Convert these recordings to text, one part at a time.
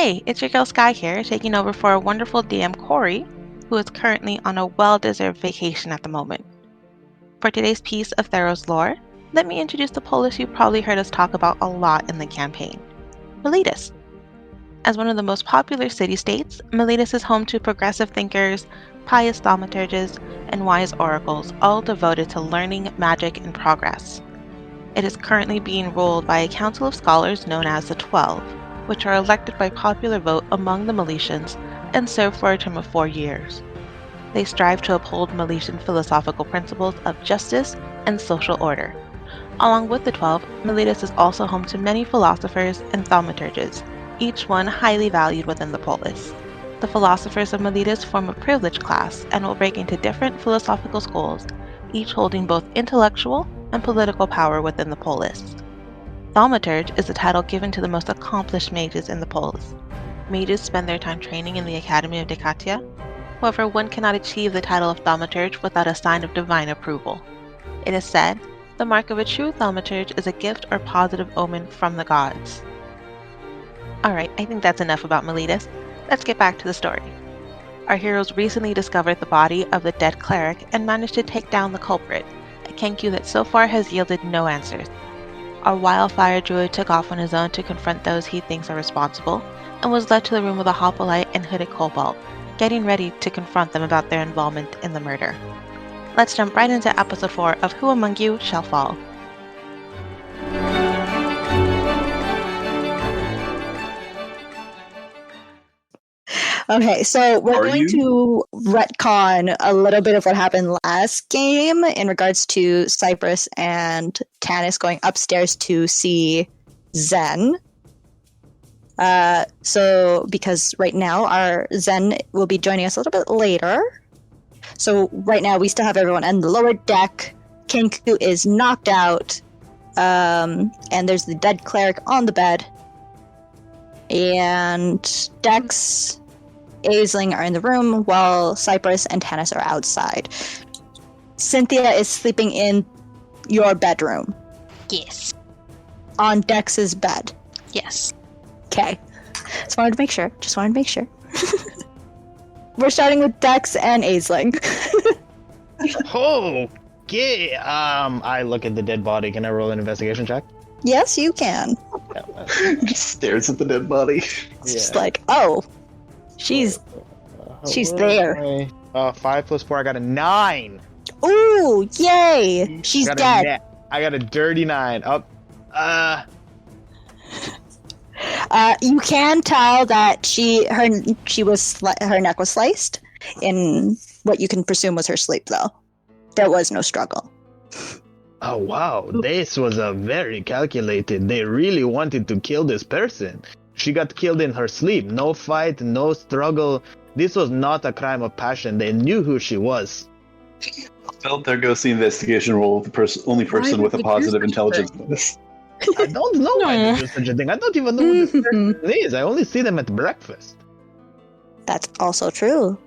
Hey, it's your girl Sky here, taking over for a wonderful DM Corey, who is currently on a well-deserved vacation at the moment. For today's piece of Theros lore, let me introduce the polis you probably heard us talk about a lot in the campaign, Miletus. As one of the most popular city-states, Miletus is home to progressive thinkers, pious thaumaturges, and wise oracles, all devoted to learning, magic, and progress. It is currently being ruled by a council of scholars known as the 12, which are elected by popular vote among the Miletians and serve for a term of 4 years. They strive to uphold Miletian philosophical principles of justice and social order. Along with the 12, Miletus is also home to many philosophers and thaumaturges, each one highly valued within the polis. The philosophers of Miletus form a privileged class and will break into different philosophical schools, each holding both intellectual and political power within the polis. Thaumaturge is the title given to the most accomplished mages in the polis. Mages spend their time training in the Academy of Decatia. However, one cannot achieve the title of thaumaturge without a sign of divine approval. It is said, the mark of a true thaumaturge is a gift or positive omen from the gods. Alright, I think that's enough about Miletus. Let's get back to the story. Our heroes recently discovered the body of the dead cleric and managed to take down the culprit, a Kenku that so far has yielded no answers. Our wildfire druid took off on his own to confront those he thinks are responsible, and was led to the room with a hoplite and hooded kobold, getting ready to confront them about their involvement in the murder. Let's jump right into episode 4 of Who Among You Shall Fall. Okay, so we're going to retcon a little bit of what happened last game in regards to Cypress and Tanis going upstairs to see Zen. So because right now our Zen will be joining us a little bit later. So right now we still have everyone on the lower deck. Kenku is knocked out. And there's the dead cleric on the bed. And Dex, Aisling are in the room while Cypress and Tanis are outside. Cynthia is sleeping in your bedroom. Yes. On Dex's bed. Yes. Okay. Just wanted to make sure. We're starting with Dex and Aisling. Okay. I look at the dead body. Can I roll an investigation check? Yes, you can. Just stares at the dead body. It's just like, oh, she's there. 5 plus 4, I got a 9. Ooh, yay! She's dead. I got a dirty 9. You can tell that her neck was sliced in what you can presume was her sleep, though. There was no struggle. Oh wow, this was a very calculated. They really wanted to kill this person. She got killed in her sleep. No fight, no struggle. This was not a crime of passion. They knew who she was. Well, there goes the investigation roll. The only person with a positive intelligence bonus. I don't know why they do such a thing. I don't even know who this person is. I only see them at breakfast. That's also true.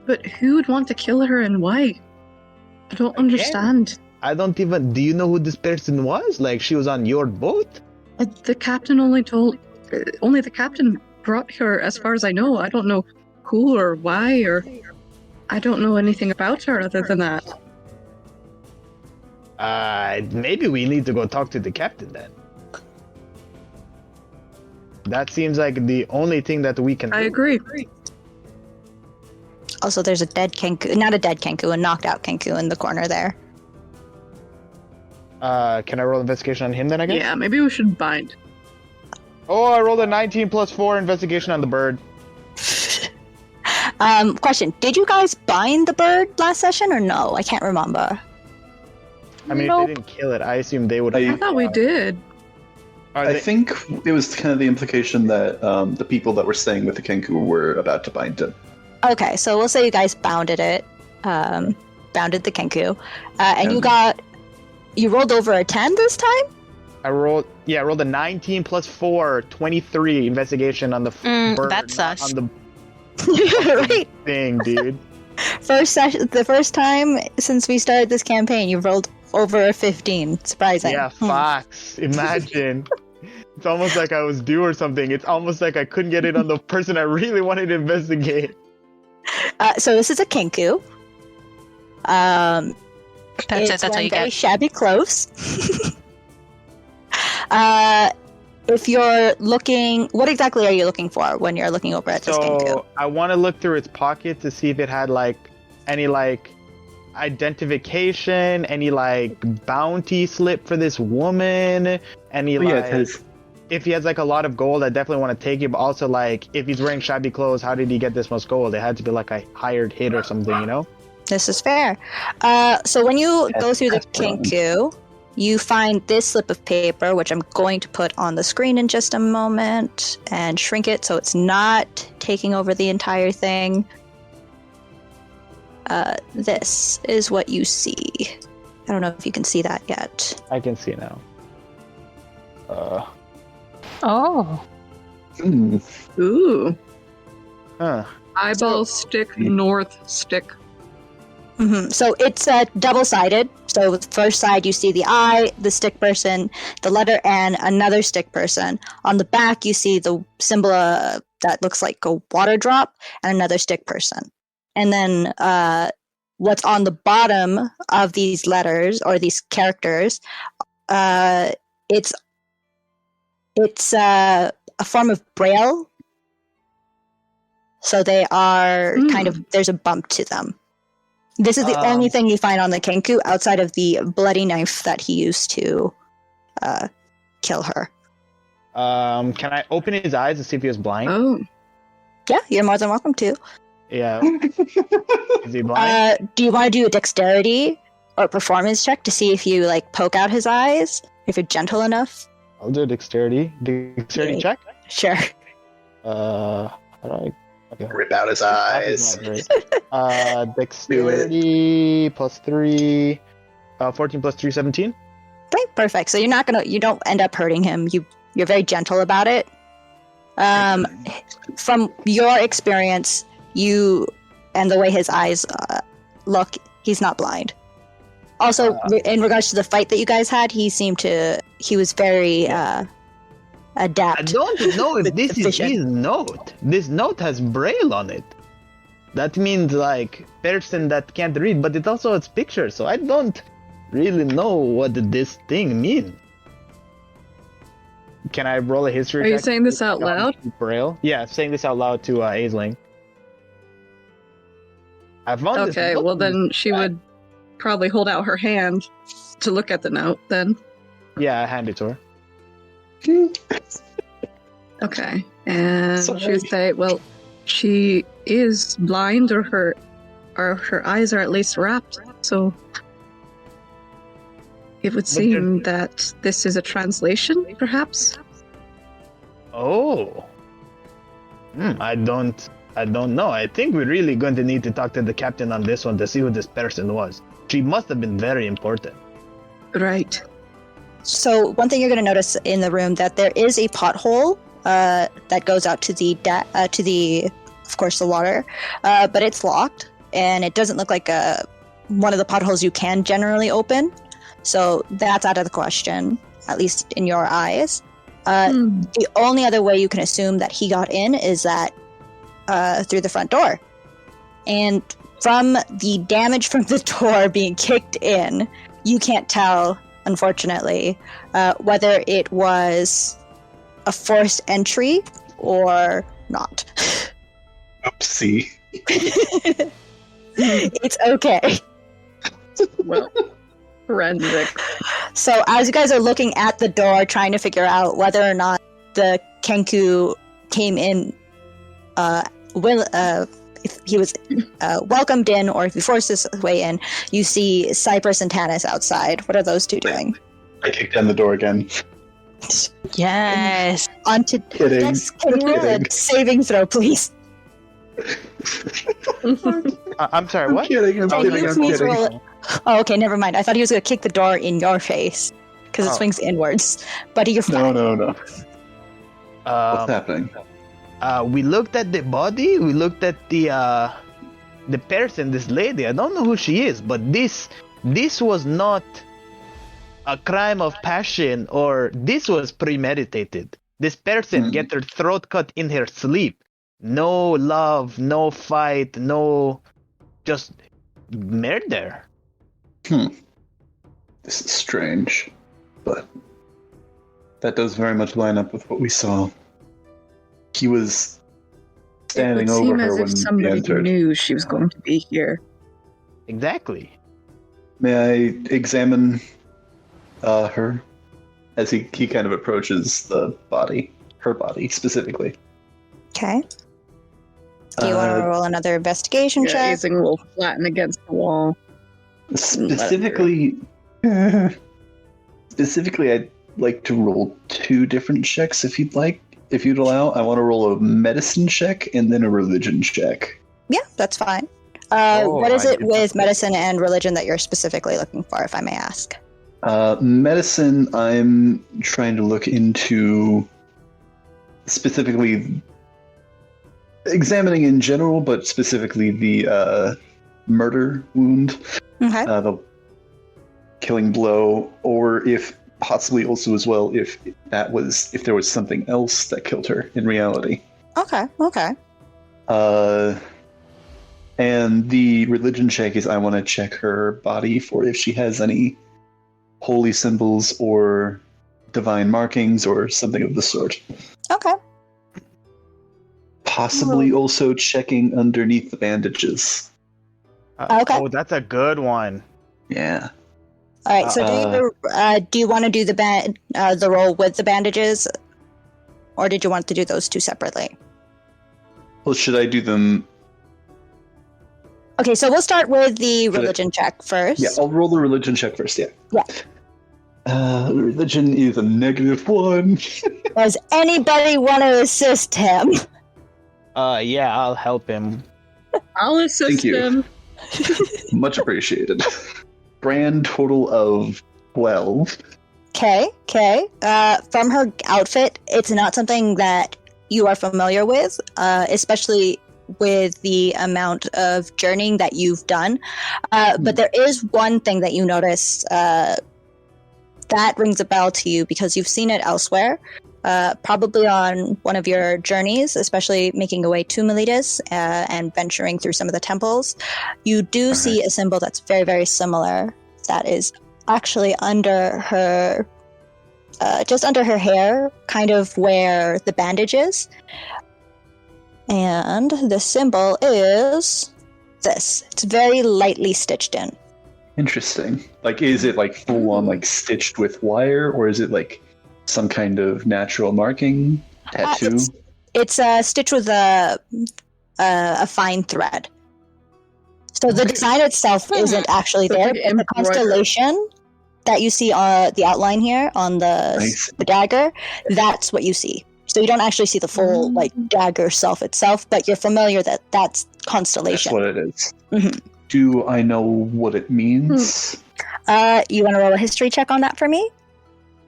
But who would want to kill her and why? I don't understand. I don't even... Do you know who this person was? Like, she was on your boat? The captain only the captain brought her, as far as I know. I don't know who or why, or I don't know anything about her other than that. Maybe we need to go talk to the captain then. That seems like the only thing that we can do. I agree. Also, there's a dead Kenku, not a dead Kenku, a knocked out Kenku in the corner there. Can I roll investigation on him then, I guess? Yeah, maybe we should bind. Oh, I rolled a 19 plus 4 investigation on the bird. Question, did you guys bind the bird last session or no? I can't remember. I mean, if they didn't kill it, I assume they would have... I thought we did. I think it was kind of the implication that the people that were staying with the Kenku were about to bind it. Okay, so we'll say you guys bounded it. Bounded the Kenku. And you rolled over a 10 this time? I rolled a 19 plus 4, 23 investigation on the bird. That's us. On the right. thing, dude. The first time since we started this campaign, you rolled over a 15. Surprising. Yeah, Fox. Imagine. It's almost like I was due or something. It's almost like I couldn't get it on the person I really wanted to investigate. So this is a kinku. That's It's it. That's all wearing you very get. shabby clothes. If you're looking, what exactly are you looking for when you're looking over at this kinku? So I want to look through its pocket to see if it had like any like identification, any like bounty slip for this woman, any Oh, yeah, like it has. if he has like a lot of gold, I definitely want to take it. But also like if he's wearing shabby clothes, how did he get this much gold? It had to be like a hired hit or something, you know? This is fair. So when you Yeah, go through the that's wrong. kinku, you find this slip of paper, which I'm going to put on the screen in just a moment and shrink it so it's not taking over the entire thing. This is what you see. I don't know if you can see that yet. I can see now. Oh. Hmm. Ooh. Huh. Eyeball stick, north stick. So it's double-sided. So the first side you see the eye, the stick person, the letter N, another stick person. On the back you see the symbol that looks like a water drop and another stick person. And then what's on the bottom of these letters or these characters, it's a form of braille. So they are kind of, there's a bump to them. This is the only thing you find on the Kenku outside of the bloody knife that he used to kill her. Can I open his eyes to see if he was blind? Oh. Yeah, you're more than welcome to. Yeah. Is he blind? Do you want to do a dexterity or performance check to see if you like poke out his eyes? If you're gentle enough? I'll do a dexterity. Dexterity Okay. check? Sure. How do I... Okay. Rip out his eyes. Dexterity plus 3... 14 plus 3, 17? Okay, perfect. So you don't end up hurting him. You're very gentle about it. From your experience, and the way his eyes look, he's not blind. Also, in regards to the fight that you guys had, he was very adept. I don't know if this is vision. his note. This note has braille on it. That means like person that can't read, but it also has pictures, so I don't really know what this thing means. Can I roll a history Are you check? saying this out loud? Braille? Yeah, saying this out loud to Aisling. I found this Okay, note well in then this she bag. would probably hold out her hand to look at the note then. Yeah, I hand it to her. Okay. And she Sorry. would say, well, she is blind or her eyes are at least wrapped, so it would seem that this is a translation, perhaps? Oh. I don't know. I think we're really going to need to talk to the captain on this one to see who this person was. She must have been very important. Right. So one thing you're going to notice in the room that there is a pothole that goes out to the of course the water, but it's locked and it doesn't look like one of the potholes you can generally open. So that's out of the question, at least in your eyes. The only other way you can assume that he got in is that through the front door. And from the damage from the door being kicked in, you can't tell, unfortunately, whether it was a forced entry or not. Oopsie. It's okay. Well, forensic. So as you guys are looking at the door, trying to figure out whether or not the Kenku came in, if he was welcomed in or if he forced his way in, you see Cypress and Tanis outside. What are those two doing? I kicked down the door again. Yes. Onto Kidding. Dex, can you roll a Kidding. saving throw, please? I'm sorry, I'm what? kidding. I'm Can kidding. you I'm please kidding. roll it? Oh, okay, never mind. I thought he was going to kick the door in your face because it Oh. swings inwards. But you're fine. No. What's happening? We looked at the body. We looked at the person, this lady. I don't know who she is, but this was not a crime of passion or this was premeditated. This person get her throat cut in her sleep. No love, no fight, no just murder. This is strange, but that does very much line up with what we saw. He was standing over her as when if we somebody entered. knew she was going to be here. Exactly. May I examine her? As he kind of approaches the body, her body specifically. Okay. Do you want to roll another investigation Yeah, check? Azing will flatten against the wall. Specifically, I'd like to roll 2 different checks if you'd like. If you'd allow, I want to roll a medicine check and then a religion check. Yeah, that's fine. Oh, what is I it did with not- medicine and religion that you're specifically looking for, if I may ask? Medicine, I'm trying to look into specifically examining in general, but specifically the murder wound, Okay. the killing blow, or if possibly also as well if there was something else that killed her in reality. Okay. And the religion check is I want to check her body for if she has any holy symbols or divine markings or something of the sort. Okay. Possibly also checking underneath the bandages. Okay. Oh, that's a good one. Yeah. All right. So do you want to do the roll with the bandages, or did you want to do those two separately? Well, should I do them? Okay. So we'll start with the religion check first. Yeah, I'll roll the religion check first. Yeah. Yeah. Religion is a -1. Does anybody want to assist him? Yeah, I'll help him. I'll assist Thank you. him. Much appreciated. Grand total of 12. Okay. From her outfit, it's not something that you are familiar with, especially with the amount of journeying that you've done. But there is one thing that you notice that rings a bell to you because you've seen it elsewhere, probably on one of your journeys, especially making your way to Miletus and venturing through some of the temples. You do see a symbol that's very, very similar that is actually under her, just under her hair, kind of where the bandage is. And the symbol is this. It's very lightly stitched in. Interesting. Like, is it like full on like stitched with wire, or is it like some kind of natural marking tattoo? It's stitched with a fine thread. So the design itself isn't actually So there, it's but the like embroidered. constellation that you see on the outline here on Nice. the dagger, that's what you see. So you don't actually see the full like dagger itself, but you're familiar that that's constellation. That's what it is. Mhm. Do I know what it means? You want to roll a history check on that for me?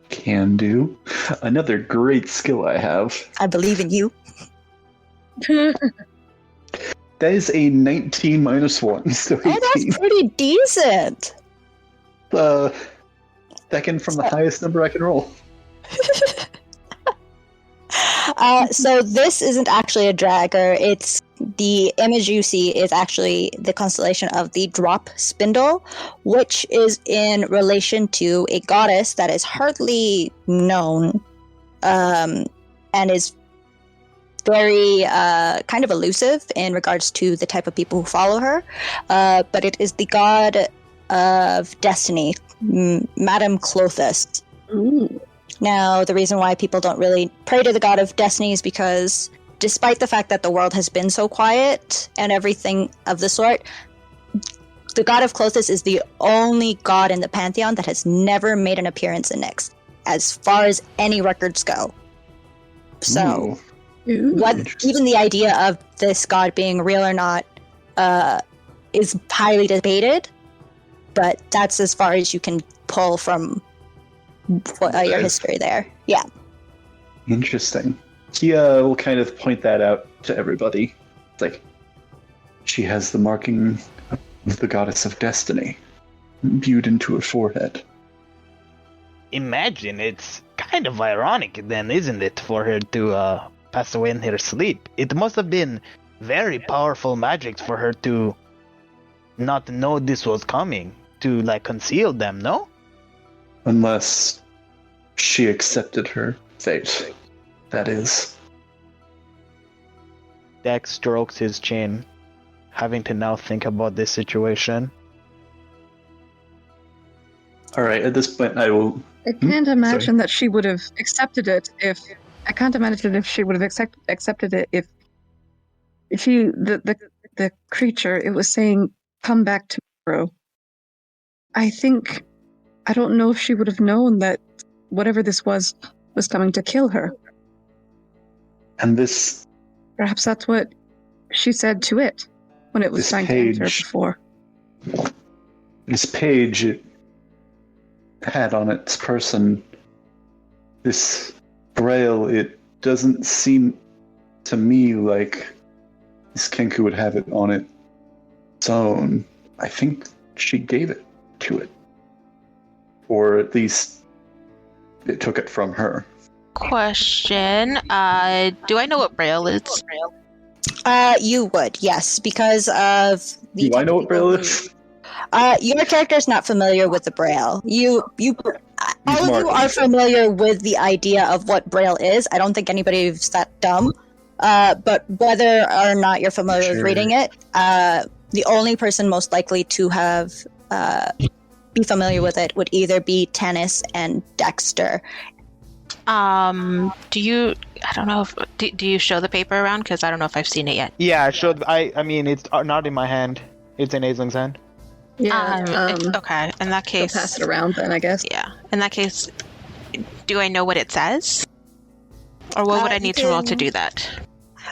Can do. Another great skill I have. I believe in you. That is a 19 -1, so 18. Oh, that's pretty decent. Second from the highest number I can roll. So this isn't actually a dagger. It's the image you see is actually the constellation of the drop spindle, which is in relation to a goddess that is hardly known, and is very kind of elusive in regards to the type of people who follow her. But it is the god of destiny, Madame Clothis. Ooh. Now, the reason why people don't really pray to the god of destiny is because despite the fact that the world has been so quiet and everything of the sort, the god of Clothis is the only god in the pantheon that has never made an appearance in Nyx, as far as any records go. So, Ooh. what even the idea of this god being real or not is highly debated, but that's as far as you can pull from your history there. Yeah. Interesting. He will kind of point that out to everybody. It's like, she has the marking of the goddess of destiny imbued into her forehead. imagine it's kind of ironic then, isn't it, for her to pass away in her sleep? It must have been very powerful magic for her to not know this was coming, to like conceal them, no? Unless she accepted her fate, that is. Dex strokes his chin, having to now think about this situation. Alright, at this point I will... I can't imagine that she would have accepted it if... I can't imagine if she would have accepted it if she... The creature, it was saying, come back tomorrow. I don't know if she would have known that whatever this was coming to kill her. And this... Perhaps that's what she said to it when it was This trying to enter page- before. This page, it had on its person this braille. It doesn't seem to me like this Kenku would have it on its own. I think she gave it to it. Or at least it took it from her. Question. Do I know what Braille is? You would, yes, because of the. Do I know what braille is? Your character is not familiar with the Braille. All of you are markings. familiar with the idea of what Braille is. I don't think anybody's that dumb. But whether or not you're familiar with Sure. reading it, the only person most likely to have be familiar with it would either be Tennis and Dexter. Do you? I don't know if do you show the paper around? Because I don't know if I've seen it yet. Yeah, I showed. I mean, it's not in my hand. It's in Aisling's hand. Yeah, Okay. In that she'll case, pass it around then, I guess. yeah. In that case, do I know what it says, or what would I You need to roll to can- do that?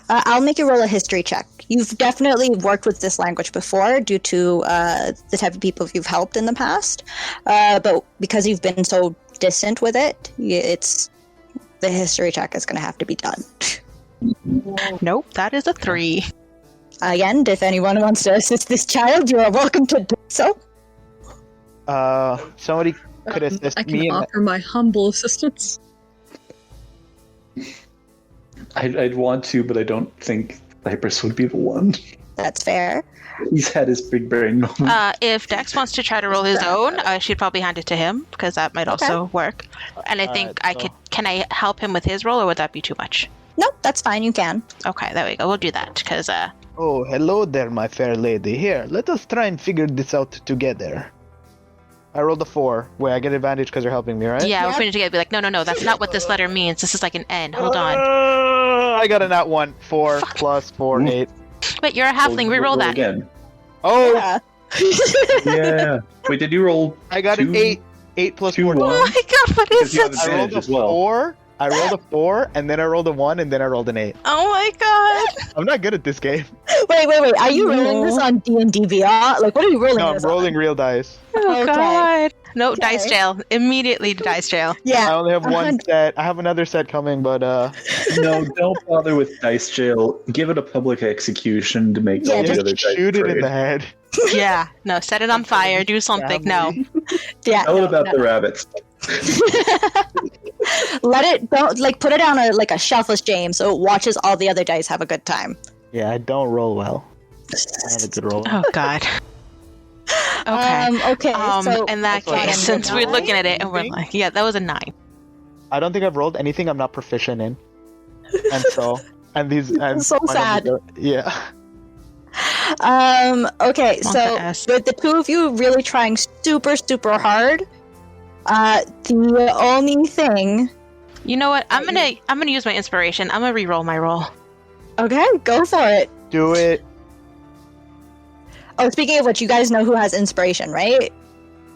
I'll make you roll a history check. You've definitely worked with this language before due to the type of people you've helped in the past. But because you've been so distant with it, the history check is going to have to be done. Nope. That is a 3. Again, if anyone wants to assist this child, you are welcome to do so. Somebody could assist I me. can offer my humble assistance. I'd want to, but I don't think Cypress would be the one. That's fair. He's had his big brain moment. If Dex wants to try to roll his own, I should probably hand it to him because that might also work. And I think I could. Can I help him with his roll, or would that be too much? Nope, that's fine. You can. Okay, there we go. We'll do that because Oh, hello there, my fair lady. Here, let us try and figure this out together. I rolled a 4. Wait, I get advantage because you're helping me, right? yeah, we're Yep. putting it together. Be like, no, that's not what this letter means. This is like an N. Hold on. I got a nat 1. 4 Fuck. plus 4, 8. Wait, you're a halfling. Roll Reroll that. again. Oh, Yeah. Yeah. Wait, did you roll I got an 8. 8 plus 2, 4. 1? Oh my god, what Because is you have this? I rolled advantage a as well. 4. I rolled a 4, and then I rolled a 1, and then I rolled an 8. Oh my god. I'm not good at this game. Wait. Are you rolling this on D&D VR? Like, what are you rolling No, I'm this rolling real dice. Oh Okay. god. No, Okay. dice jail. Immediately to dice jail. on? Yeah. I only have one 100. set. I have another set coming, but No, don't bother with dice jail. Give it a public execution to make Yeah, all the just other dice shoot it in trade. the head. Yeah. No, set it on fire. Do something. No. Yeah. Tell it no, about no. the rabbits. Let it don't like put it on a shelfless game so it watches all the other dice have a good time. Yeah, I don't roll well. I have a good roll. Oh god. Okay. Okay. So in that that's case, fine. since we're looking at it and we're like, yeah, that was a 9. I don't think I've rolled anything I'm not proficient in. And so, and these, and So one of sad. these are- yeah. Okay, Wonka so S. with the two of you really trying super hard, the only thing. You know what? I'm gonna use my inspiration. I'm gonna re-roll my roll. Okay, go for it. Do it. Oh, speaking of which, you guys know who has inspiration, right?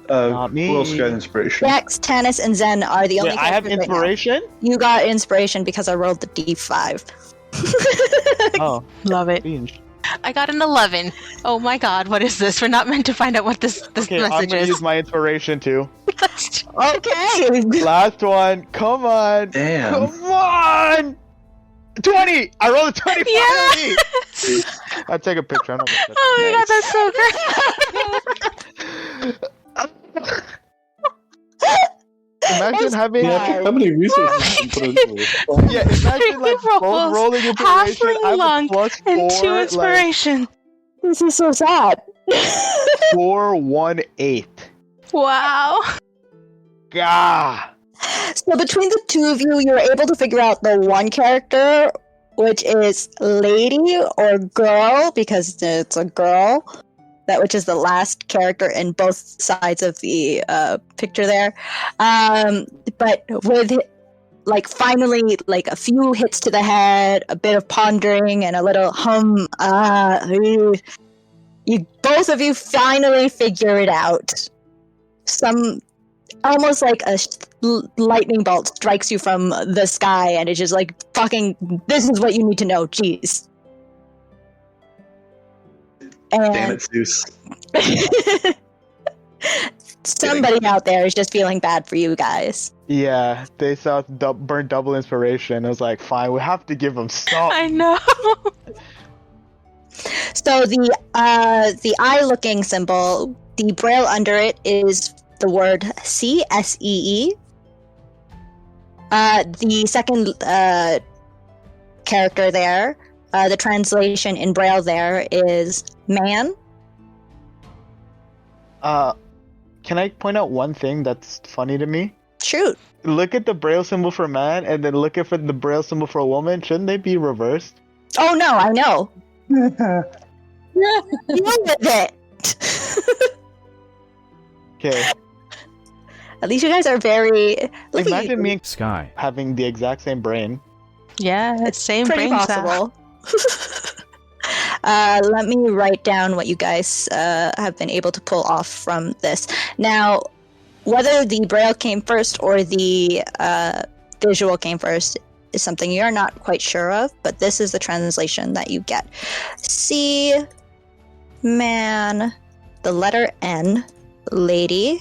Not me. Who else got inspiration? Dex, Tannis, and Zen are the only. Wait, I have characters right now. inspiration? You got inspiration because I rolled the D5. Oh, Love it. binge. I got an 11. Oh my god, what is this? We're not meant to find out what this Okay, I'm message gonna is. use my inspiration too. Okay. Last one. Come on. Damn. Come on. 20. I rolled a 20. Yeah. Finally! I'll take a picture. I'm not gonna touch Oh my god, it. that's so great. Imagine It's having How many resources you can put into this? yeah. Imagine like both Rolls, rolling inspiration. halfling I have a lung, plus and 2 4, like inspiration. This is so sad. 4, 1, 8. Wow. Gah. So between the two of you, you're able to figure out the one character, which is lady or girl, because it's a girl. That which is the last character in both sides of the picture there. But with like finally like a few hits to the head, a bit of pondering, and a little hum. You both of you finally figure it out. Some almost like a lightning bolt strikes you from the sky, and it's just like fucking. This is what you need to know. Jeez. And Damn it, Zeus. somebody out there is just feeling bad for you guys. Yeah, they saw burn double inspiration. I was like, fine, we have to give them some. I know. So the eye-looking symbol, the braille under it is the word C, S-E-E. The second character there, the translation in braille there is man. Can I point out one thing that's funny to me? Shoot. Look at the braille symbol for man, and then look at the braille symbol for a woman. Shouldn't they be reversed? Oh no, I know. Deal with it. Okay. At least you guys are very. Look at you. Imagine me and Sky. having the exact same brain. Yeah, it's same Pretty brain cell. possible. Let me write down what you guys have been able to pull off from this. Now, whether the braille came first or the visual came first is something you're not quite sure of, but this is the translation that you get. See, man, the letter N, lady.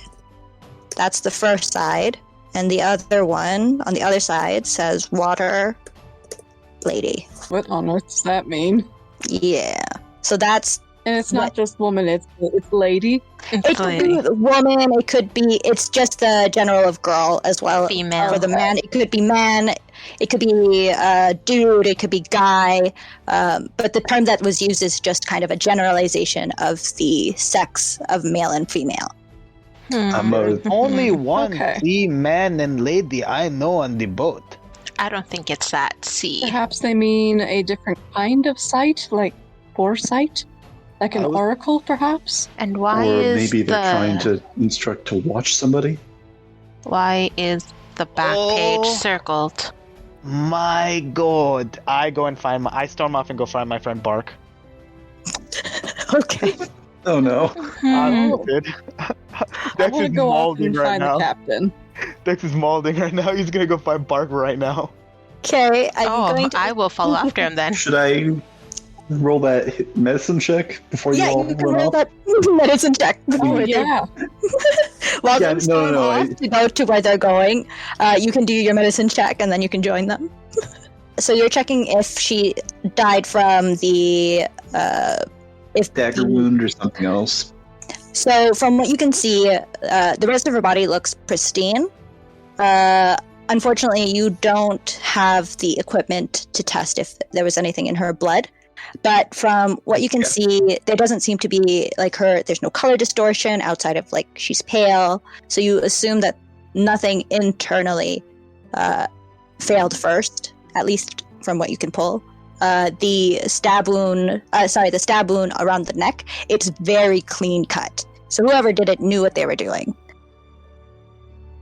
That's the first side. And the other one on the other side says water, lady. What on earth does that mean? Yeah. So that's And it's not just woman; it's lady. it could be woman, it could be it's just the general of girl as well. Female. For the man, it could be man, it could be dude, it could be guy. But the term that was used is just kind of a generalization of the sex of male and female. I'm a Only one Okay. sea man and lady I know on the boat. I don't think it's that C. Perhaps they mean a different kind of sight, like foresight, like an I was- oracle, perhaps. And why or is maybe they're the trying to instruct to watch somebody. why is the back page Oh. circled? My God! I storm off and go find my friend Bark. Okay. Oh no. Hmm. Good. I Dex want is to go off mauling and right find now. the captain. Dex is mauling right now. He's gonna go find Bark right now. Okay, I'm Oh, going to. I will follow after him then. Should I roll that medicine check before Yeah, you all you can run roll off? that medicine check. Oh yeah. While Yeah, they storm no, off to go to where they're going, you can do your medicine check and then you can join them. So you're checking if she died from the if Dagger wound or something else. So from what you can see, the rest of her body looks pristine. Unfortunately, you don't have the equipment to test if there was anything in her blood. But from what you can see, there doesn't seem to be like there's no color distortion outside of like she's pale. So you assume that nothing internally failed first, at least from what you can pull. The stab wound around the neck, it's very clean cut. So whoever did it knew what they were doing.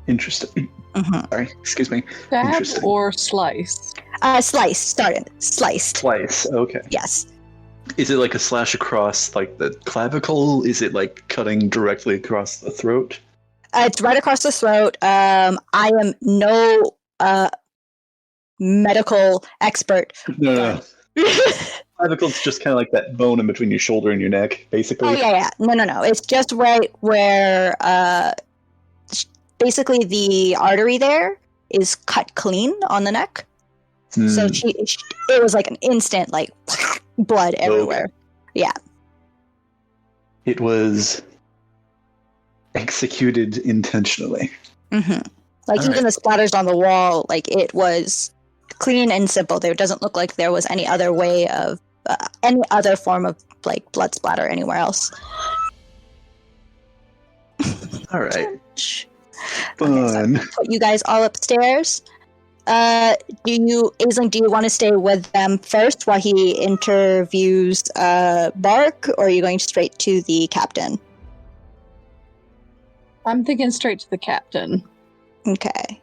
Interesting. Mm-hmm. Sorry, excuse me. Stab Interesting. or slice? Sliced. Twice. Okay. Yes. Is it like a slash across like the clavicle? Is it like cutting directly across the throat? It's right across the throat. I am no medical expert. No. Clavicle's just kind of like that bone in between your shoulder and your neck, basically. Oh yeah. No. It's just right where basically the artery there is cut clean on the neck. So it was like an instant like blood everywhere. It was executed intentionally. Mm-hmm. Like, All even the splatters on the wall, like, it was clean and simple. There doesn't look like there was any other way of, any other form of, like, blood splatter anywhere else. All right. Okay, Fun. so put you guys all upstairs. Aisling, do you want to stay with them first while he interviews Bark, or are you going straight to the captain? I'm thinking straight to the captain. Okay.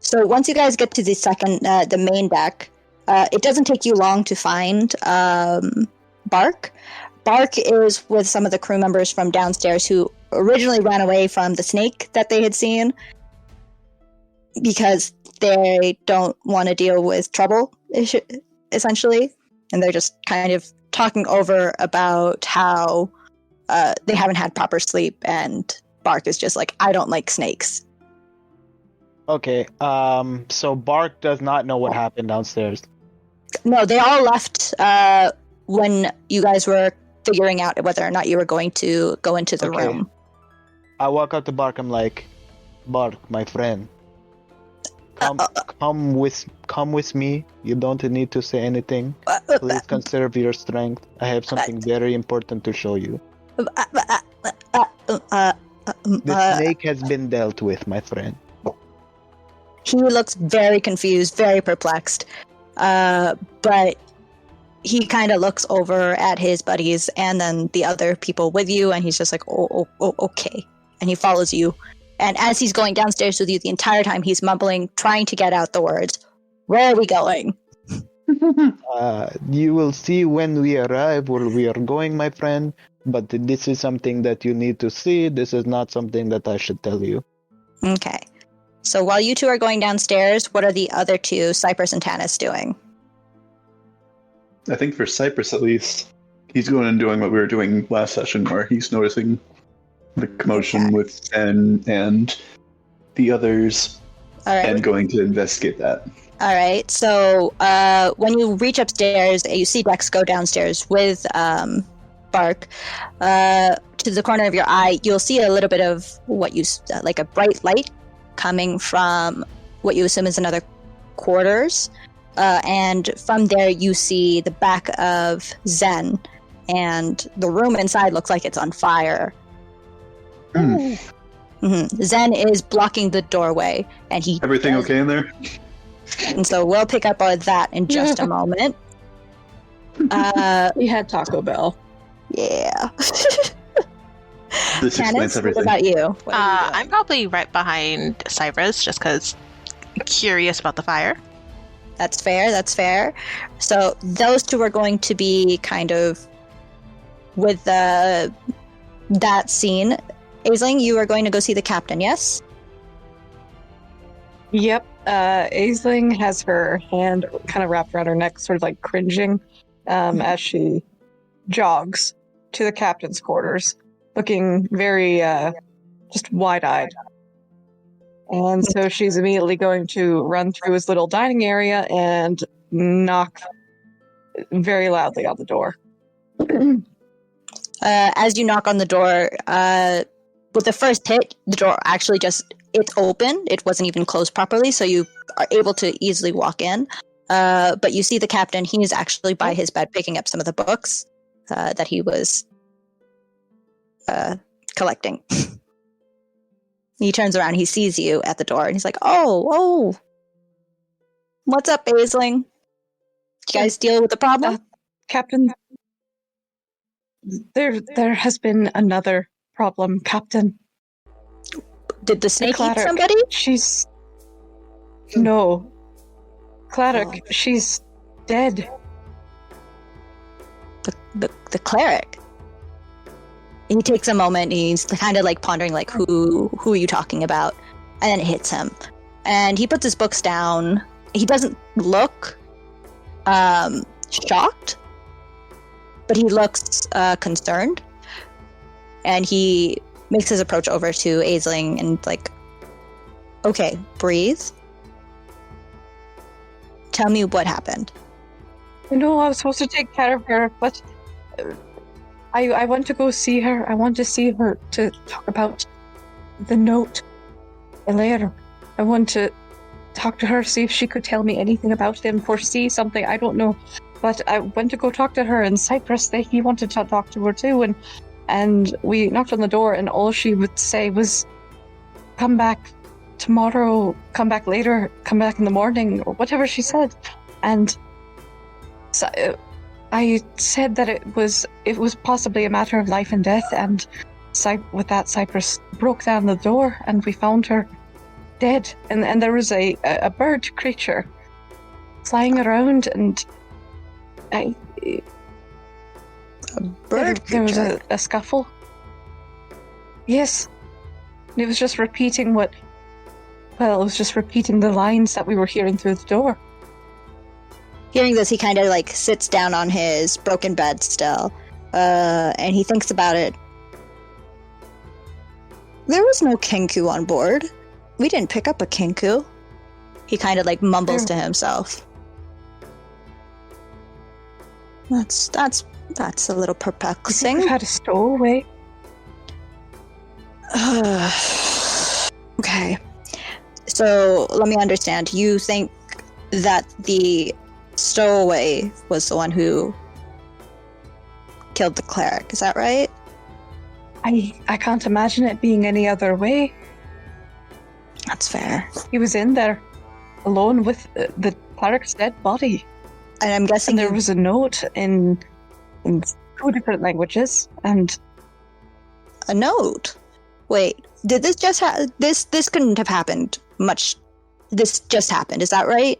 So once you guys get to the main deck, it doesn't take you long to find Bark. Bark is with some of the crew members from downstairs who originally ran away from the snake that they had seen because they don't want to deal with trouble, essentially. And they're just kind of talking over about how they haven't had proper sleep, and Bark is just like, I don't like snakes. Okay, so Bark does not know what happened downstairs. No, they all left when you guys were figuring out whether or not you were going to go into the Okay. room. I walk up to Bark, I'm like, Bark, my friend, come with me. You don't need to say anything. Please conserve your strength. I have something very important to show you. The snake has been dealt with, my friend. He looks very confused, very perplexed. But he kind of looks over at his buddies and then the other people with you, and he's just like, oh, okay. And he follows you. And as he's going downstairs with you the entire time, he's mumbling, trying to get out the words, where are we going? You will see when we arrive where we are going, my friend. But this is something that you need to see. This is not something that I should tell you. Okay. So while you two are going downstairs, what are the other two, Cypress and Tanis, doing? I think for Cypress, at least, he's going and doing what we were doing last session, where he's noticing the commotion with Zen and the others, All right. and going to investigate that. All right. So when you reach upstairs, you see Dex go downstairs with Bark. To the corner of your eye, you'll see a little bit of what you like a bright light coming from what you assume is another quarters. And from there, you see the back of Zen, and the room inside looks like it's on fire. Mm-hmm. Zen is blocking the doorway, and he. Everything okay in there? And so we'll pick up on that in just a moment. We had Taco Bell. Yeah. This explains Tanis, everything. what about you? What are you doing? I'm probably right behind Cypress just because curious about the fire. That's fair. That's fair. So those two are going to be kind of with that scene. Aisling, you are going to go see the captain, yes? Yep. Aisling has her hand kind of wrapped around her neck, sort of like cringing, as she jogs to the captain's quarters, looking very just wide-eyed. And so she's immediately going to run through his little dining area and knock very loudly on the door. As you knock on the door, with the first hit, the door actually it's open. It wasn't even closed properly, so you are able to easily walk in. But you see the captain. He is actually by his bed picking up some of the books that he was collecting. He turns around, he sees you at the door, and he's like, oh. What's up, Aisling? Did you guys deal with the problem? Captain, there has been another problem, Captain. Did the snake eat Cleric, somebody? No. Cleric, she's dead. The cleric. He takes a moment. He's kind of like pondering, like, who are you talking about? And then it hits him, and he puts his books down. He doesn't look shocked, but he looks concerned, and he makes his approach over to Aisling and like, okay, breathe. Tell me what happened. I know I was supposed to take care of her, but I want to go see her. I want to see her to talk about the note. Elair, I want to talk to her, see if she could tell me anything about him, foresee something, I don't know. But I went to go talk to her in Cyprus. He wanted to talk to her too, and we knocked on the door, and all she would say was, come back tomorrow, come back later, come back in the morning, or whatever she said. And so, I said that it was possibly a matter of life and death, and with that, Cyprus broke down the door, and we found her dead. And there was a bird creature flying around, and a bird there was creature? a scuffle. Yes. And it was just repeating it was just repeating the lines that we were hearing through the door. Hearing this, he kind of like sits down on his broken bed still, and he thinks about it. There was no Kenku on board. We didn't pick up a Kenku. He kind of like mumbles to himself. That's a little perplexing. We've had a stowaway. Okay. So let me understand. You think that the stowaway was the one who killed the cleric, is that right? I can't imagine it being any other way. That's fair. He was in there alone with the cleric's dead body. And I'm guessing And there was a note in 2 different languages, and a note. Wait, did this just this couldn't have happened much. This just happened, is that right?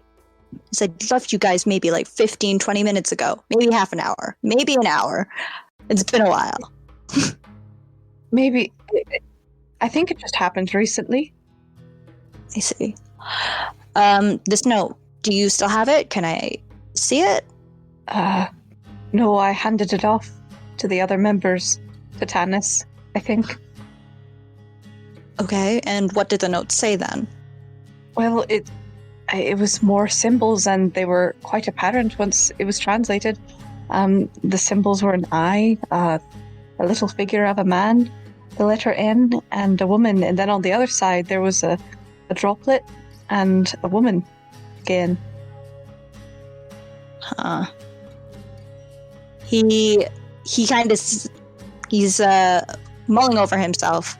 I left you guys maybe like 15, 20 minutes ago. Maybe half an hour. Maybe an hour. It's been a while. maybe I think it just happened recently. I see. This note, do you still have it? Can I see it? No, I handed it off to the other members, to Tanis, I think. Okay, and what did the note say then? Well, it was more symbols, and they were quite apparent once it was translated. The symbols were an eye, a little figure of a man, the letter N, and a woman. And then on the other side, there was a droplet and a woman again. Huh. He kind of he's mulling over himself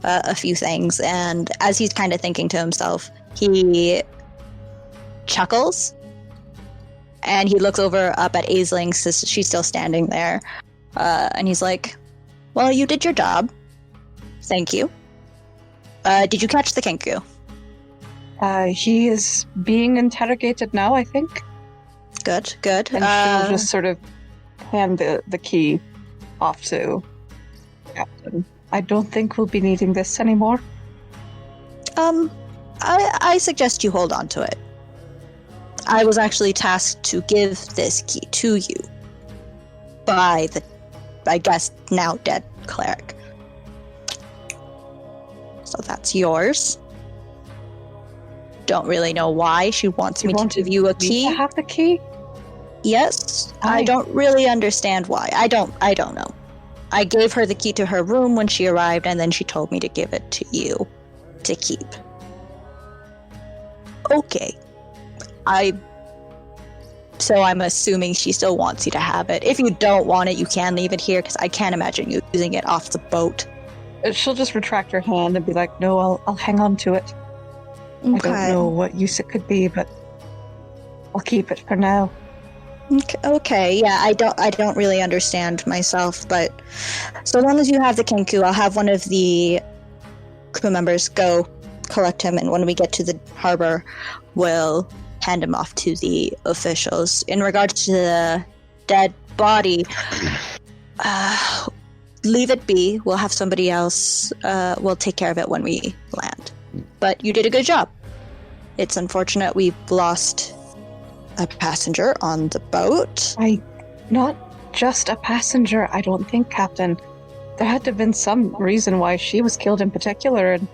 a few things, and as he's kind of thinking to himself, he chuckles, and he looks over up at Aisling, since she's still standing there, and he's like, "Well, you did your job. Thank you. Did you catch the Kenku?" He is being interrogated now, I think. Good. And she'll just sort of hand the key off to Captain. I don't think we'll be needing this anymore. I suggest you hold on to it. I was actually tasked to give this key to you by the, I guess, now dead cleric. So that's yours. Don't really know why she wants me to give you a key. To have the key? Yes, I don't really understand why. I don't know. I gave her the key to her room when she arrived, and then she told me to give it to you to keep. Okay. So I'm assuming she still wants you to have it. If you don't want it, you can leave it here, because I can't imagine you using it off the boat. She'll just retract her hand and be like, "No, I'll hang on to it. Okay. I don't know what use it could be, but I'll keep it for now." Okay, yeah, I don't really understand myself, but so long as you have the Kenku, I'll have one of the crew members go collect him, and when we get to the harbor, we'll hand him off to the officials. In regards to the dead body, leave it be. We'll have somebody else, we'll take care of it when we land. But you did a good job. It's unfortunate we've lost a passenger on the boat. Not just a passenger, I don't think, Captain. There had to have been some reason why she was killed in particular, and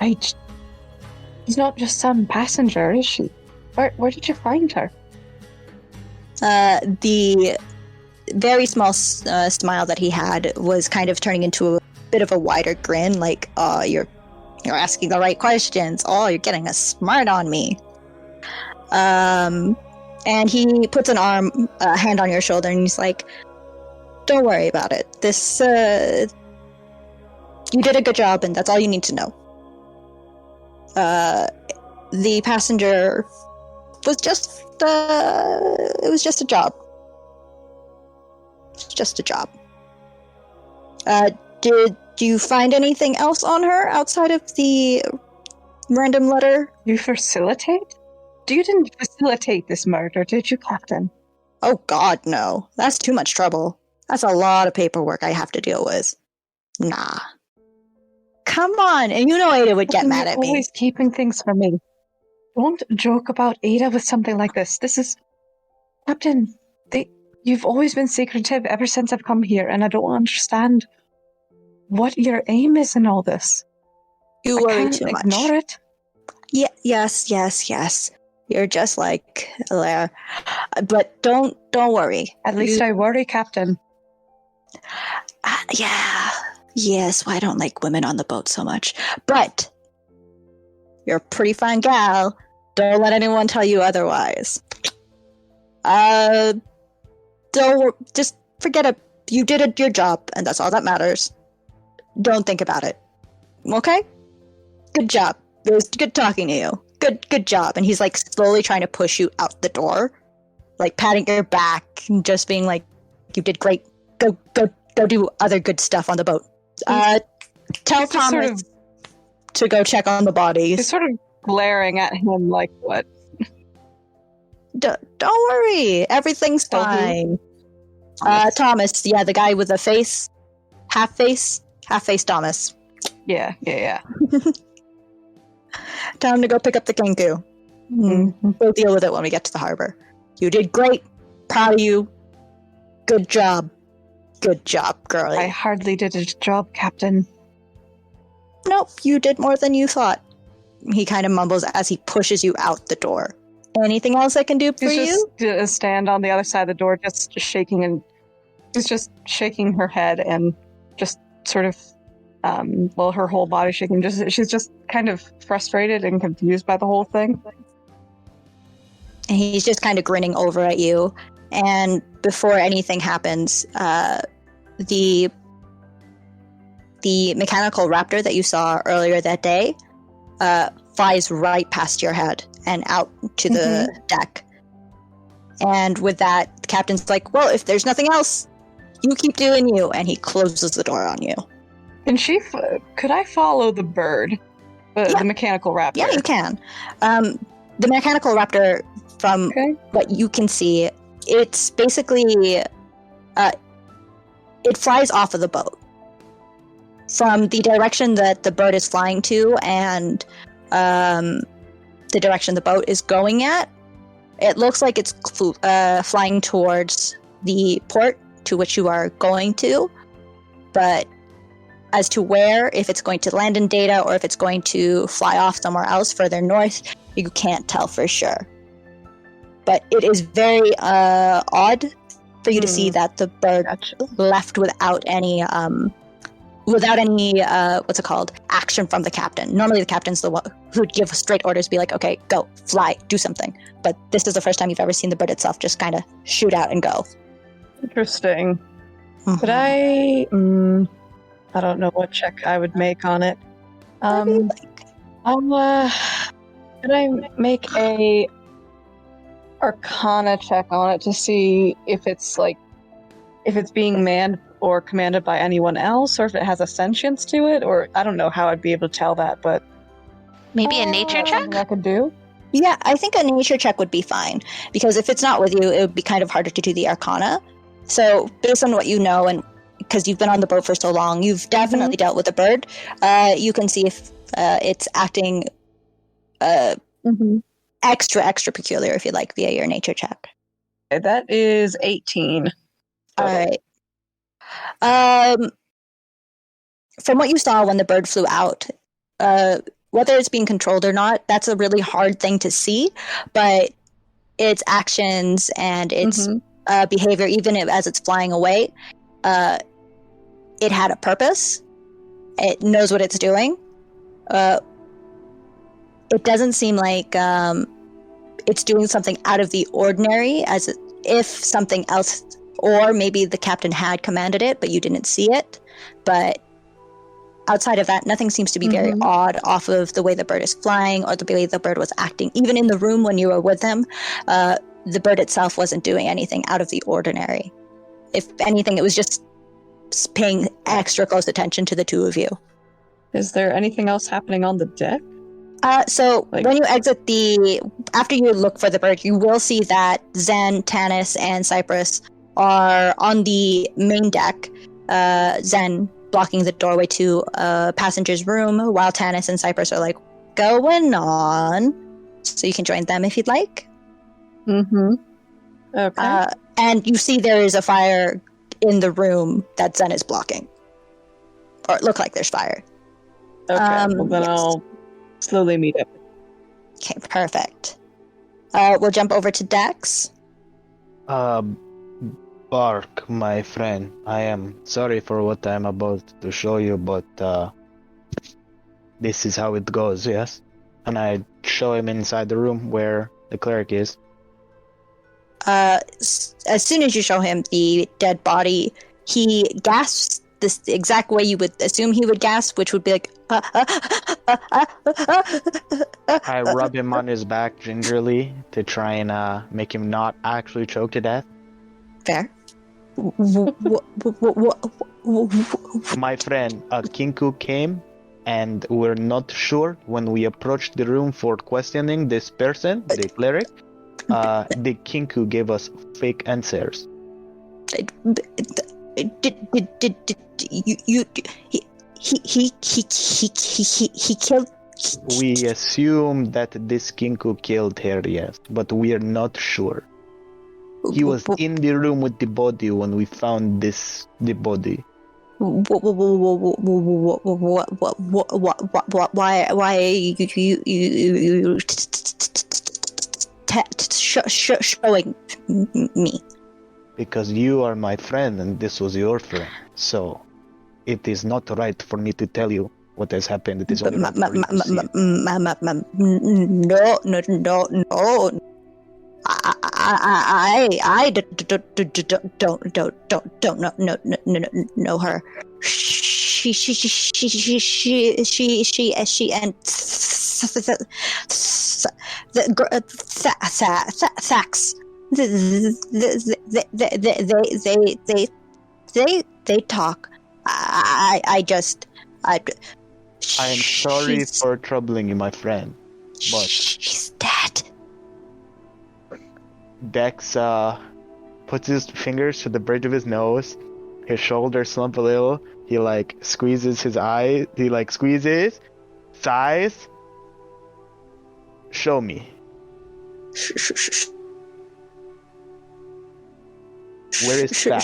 she's not just some passenger, is she? Where did you find her? The very small smile that he had was kind of turning into a bit of a wider grin, like, "Oh, you're You're asking the right questions. Oh, you're getting a smart on me. And he puts a hand on your shoulder, and he's like, "Don't worry about it. This, you did a good job, and that's all you need to know. The passenger was just, it was just a job. It's just a job. Did you find anything else on her outside of the random letter?" You facilitate? You didn't facilitate this murder, did you, Captain? Oh God, no. That's too much trouble. That's a lot of paperwork I have to deal with. Nah. Come on, and you know Ada would get mad at me. Always keeping things from me. Don't joke about Ada with something like this. This is... Captain, you've always been secretive ever since I've come here, and I don't understand what your aim is in all this. You worry too much. Ignore it. Yeah, yes. You're just like Alaire. But don't worry. At least I worry, Captain. Yeah. Yes, well, I don't like women on the boat so much. But you're a pretty fine gal. Don't let anyone tell you otherwise. Just forget it. You did your job, and that's all that matters. Don't think about it. Okay? Good job. It was good talking to you. Good job. And he's like slowly trying to push you out the door, like patting your back and just being like, "You did great. Go do other good stuff on the boat." Tell Thomas to go check on the bodies. He's sort of glaring at him like, what? Don't worry. Everything's fine. Thomas, yeah, the guy with the face. Half-face Thomas. Yeah. Tell him to go pick up the Kenku. Mm-hmm. We'll deal with it when we get to the harbor. You did great. Proud of you. Good job. Good job, girlie. I hardly did a job, Captain. Nope, you did more than you thought. He kind of mumbles as he pushes you out the door. Anything else I can do for you? Just stand on the other side of the door, just shaking, and she's just shaking her head and just sort of, her whole body shaking. She's just kind of frustrated and confused by the whole thing. And he's just kind of grinning over at you. And before anything happens, the mechanical raptor that you saw earlier that day flies right past your head and out to the deck. And with that, the captain's like, "Well, if there's nothing else, you keep doing you," and he closes the door on you. And could I follow the bird? The mechanical raptor? Yeah, you can. The mechanical raptor, from what you can see, it's basically, it flies off of the boat. From the direction that the bird is flying to and the direction the boat is going at, it looks like it's flying towards the port to which you are going to. But as to where, if it's going to land in Data or if it's going to fly off somewhere else further north, you can't tell for sure. But it is very odd for you to see that the bird left without any what's it called, action from the captain. Normally the captain's the one who would give straight orders, be like, "Okay, go, fly, do something." But this is the first time you've ever seen the bird itself just kind of shoot out and go. Interesting. Could I don't know what check I would make on it. Could I make a Arcana check on it to see if it's being manned or commanded by anyone else, or if it has a sentience to it, or I don't know how I'd be able to tell that, but Maybe a nature check? I could do. Yeah, I think a nature check would be fine, because if it's not with you, it would be kind of harder to do the Arcana. So based on what you know, and because you've been on the boat for so long, you've definitely dealt with a bird. You can see if it's acting extra peculiar, if you like, via your nature check. Okay, that is 18. All right. From what you saw when the bird flew out, whether it's being controlled or not, that's a really hard thing to see, but its actions and its behavior, even as it's flying away, it had a purpose. It knows what it's doing, It doesn't seem like it's doing something out of the ordinary, as if something else, or maybe the captain had commanded it, but you didn't see it. But outside of that, nothing seems to be very odd off of the way the bird is flying or the way the bird was acting. Even in the room when you were with him, the bird itself wasn't doing anything out of the ordinary. If anything, it was just paying extra close attention to the two of you. Is there anything else happening on the deck? So when you exit after you look for the bird, you will see that Zen, Tanis, and Cypress are on the main deck. Zen blocking the doorway to a passenger's room, while Tanis and Cypress are like, going on. So you can join them if you'd like. Mm-hmm. Okay. And you see there is a fire in the room that Zen is blocking. Or it look like there's fire. Okay, well then yes. I'll slowly meet up. Okay, perfect. We'll jump over to Dex. Bark, my friend. I am sorry for what I'm about to show you, but this is how it goes, yes? And I show him inside the room where the cleric is. As soon as you show him the dead body, he gasps this exact way you would assume he would gasp, which would be like... I rub him on his back gingerly to try and make him not actually choke to death. Fair. My friend, a Kinku came, and we're not sure when we approached the room for questioning this person, the cleric. The Kinku gave us fake answers. He killed. We assume that this Kinku killed her, yes, but we are not sure. He was in the room with the body when we found the body. Why you showing me? Because you are my friend and this was your friend. So it is not right for me to tell you what has happened. It is only right for you to see it. No. I don't know her. She and Thax. They talk. I am sorry for troubling you, my friend. But she's dead. Dex puts his fingers to the bridge of his nose. His shoulders slump a little. He squeezes his eye. He squeezes, sighs. Show me. Where is that?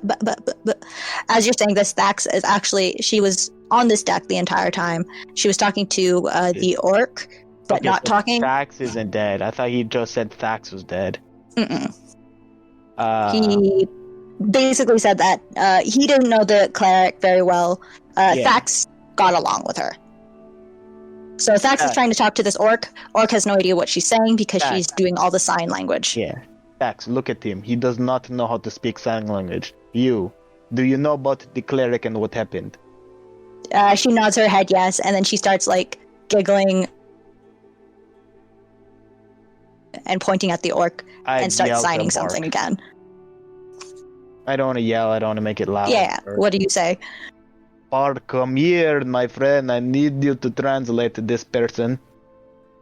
But as you're saying this, Thax is actually, she was on this deck the entire time. She was talking to the orc, but not talking. Thax isn't dead. I thought he just said Thax was dead. He basically said that he didn't know the cleric very well. Thax got along with her. So Thax is trying to talk to this orc. Orc has no idea what she's saying because she's doing all the sign language. Yeah. Thax, look at him. He does not know how to speak sign language. Do you know about the cleric and what happened? She nods her head yes, and then she starts giggling and pointing at the orc and starts signing something again. I don't want to yell. I don't want to make it loud. Yeah. What do you say? Bark, come here, my friend. I need you to translate this person.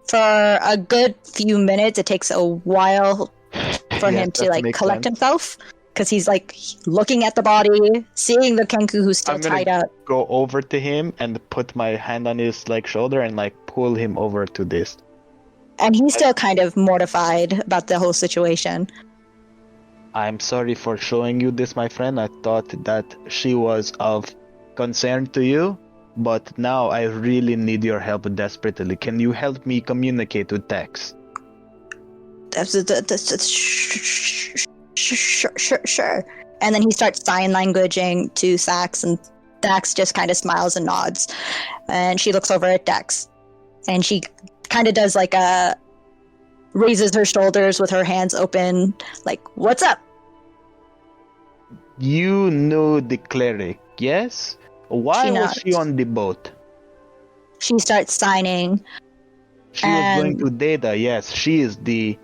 For a good few minutes, it takes a while for him to collect himself, because he's looking at the body, seeing the Kenku who's still tied up. Go over to him and put my hand on his shoulder and pull him over to this. And he's still kind of mortified about the whole situation. I'm sorry for showing you this, my friend. I thought that she was of concern to you, but now I really need your help desperately. Can you help me communicate with Tex? Sure. And then he starts sign languaging to Thax, and Thax just kind of smiles and nods. And she looks over at Dex, and she kind of does like a raises her shoulders with her hands open, like, "What's up?" You knew the cleric, yes? Why She was she nods. on the boat? She starts signing. She was going And- to Data, yes. She is the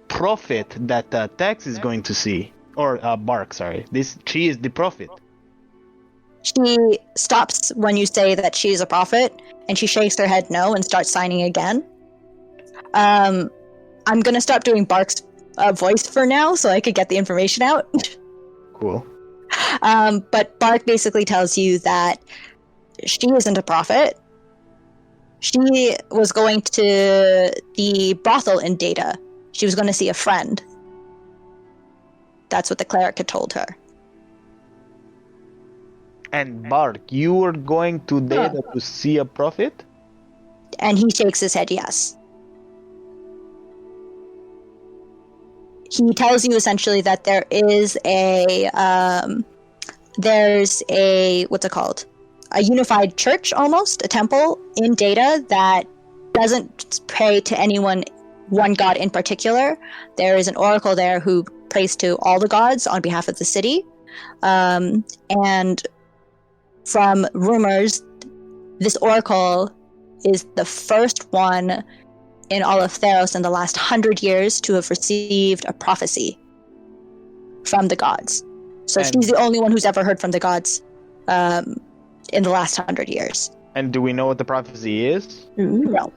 prophet that Tex is going to see. Or Bark, sorry. She is the prophet. She stops when you say that she's a prophet, and she shakes her head no and starts signing again. I'm gonna stop doing Bark's voice for now, so I could get the information out. Cool. But Bark basically tells you that she isn't a prophet. She was going to the brothel in Data. She was going to see a friend. That's what the cleric had told her. And Bark, you were going to Data to see a prophet? And he shakes his head yes. He tells you essentially that there's a what's it called? A unified church, almost a temple in Data that doesn't pray to one god in particular. There is an oracle there who prays to all the gods on behalf of the city, and from rumors, this oracle is the first one in all of Theros in the last 100 years to have received a prophecy from the gods. So she's the only one who's ever heard from the gods in the last 100 years. And do we know what the prophecy is? No.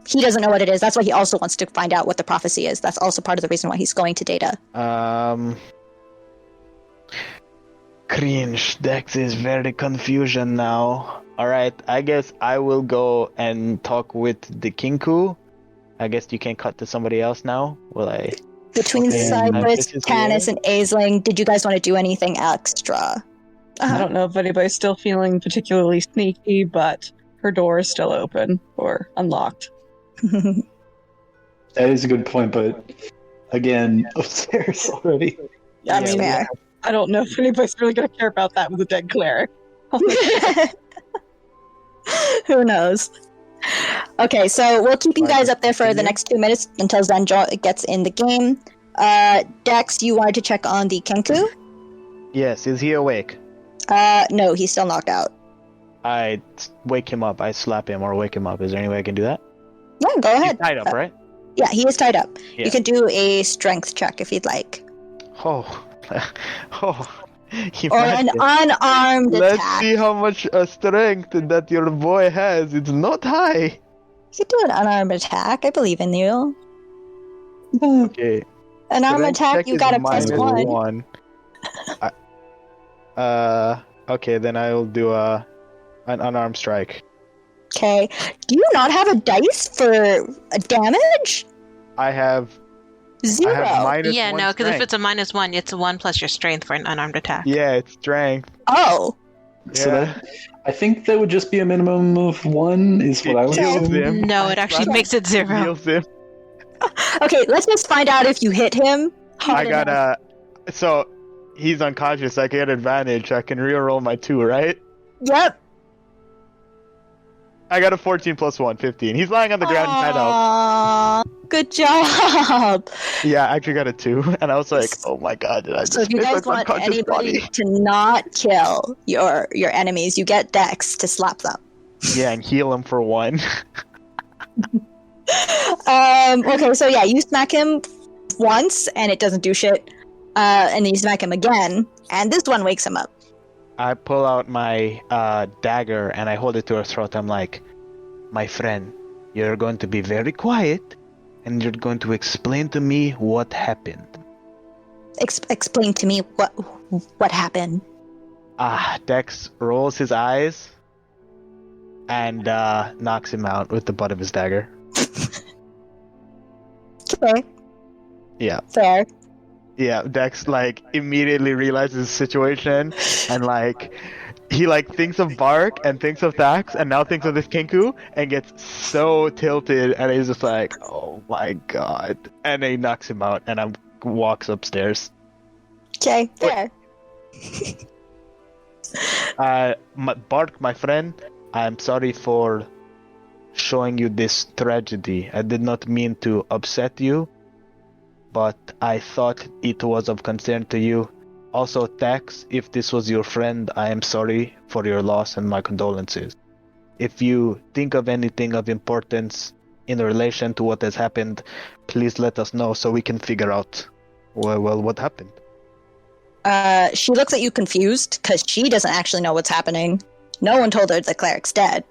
He doesn't know what it is. That's why he also wants to find out what the prophecy is. That's also part of the reason why he's going to Data. Cringe. Dex is very confusion now. Alright, I guess I will go and talk with the Kinku. I guess you can cut to somebody else now. Will I? Between Okay, Cypress, this is Tanis, here. and Aisling, did you guys want to do anything extra? I don't know if anybody's still feeling particularly sneaky, but her door is still open or unlocked. That is a good point, but again, upstairs already. I mean, fair. I don't know if anybody's really going to care about that with a dead cleric. Who knows? Okay, so we'll keep you guys up there for the Continue. next 2 minutes until Zen gets in the game. Dex, you wanted to check on the Kenku? Yes, is he awake? No, he's still knocked out. I wake him up. I slap him or wake him up. Is there any way I can do that? Yeah, go He's ahead. tied up, right? Yeah, he is tied up. Yeah. You can do a strength check if you'd like. Oh. Oh. Or an unarmed Let's attack. see how much strength that your boy has. It's not high. You could do an unarmed attack. I believe in you. Okay. An armed Strength attack, check you is got a plus minus 1. Okay, then I will do an unarmed strike. Okay. Do you not have a dice for a damage? I have 0. minus Yeah, one no, because if strength. it's a -1, it's a 1 plus your strength for an unarmed attack. Yeah, it's strength. Oh. So Yeah. that, I think that would just be a minimum of 1, is what I would Heals assume. him. No, it actually makes it 0. Heals him. Okay, let's just find out if you hit him. I got so he's unconscious. I get advantage. I can reroll my 2, right? Yep. I got a 14 plus 1, 15. He's lying on the ground tied up. Aw, good job. Yeah, I actually got a 2, and I was like, "Oh my god, did I just So if you miss guys his want unconscious anybody body?" to not kill your enemies, you get Dex to slap them. Yeah, and heal him for 1. Okay, so yeah, you smack him once and it doesn't do shit. And then you smack him again, and this one wakes him up. I pull out my dagger and I hold it to her throat. I'm like, "My friend, you're going to be very quiet, and you're going to explain to me what happened." Explain to me what happened. Dex rolls his eyes and knocks him out with the butt of his dagger. Okay, Yeah. fair. Yeah, Dex like immediately realizes the situation and like he like thinks of Bark and thinks of Thax and now thinks of this Kinku and gets so tilted and he's just like, "Oh my god!" And he knocks him out and walks upstairs. Okay, fair. Bark, my friend, I'm sorry for showing you this tragedy. I did not mean to upset you, but I thought it was of concern to you. Also, Tax, if this was your friend, I am sorry for your loss and my condolences. If you think of anything of importance in relation to what has happened, please let us know so we can figure out what happened. She looks at you confused because she doesn't actually know what's happening. No one told her the cleric's dead.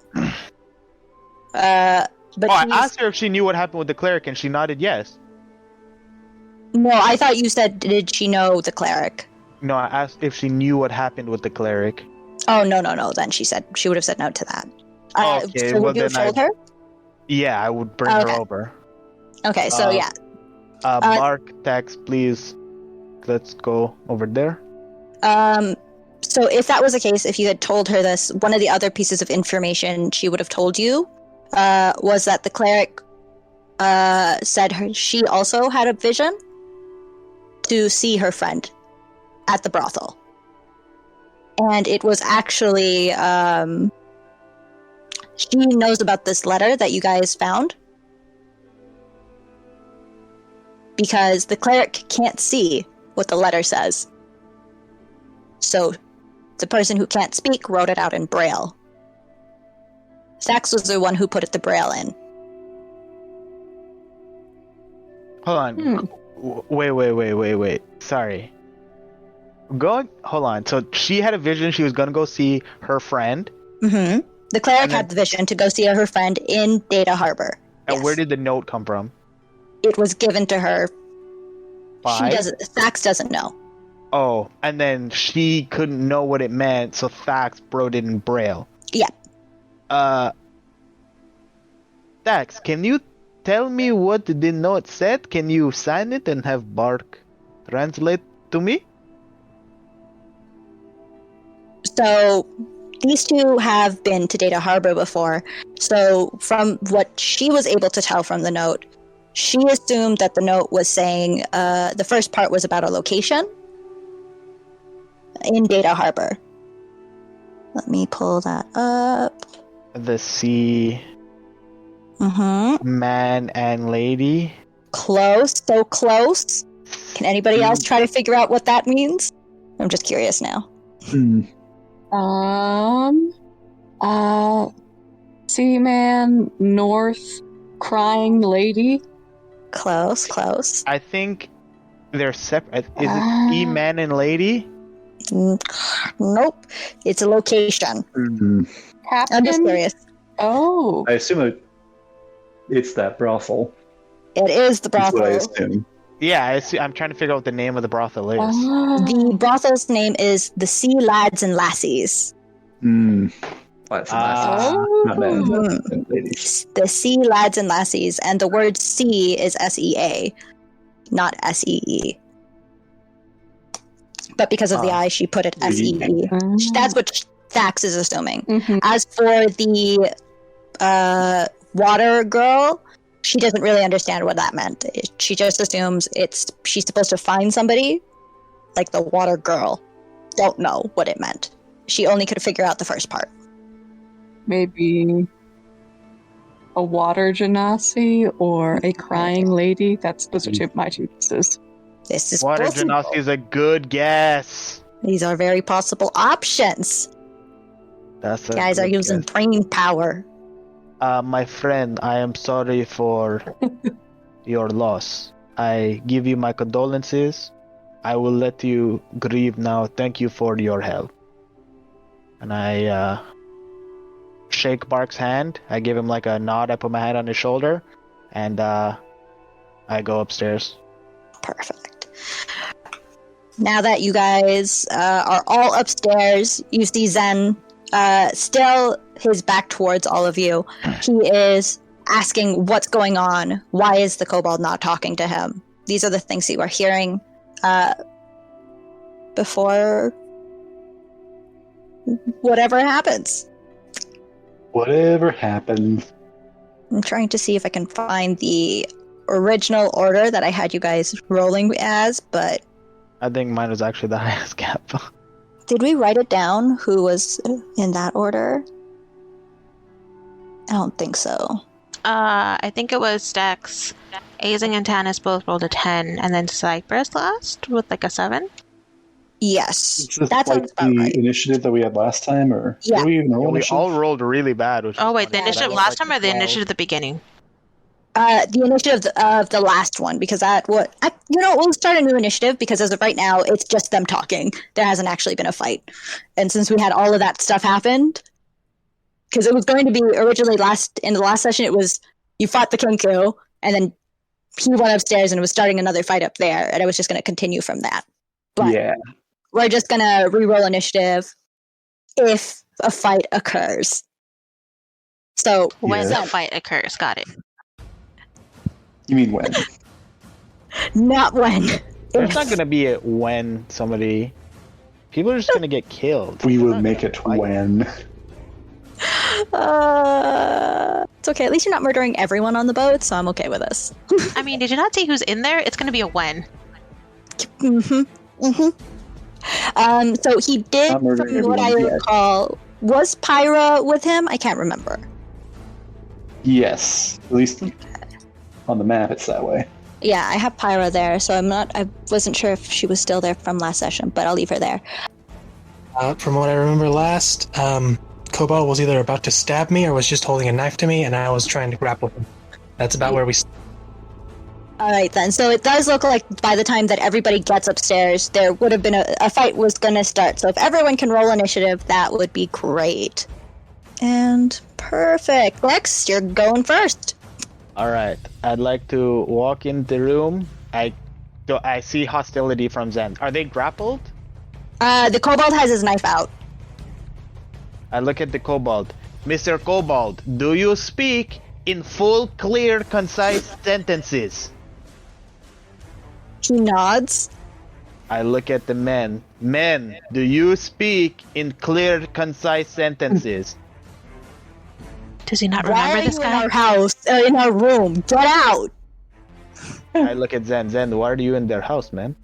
But I asked her if she knew what happened with the cleric, and she nodded yes. No, I thought you said, did she know the cleric? No, I asked if she knew what happened with the cleric. Oh, no. Then she would have said no to that. Okay, so well would you have told her? Yeah, I would bring her over. Okay, so yeah. Mark, Tax, please, let's go over there. So if that was the case, if you had told her this, one of the other pieces of information she would have told you was that the cleric said she also had a vision to see her friend at the brothel. And it was actually, she knows about this letter that you guys found. Because the cleric can't see what the letter says. So the person who can't speak wrote it out in Braille. Sax was the one who put the Braille in. Hold on. Wait. Sorry. Hold on. So she had a vision she was going to go see her friend. Mm-hmm. The cleric had the vision to go see her friend in Data Harbor. And Yes. where did the note come from? It was given to her. By? Sax doesn't know. Oh, and then she couldn't know what it meant, so Thax wrote it in Braille. Yeah. Thax, can you tell me what the note said? Can you sign it and have Bark translate to me? So these two have been to Data Harbor before. So from what she was able to tell from the note, she assumed that the note was saying the first part was about a location in Data Harbor. Let me pull that up. The sea Mm-hmm. man and lady. Close, so close. Can anybody else try to figure out what that means? I'm just curious now. Seaman, North, Crying Lady. Close. I think they're separate. Is it E-man and lady? Nope. It's a location. Captain? I'm just curious. Oh. I assume it's that brothel. It is the That's brothel. what I assume. Yeah, I'm trying to figure out what the name of the brothel is. The brothel's name is the Sea Lads and Lassies. Lads and lassies. Not men, and ladies. The Sea Lads and Lassies, and the word sea is S-E-A, not S-E-E. But because of the I, she put it S-E-E. That's what Thax is assuming. Mm-hmm. As for the water girl, she doesn't really understand what that meant. She just assumes she's supposed to find somebody, like the water girl. Don't know what it meant. She only could figure out the first part. Maybe a water genasi or a crying lady. Those are my two guesses. This is Water possible. genasi is a good guess. These are very possible options. That's Guys are using brain power. My friend, I am sorry for your loss. I give you my condolences. I will let you grieve now. Thank you for your help. And I shake Bark's hand. I give him like a nod. I put my hand on his shoulder. And I go upstairs. Perfect. Now that you guys are all upstairs, you see Zen still his back towards all of you. He is asking what's going on. Why is the kobold not talking to him? These are the things you are hearing before whatever happens. Whatever happens. I'm trying to see if I can find the original order that I had you guys rolling as, but I think mine was actually the highest cap. Did we write it down? Who was in that order? I don't think so. I think it was Dex. Azing and Tanis both rolled a 10, and then Cypress last with like a 7. Yes, Is this that like sounds about the right. initiative that we had last time, or Yeah. do we even roll We initiative? all rolled really bad. Which Oh was wait, the funny. initiative That was last like time or the 12. initiative at the beginning? The initiative of the last one, because we'll start a new initiative because as of right now, it's just them talking. There hasn't actually been a fight, and since we had all of that stuff happened, because it was going to be originally in the last session, it was you fought the Kinku, and then he went upstairs and was starting another fight up there, and I was just going to continue from that. But Yeah. we're just going to re-roll initiative if a fight occurs. So When Yeah. the fight occurs, got it. You mean when? not when. There's If. not gonna be a when somebody. People are just gonna get killed. We They're will not make gonna it fight. when. It's okay. At least you're not murdering everyone on the boat, so I'm okay with this. I mean, did you not see who's in there? It's gonna be a when. So he did, Not murdering from what I everyone yet. recall, was Pyra with him? I can't remember. Yes. At least on the map, it's that way. Yeah, I have Pyra there, so I wasn't sure if she was still there from last session, but I'll leave her there. From what I remember last, Cobalt was either about to stab me or was just holding a knife to me, and I was trying to grapple him. That's about where we. Alright then, so it does look like by the time that everybody gets upstairs, there would have been a fight was gonna start. So if everyone can roll initiative, that would be great. And perfect. Lex, you're going first. All right. I'd like to walk in the room. I see hostility from Zen. Are they grappled? The kobold has his knife out. I look at the kobold. Mr. Kobold, do you speak in full, clear, concise sentences? He nods. I look at the men. Men, do you speak in clear, concise sentences? Does he not Why remember are this you in guy? our house, in our room? Get out! I look at Zen. Zen, why are you in their house, man?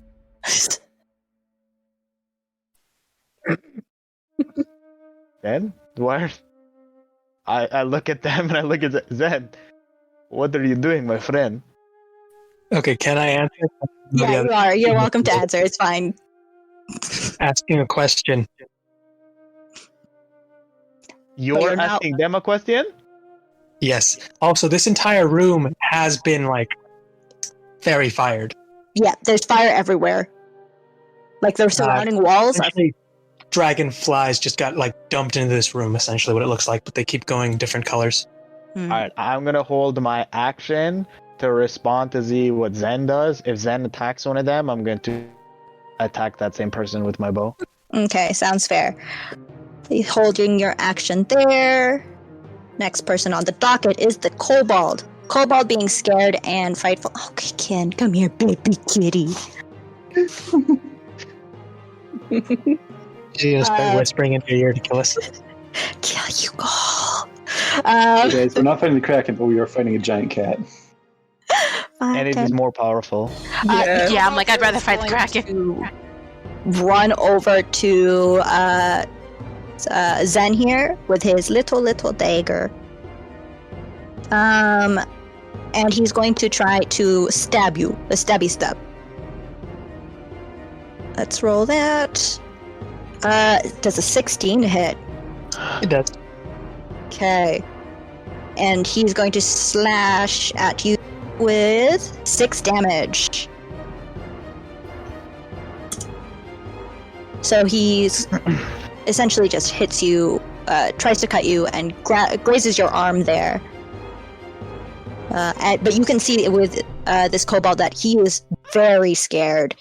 Zen? Why? I look at them and I look at Zen. What are you doing, my friend? Okay, can I answer? Yeah, you are. You're welcome to answer. It's fine. Asking a question. You're not- asking them a question? Yes. Also, this entire room has been very fired. Yeah, there's fire everywhere. Like the surrounding walls are. Essentially, dragonflies just got dumped into this room. Essentially, what it looks like, but they keep going different colors. Alright, I'm gonna hold my action to respond to see what Zen does. If Zen attacks one of them, I'm going to attack that same person with my bow. Okay, sounds fair. Holding your action there. Next person on the docket is the kobold. Kobold being scared and frightful. Okay, Ken, come here, baby kitty. She's gonna start whispering into your ear to kill us. Kill you all. Hey guys, we're not fighting the Kraken, but we are fighting a giant cat. And it is more powerful. Yeah, I'm like, I'd rather fight the Kraken. Run over to Zen here with his little dagger. And he's going to try to stab you. A stabby stab. Let's roll that. Does a 16 hit? It does. Okay. And he's going to slash at you with 6 damage. So he's essentially just hits you, tries to cut you, and grazes your arm there. But you can see with this kobold that he is very scared.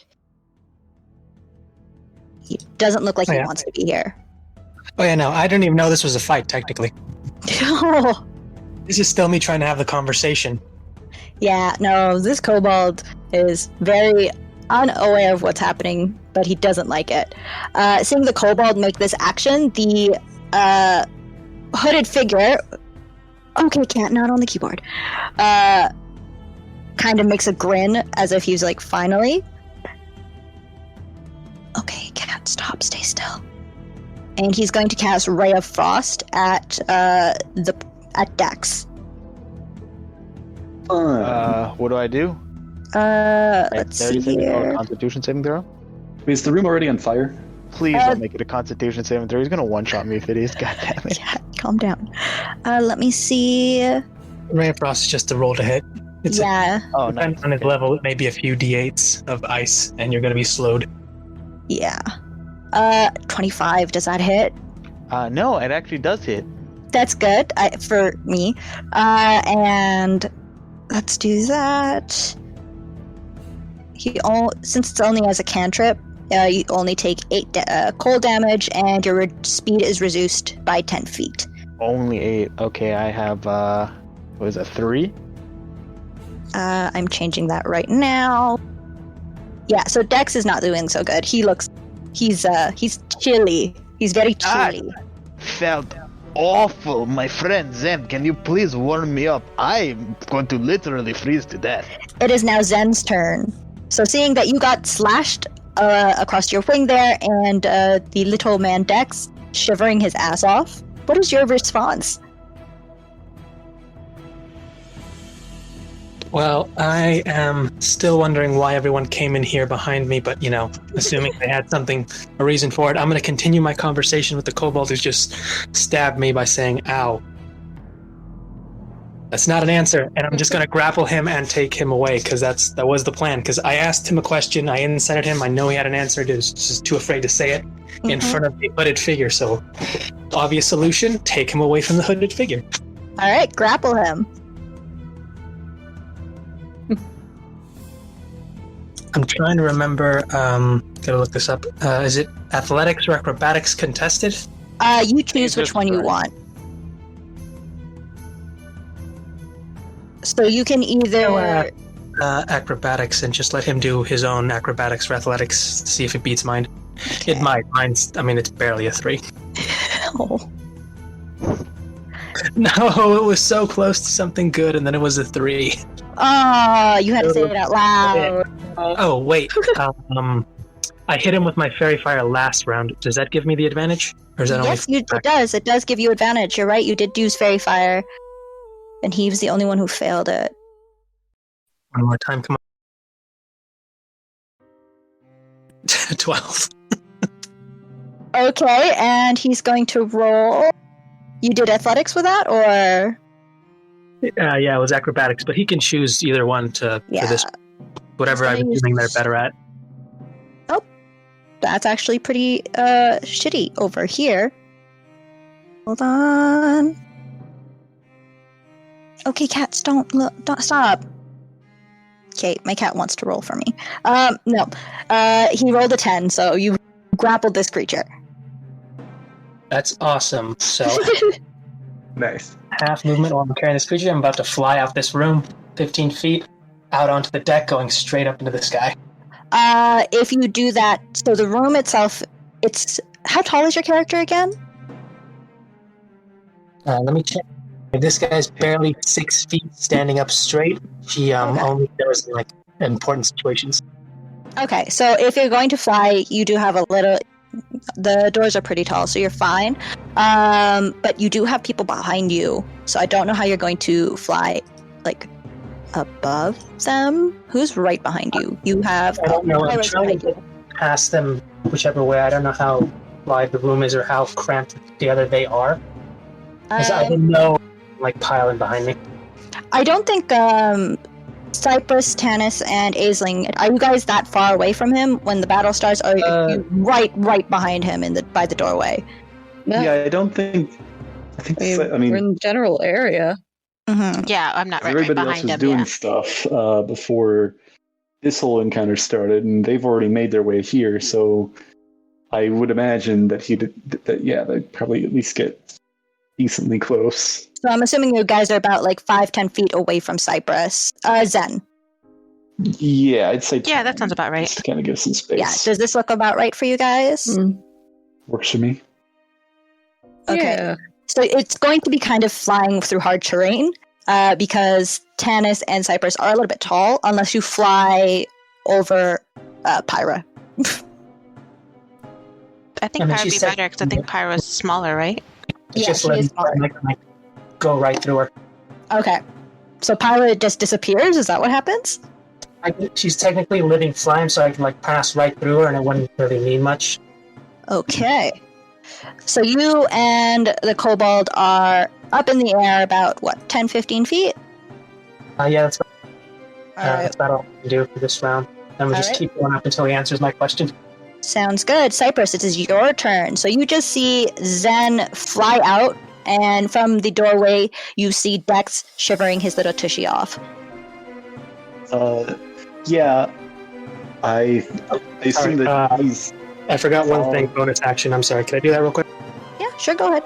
He doesn't look like he wants to be here. Oh yeah, no, I didn't even know this was a fight, technically. This is still me trying to have the conversation. Yeah, no, this kobold is very unaware of what's happening, but he doesn't like it. Seeing the kobold make this action, the hooded figure... Okay, cat, not on the keyboard. Kind of makes a grin as if he's like, finally. Stop, stay still. And he's going to cast Ray of Frost at Dex. What do I do? Let's see here. Constitution saving throw? Is the room already on fire? Please don't make it a Constitution saving throw. He's gonna one-shot me if it is. God damn it. Yeah, calm down. Let me see. Ray of Frost is just a roll to hit. It's Nice. on his level, it may be a few d8s of ice, and you're going to be slowed. Yeah. 25. Does that hit? No, it actually does hit. That's good for me. And let's do that. Since it's only as a cantrip, you only take 8 cold damage, and your speed is reduced by 10 feet. Only 8. Okay, I have, what is that, 3? I'm changing that right now. Yeah, so Dex is not doing so good. He's chilly. He's very chilly. Felt awful. My friend Zen, can you please warm me up? I'm going to literally freeze to death. It is now Zen's turn. So seeing that you got slashed across your wing there, and the little man Dex shivering his ass off, what is your response? Well, I am still wondering why everyone came in here behind me, but, assuming they had a reason for it, I'm going to continue my conversation with the kobold who's just stabbed me by saying, ow. That's not an answer, and I'm just going to grapple him and take him away, because that was the plan, because I asked him a question, I incited him, I know he had an answer, just too afraid to say it in front of the hooded figure, so obvious solution, take him away from the hooded figure. Alright, grapple him. I'm trying to remember, gotta look this up. Is it athletics or acrobatics contested? You choose which one you want. So you can either... acrobatics, and just let him do his own acrobatics or athletics to see if it beats mine. Okay. It might. It's barely a 3. Oh. No, it was so close to something good, and then it was a 3. Oh, you had to say it out loud. Oh, wait. I hit him with my fairy fire last round. Does that give me the advantage? Or is that Yes, only it does. It does give you advantage. You're right. You did use fairy fire. And he was the only one who failed it. One more time, come on. 12. Okay, and he's going to roll. You did athletics with that, or? Yeah, it was acrobatics, but he can choose either one for this. Whatever I'm assuming they're better at. Oh, that's actually pretty shitty over here. Hold on. Okay, cats, don't stop. Okay, my cat wants to roll for me. No. He rolled a 10, so you grappled this creature. That's awesome. So, Nice. half movement while I'm carrying this creature. I'm about to fly out this room, 15 feet, out onto the deck, going straight up into the sky. If you do that, so the room itself, how tall is your character again? Let me check. This guy's barely 6 feet standing up straight. He only does in important situations. Okay, so if you're going to fly, you do have a little. The doors are pretty tall, so you're fine. But you do have people behind you, so I don't know how you're going to fly, above them. Who's right behind you? You have. I don't know. I'm trying to get past them whichever way. I don't know how wide the room is or how cramped together they are. I don't know. Piling behind me. I don't think Cypress, Tanis, and Aisling, are you guys that far away from him when the battle starts? Or are you right behind him by the doorway? Yeah, I don't think. We're in the general area. Mm-hmm. Yeah, I'm not right Everybody behind else was him. doing Yeah. stuff before this whole encounter started, and they've already made their way here. So I would imagine that they'd probably at least get decently close. So I'm assuming you guys are about 5-10 feet away from Cypress. Zen. Yeah, I'd say. Yeah, that sounds about right. Just to kind of give some space. Yeah, does this look about right for you guys? Works for me. Okay. Yeah. So it's going to be kind of flying through hard terrain because Tanis and Cypress are a little bit tall unless you fly over Pyra. I think Pyro would be better because I think Pyro is smaller, right? It's Yeah, just she letting is smaller. like, go right through her. Okay. So Pyro just disappears? Is that what happens? She's technically living flame, so I can like pass right through her, and it wouldn't really mean much. Okay. So you and the kobold are up in the air about, 10, 15 feet? Yeah, that's Alright. about all I can do for this round. And we just Alright. keep going up until he answers my question. Sounds good. Cypress, it is your turn. So you just see Zen fly out, and from the doorway, you see Dex shivering his little tushy off. Yeah. I assume that he's. I forgot one thing, bonus action. I'm sorry. Can I do that real quick? Yeah, sure, go ahead.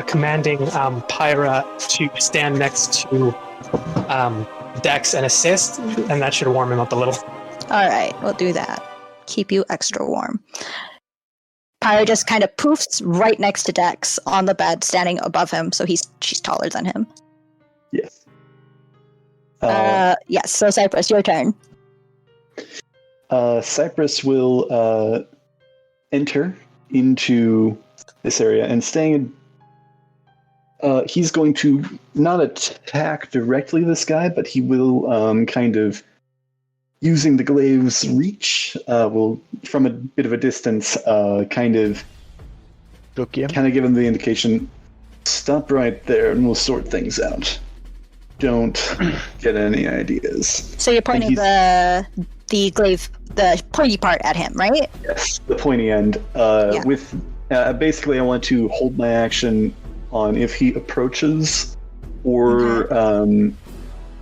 Commanding Pyra to stand next to Dex and assist, and that should warm him up a little. Alright, we'll do that. Keep you extra warm. Pyra just kind of poofs right next to Dex on the bed, standing above him, so she's taller than him. Yes. Yes, so Cypress, your turn. Cypress will enter into this area and staying. He's going to not attack directly this guy, but he will kind of using the glaive's reach. Will from a bit of a distance, kind of give him the indication. Stop right there, and we'll sort things out. Don't get any ideas. So you're pointing the glaive, the pointy part at him, right? Yes, the pointy end. With basically, I want to hold my action on if he approaches or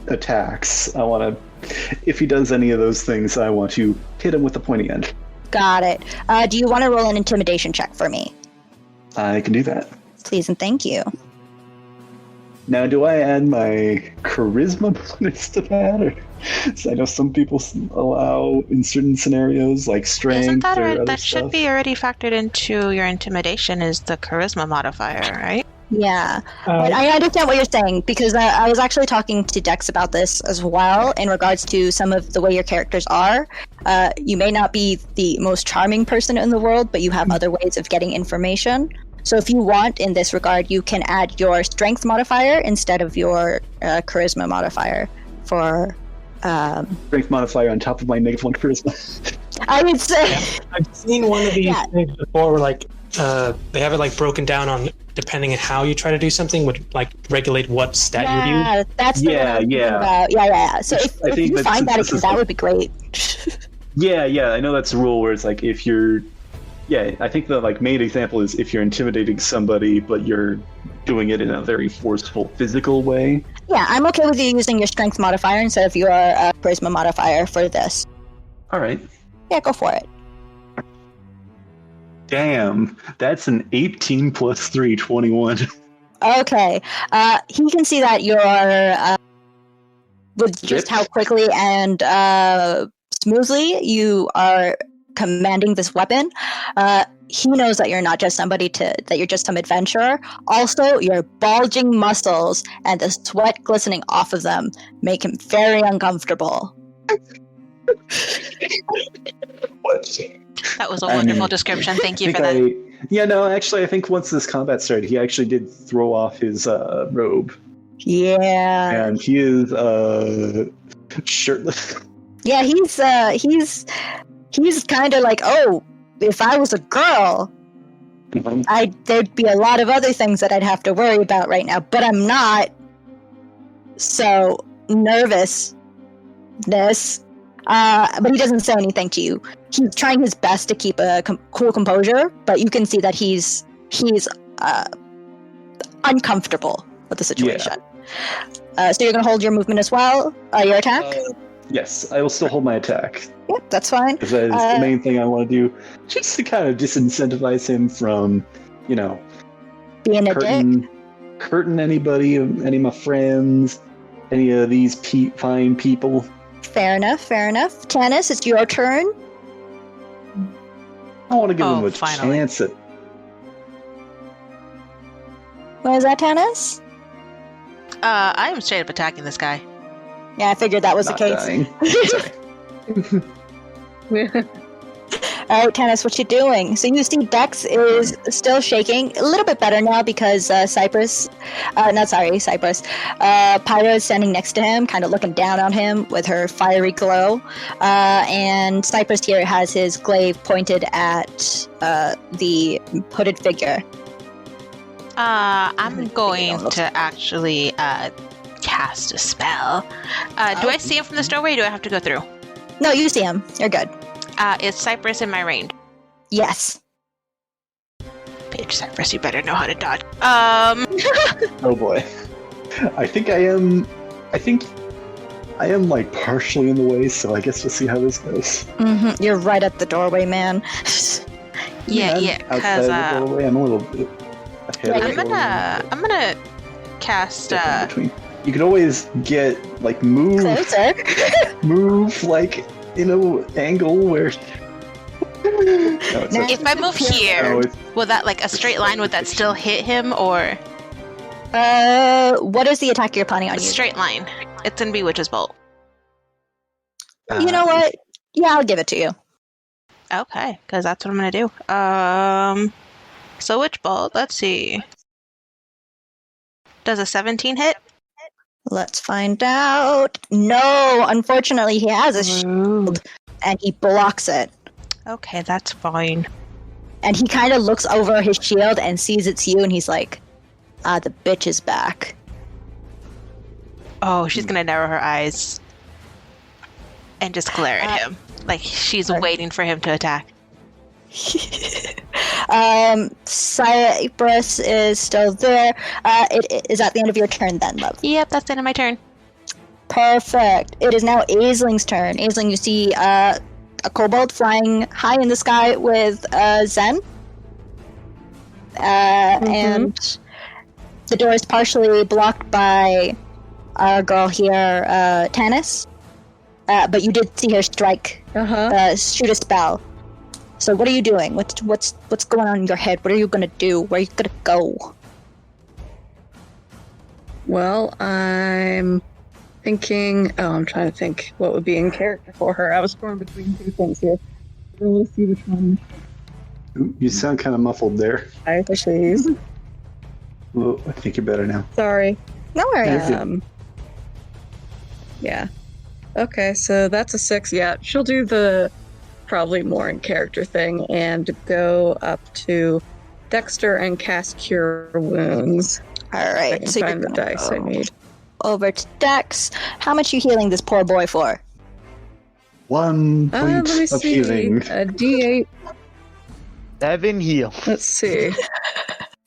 attacks. I want to, if he does any of those things, I want to hit him with the pointy end. Got it. Do you want to roll an intimidation check for me? I can do that. Please and thank you. Now, do I add my charisma bonus to that? Or, so I know some people allow in certain scenarios, like strength Isn't that or other that stuff. should be already factored into your intimidation is the charisma modifier, right? Yeah, but I understand what you're saying because I was actually talking to Dex about this as well in regards to some of the way your characters are. You may not be the most charming person in the world, but you have other ways of getting information. So if you want, in this regard, you can add your strength modifier instead of your charisma modifier for... Strength modifier on top of my -1 charisma. I would say... Yeah. I've seen one of these things before where like they have it like broken down on depending on how you try to do something would like regulate what stat you use. Yeah, that's the one I'm thinking about. Yeah. So if you find that again, that would be great. Yeah, I know that's a rule where it's like if you're... Yeah, I think the main example is if you're intimidating somebody, but you're doing it in a very forceful physical way. Yeah, I'm okay with you using your strength modifier instead of your charisma modifier for this. All right. Yeah, go for it. Damn, that's an 18 plus 3, 21. Okay. He can see that you're with just how quickly and smoothly you are commanding this weapon. He knows that you're not just that you're just some adventurer. Also, your bulging muscles and the sweat glistening off of them make him very uncomfortable. That was a wonderful description. Thank you for that. I think once this combat started, he actually did throw off his robe. Yeah. And he is shirtless. Yeah, he's kind of like, oh, if I was a girl, there'd be a lot of other things that I'd have to worry about right now, but I'm not. So, nervousness. But he doesn't say anything to you. He's trying his best to keep a cool composure, but you can see that he's uncomfortable with the situation. Yeah. So you're going to hold your movement as well, your attack? Yes, I will still hold my attack. Yep, that's fine. Because that is the main thing I want to do, just to kind of disincentivize him from, being a dick. Hurting anybody, any of my friends, any of these fine people. Fair enough. Tannis, it's your turn. I want to give him a chance at... What is that, Tannis? I am straight up attacking this guy. Yeah, I figured that was the case. All right, Tannis, what you doing? So you see Dex is still shaking, a little bit better now because Cypress, Pyro is standing next to him, kind of looking down on him with her fiery glow. And Cypress here has his glaive pointed at the hooded figure. I'm going to actually cast a spell. Do I see him from this doorway or do I have to go through? No, you see him. You're good. Is Cypress in my range? Yes. Bitch, Cypress, you better know how to dodge. Oh boy. I think I am like partially in the way, so I guess we'll see how this goes. Mm-hmm. You're right at the doorway, man. Yeah, Outside because of the doorway, I'm a little bit ahead of the doorway. I'm gonna cast. Step in between. You could always get like move like in an angle where. If I move here, will that like a straight line? Would that still hit him or? What is the attack you're planning on using? Straight line. It's gonna be Witch's Bolt. You know what? Yeah, I'll give it to you. Okay, because that's what I'm gonna do. So Witch Bolt. Let's see. Does a 17 hit? Let's find out. No, unfortunately, he has a shield, and he blocks it. Okay, that's fine. And he kind of looks over his shield and sees it's you, and he's like, the bitch is back. Oh, she's gonna narrow her eyes and just glare at him. Like she's waiting for him to attack. Cypress is still there. It is at the end of your turn then, love. Yep, that's the end of my turn. Perfect. It is now Aisling's turn. Aisling, you see a kobold flying high in the sky with Zen. And the door is partially blocked by our girl here, Tannis. But you did see her strike, shoot a spell. So what are you doing? What's going on in your head? What are you gonna do? Where are you gonna go? Well, I'm thinking. Oh, I'm trying to think what would be in character for her. I was torn between two things here. We'll see which one. You sound kind of muffled there. I appreciate. Well, I think you're better now. Sorry. No worries. Yeah. Okay, so that's a 6. Yeah, she'll do the probably more in character thing and go up to Dexter and cast Cure Wounds. All right. I can find the dice I need. Over to Dex. How much you healing this poor boy for? 1 point Let me of see. healing. A D8. 7 heal. Let's see.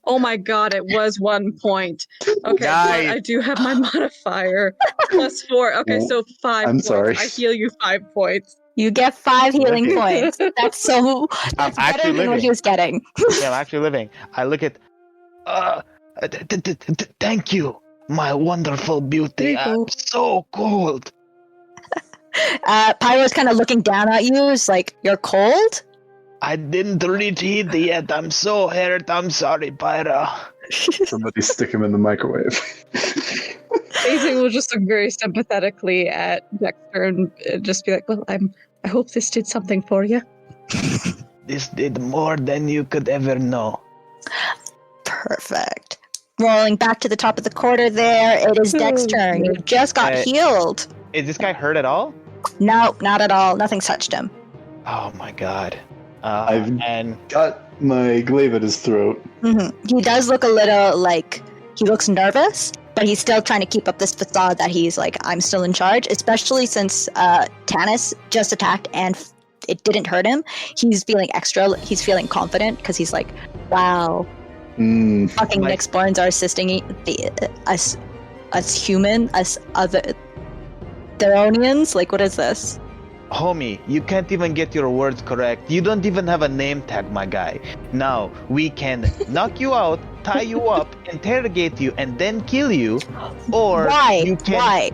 Oh my god, it was 1 point. Okay, Nice. I do have my modifier. +4. Okay, so 5 I'm points. sorry. I heal you 5 points. You get 5 healing Okay. points. That's so. I'm That's actually better than what living. he was getting. Yeah, I'm actually living. I look at. Thank you, my wonderful There beauty. you go. I'm so cold. Pyro's kind of looking down at you. It's like, you're cold? I didn't reach heat yet. I'm so hurt. I'm sorry, Pyra. Somebody stick him in the microwave. Aisling will just look very sympathetically at Dexter and just be like, well, I hope this did something for you. This did more than you could ever know. Perfect. Rolling back to the top of the quarter there, it is Dex's turn. You just got healed. Is this guy hurt at all? No, not at all. Nothing's touched him. Oh my god. I've got my glaive at his throat. He does look a little like he looks nervous, but he's still trying to keep up this facade that he's like, I'm still in charge, especially since Tannis just attacked and it didn't hurt him. He's feeling confident because he's like, wow, fucking Nyxborns are assisting us other Theronians. Like, what is this? Homie, you can't even get your words correct. You don't even have a name tag, my guy. Now, we can knock you out, tie you up, interrogate you, and then kill you. Or Why? you can...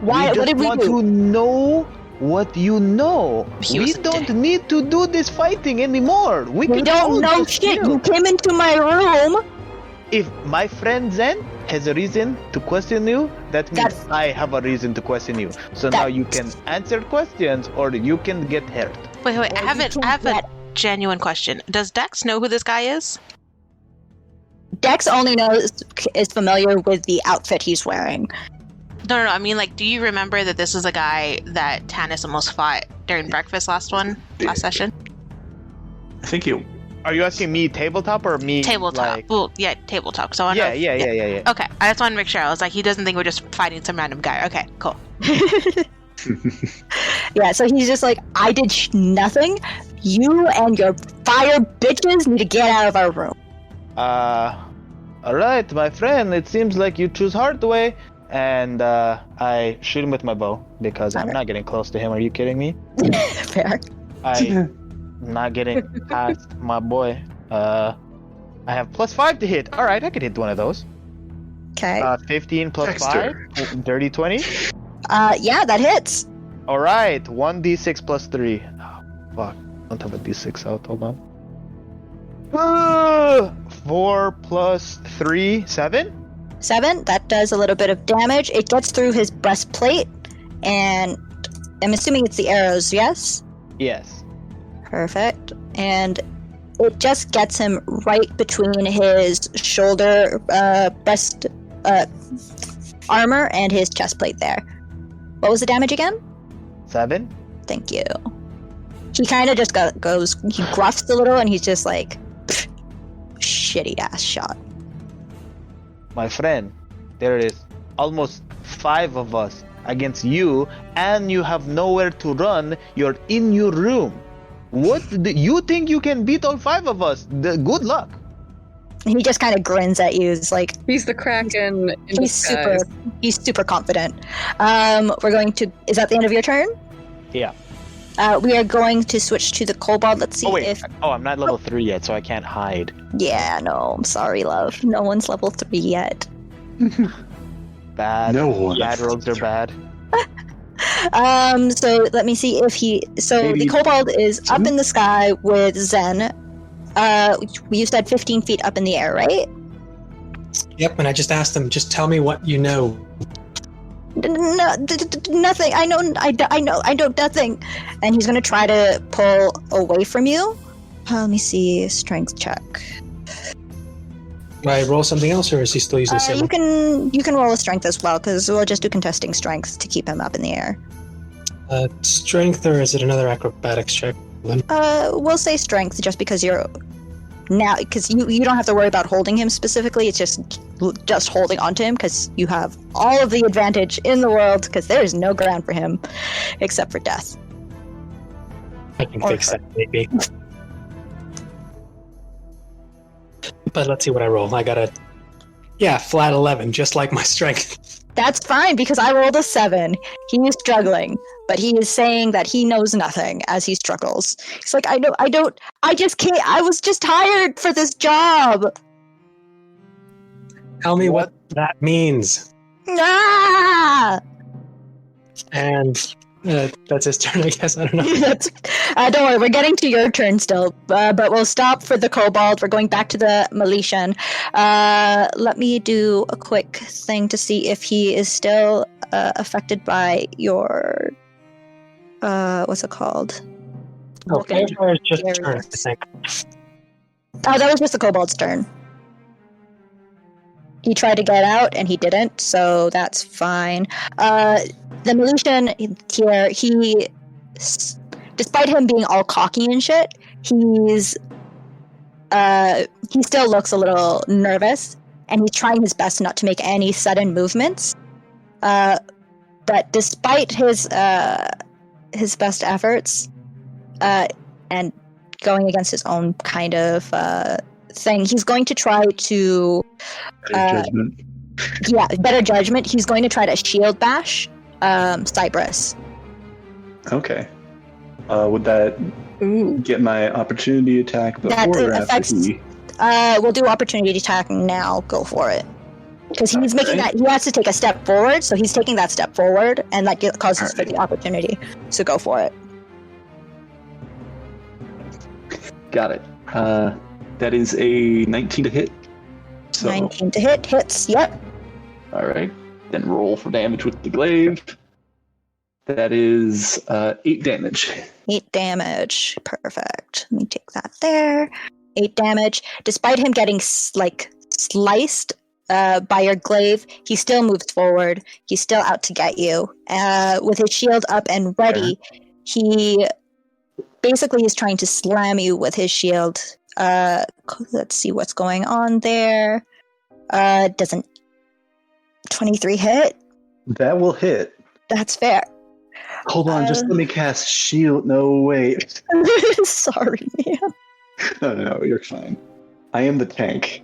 Why? What did we want do? to know what you know. We don't need to do this fighting anymore. We can don't all know just shit. chill. You came into my room. If my friend Zen has a reason to question you, that means I have a reason to question you. So now you can answer questions or you can get hurt. Wait, I haven't genuine question. Does Dex know who this guy is? Dex only is familiar with the outfit he's wearing. No. I mean, like, do you remember that this is a guy that Tannis almost fought during breakfast last session? I think you. Are you asking me tabletop or me? Tabletop. Like... Well, yeah, tabletop. So I know. Yeah. Okay, I just want to make sure. I was like, he doesn't think we're just fighting some random guy. Okay, cool. Yeah, so he's just like, I did nothing. You and your fire bitches need to get out of our room. Alright, my friend, it seems like you choose hard way. And I shoot him with my bow because I'm not getting close to him. Are you kidding me? Fair. I'm not getting past my boy. I have +5 to hit. Alright, I could hit one of those. Okay. 15 plus Dexter. 5, dirty 20. Yeah, that hits. Alright, 1d6 plus 3. Oh, fuck. Don't have a d6 out. Hold on. 4 plus 3, 7? 7. That does a little bit of damage. It gets through his breastplate, and I'm assuming it's the arrows, yes? Yes. Perfect. And it just gets him right between his shoulder, breast, armor and his chest plate there. What was the damage again? 7? Thank you. He kind of just goes, he gruffs a little, and he's just like, shitty ass shot. My friend, there is almost 5 of us against you, and you have nowhere to run. You're in your room. You think you can beat all 5 of us? Good luck. He just kind of grins at you. It's like He's the Kraken in he's disguise. super confident. We're going to. Is that the end of your turn? Yeah. We are going to switch to the kobold. Let's see if. I'm not level 3 yet, so I can't hide. Yeah, no, I'm sorry, love. No one's level 3 yet. Bad. No one. Bad rogues are bad. So let me see if he. So Maybe the kobold is up in the sky with Zen. You said 15 feet up in the air, right? Yep, and I just asked him, just tell me what you know. No, nothing. I know nothing. And he's gonna try to pull away from you. Let me see. Strength check. Do I roll something else, or is he still using the same You can roll a strength as well, because we'll just do contesting strength to keep him up in the air. strength, or is it another acrobatics check? We'll say strength, just because you're now, because you don't have to worry about holding him specifically. It's just holding onto him, because you have all of the advantage in the world, because there is no ground for him except for death. I can fix that, maybe. But let's see what I roll. I got a flat 11, just like my strength. That's fine, because I rolled a 7. He is struggling, but he is saying that he knows nothing as he struggles. He's like, I just can't, I was just hired for this job. Tell me what that means. Ah! And that's his turn, I guess. I don't know. Don't worry, we're getting to your turn still, but we'll stop for the kobold. We're going back to the Miletian. Let me do a quick thing to see if he is still affected by your... what's it called? Okay, it's just turn, I think. Oh, that was just the kobold's turn. He tried to get out, and he didn't, so that's fine. The Miletian here, he, despite him being all cocky and shit, he still looks a little nervous, and he's trying his best not to make any sudden movements. But despite his best efforts, and going against his own kind of thing, he's going to try to Judgment. better judgment. He's going to try to shield bash Cypress. Okay. Would that get my opportunity attack before or after he? We'll do opportunity attack now. Go for it. Because he's making that, he has to take a step forward, so he's taking that step forward, and that causes for the opportunity. So go for it. Got it. That is a 19 to hit. So, 19 to hit. Hits, yep. all right. Then roll for damage with the glaive. That is 8 damage. 8 damage. Perfect. Let me take that there. 8 damage. Despite him getting sliced by your glaive, he still moves forward. He's still out to get you. With his shield up and ready, he basically is trying to slam you with his shield. Let's see what's going on there. Doesn't 23 hit? That will hit. That's fair. Hold on, just let me cast shield. No, wait. Sorry, man. No, you're fine. I am the tank.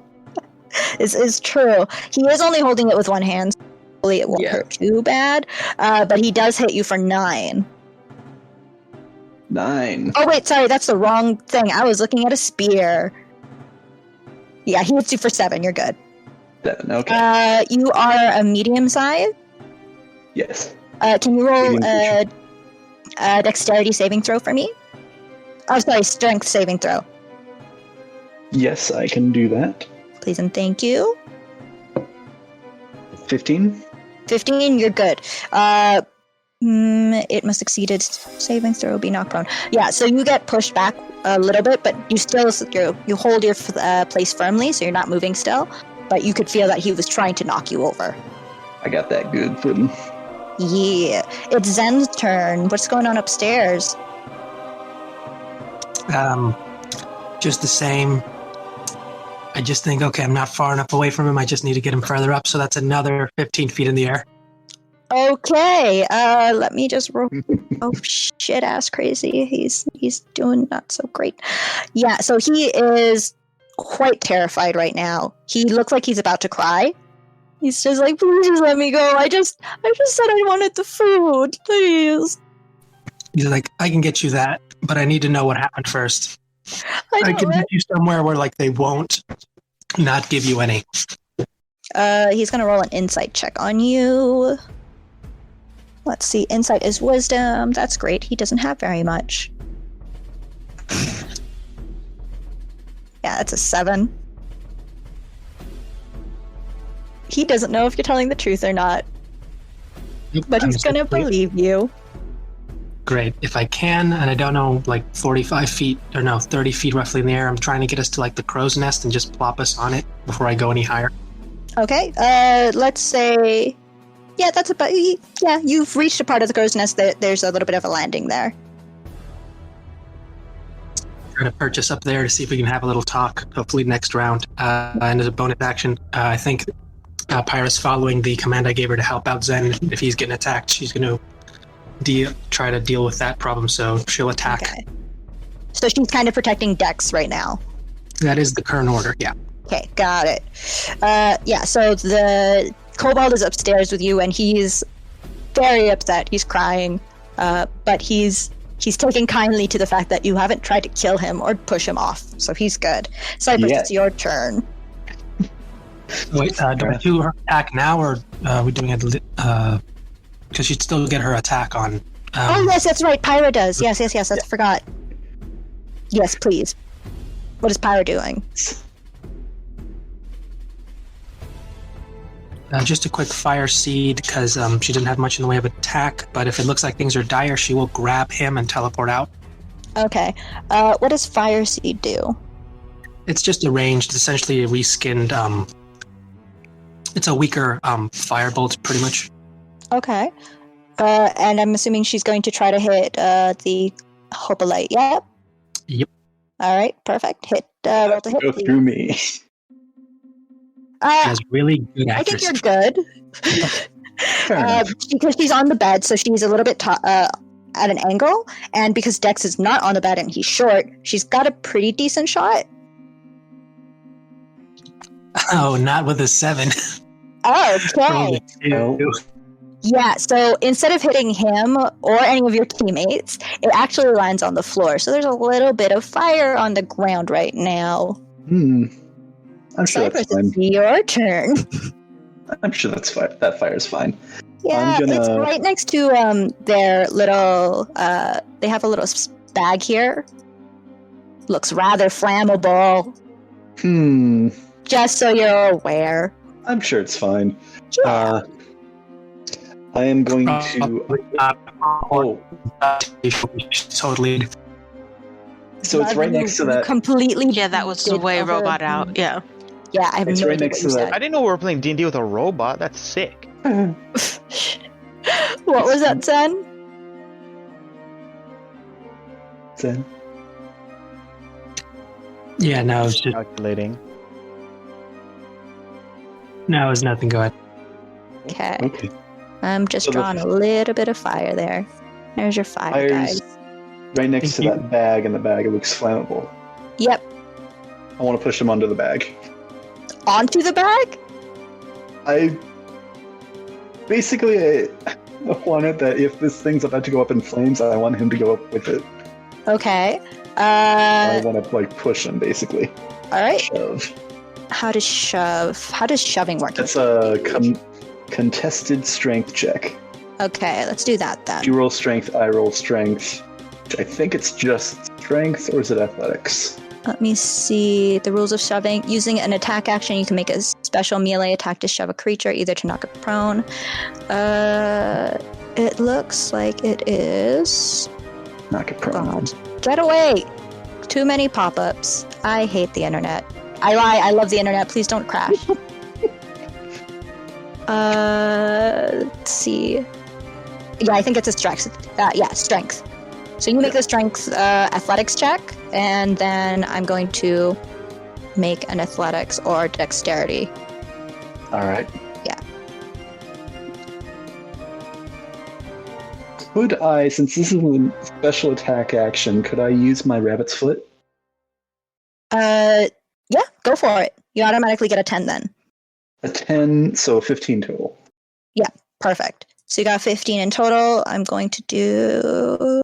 It's true. He is only holding it with one hand, so hopefully it won't hurt too bad. But he does hit you for 9. 9. Oh wait, sorry, that's the wrong thing. I was looking at a spear. Yeah, he hits you for 7. You're good. 7, okay. You are a medium size. Yes. Can you roll a dexterity saving throw for me? Oh, sorry, strength saving throw. Yes, I can do that. Please and thank you. 15. 15, you're good. It must exceed its saving throw, be knocked prone. Yeah, so you get pushed back a little bit, but you still you hold your place firmly, so you're not moving still. But you could feel that he was trying to knock you over. I got that good footing. Yeah, it's Zen's turn. What's going on upstairs? Just the same. I just think, okay, I'm not far enough away from him. I just need to get him further up. So that's another 15 feet in the air. Okay, let me just roll. Oh shit, ass crazy. He's doing not so great. Yeah, so he is quite terrified right now. He looks like he's about to cry. He's just like, please just let me go. I just said I wanted the food, please. He's like, I can get you that, but I need to know what happened first. I can get you somewhere where like they won't not give you any. He's gonna roll an insight check on you. Let's see, insight is wisdom. That's great. He doesn't have very much. Yeah, that's a 7. He doesn't know if you're telling the truth or not. But he's gonna believe you. Great. If I can, and I don't know, like 45 feet, or no, 30 feet roughly in the air, I'm trying to get us to like the crow's nest and just plop us on it before I go any higher. Okay, let's say... Yeah, that's about... Yeah, you've reached a part of the crow's nest that there's a little bit of a landing there. Try to purchase up there to see if we can have a little talk, hopefully next round. And as a bonus action, I think Pyra's following the command I gave her to help out Zen. If he's getting attacked, she's going to try to deal with that problem, so she'll attack. Okay. So she's kind of protecting Dex right now. That is the current order, yeah. Okay, got it. Yeah, so the kobold is upstairs with you, and he's very upset. He's crying, but he's taking kindly to the fact that you haven't tried to kill him or push him off, so he's good. Cypress, it's your turn. Wait, do I do her attack now, or are we doing it? Because she'd still get her attack on. Oh, yes, that's right. Pyra does. Yes, I forgot. Yes, please. What is Pyra doing? Just a quick fire seed, because she didn't have much in the way of attack, but if it looks like things are dire, she will grab him and teleport out. Okay. What does fire seed do? It's just a ranged, essentially a reskinned, it's a weaker firebolt, pretty much. Okay. And I'm assuming she's going to try to hit the Hoplite, yeah? Yep. All right, perfect. Hit, roll to hit, Go please. through me. She has really good I think accuracy. you're good. Because she's on the bed, so she's a little bit at an angle, and because Dex is not on the bed and he's short, she's got a pretty decent shot. Oh, not with a 7. Okay. No. Yeah, so instead of hitting him or any of your teammates, it actually lands on the floor. So there's a little bit of fire on the ground right now. I'm sure Cypress, that's fine. it's your turn. I'm sure that's fine. That fire's fine. Yeah, it's right next to their little. They have a little bag here. Looks rather flammable. Just so you're aware. I'm sure it's fine. Yeah. I am going to. Oh, totally. so it's right next to that. Completely. Yeah, that was did way over- robot out. Yeah. Yeah, I have It's no right idea next what to you that. I didn't know we were playing D&D with a robot. That's sick. said. What was that, Zen? Zen. Yeah, no, it's just Calculating. no, it's nothing. Go ahead. Okay. Okay. I'm just So the- drawing a little bit of fire there. There's your fire, Fire's guys. right next to Thank you. that bag, and the bag looks flammable. Yep. I want to push him onto the bag. Onto the bag? I wanted that if this thing's about to go up in flames, I want him to go up with it. Okay. I want to like push him, basically. All right. Shove. How does shoving work? That's a contested strength check. Okay, let's do that then. You roll strength, I roll strength. I think it's just strength, or is it athletics? Let me see the rules of shoving. Using an attack action, you can make a special melee attack to shove a creature, either to knock it prone. It looks like it is. Knock it prone. God, get away! Too many pop-ups. I hate the internet. I lie. I love the internet. Please don't crash. Let's see. Yeah, I think it's a strength. Yeah, strength. So you make the strength athletics check, and then I'm going to make an athletics or dexterity. All right. Yeah. Could I, since this is a special attack action, could I use my rabbit's foot? Yeah, go for it. You automatically get a 10 then. A 10, so 15 total. Perfect. So you got 15 in total. I'm going to do.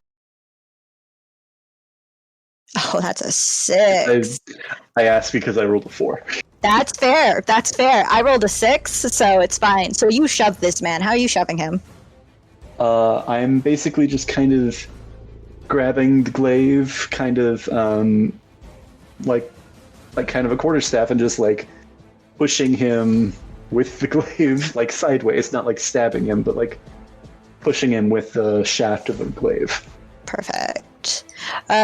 Oh, that's a 6. I asked because I rolled a 4. That's fair. That's fair. I rolled a 6, so it's fine. So you shove this man. How are you shoving him? I'm basically just kind of grabbing the glaive, kind of like kind of a quarterstaff, and just like pushing him with the glaive, like sideways, not like stabbing him, but like pushing him with the shaft of the glaive. Perfect.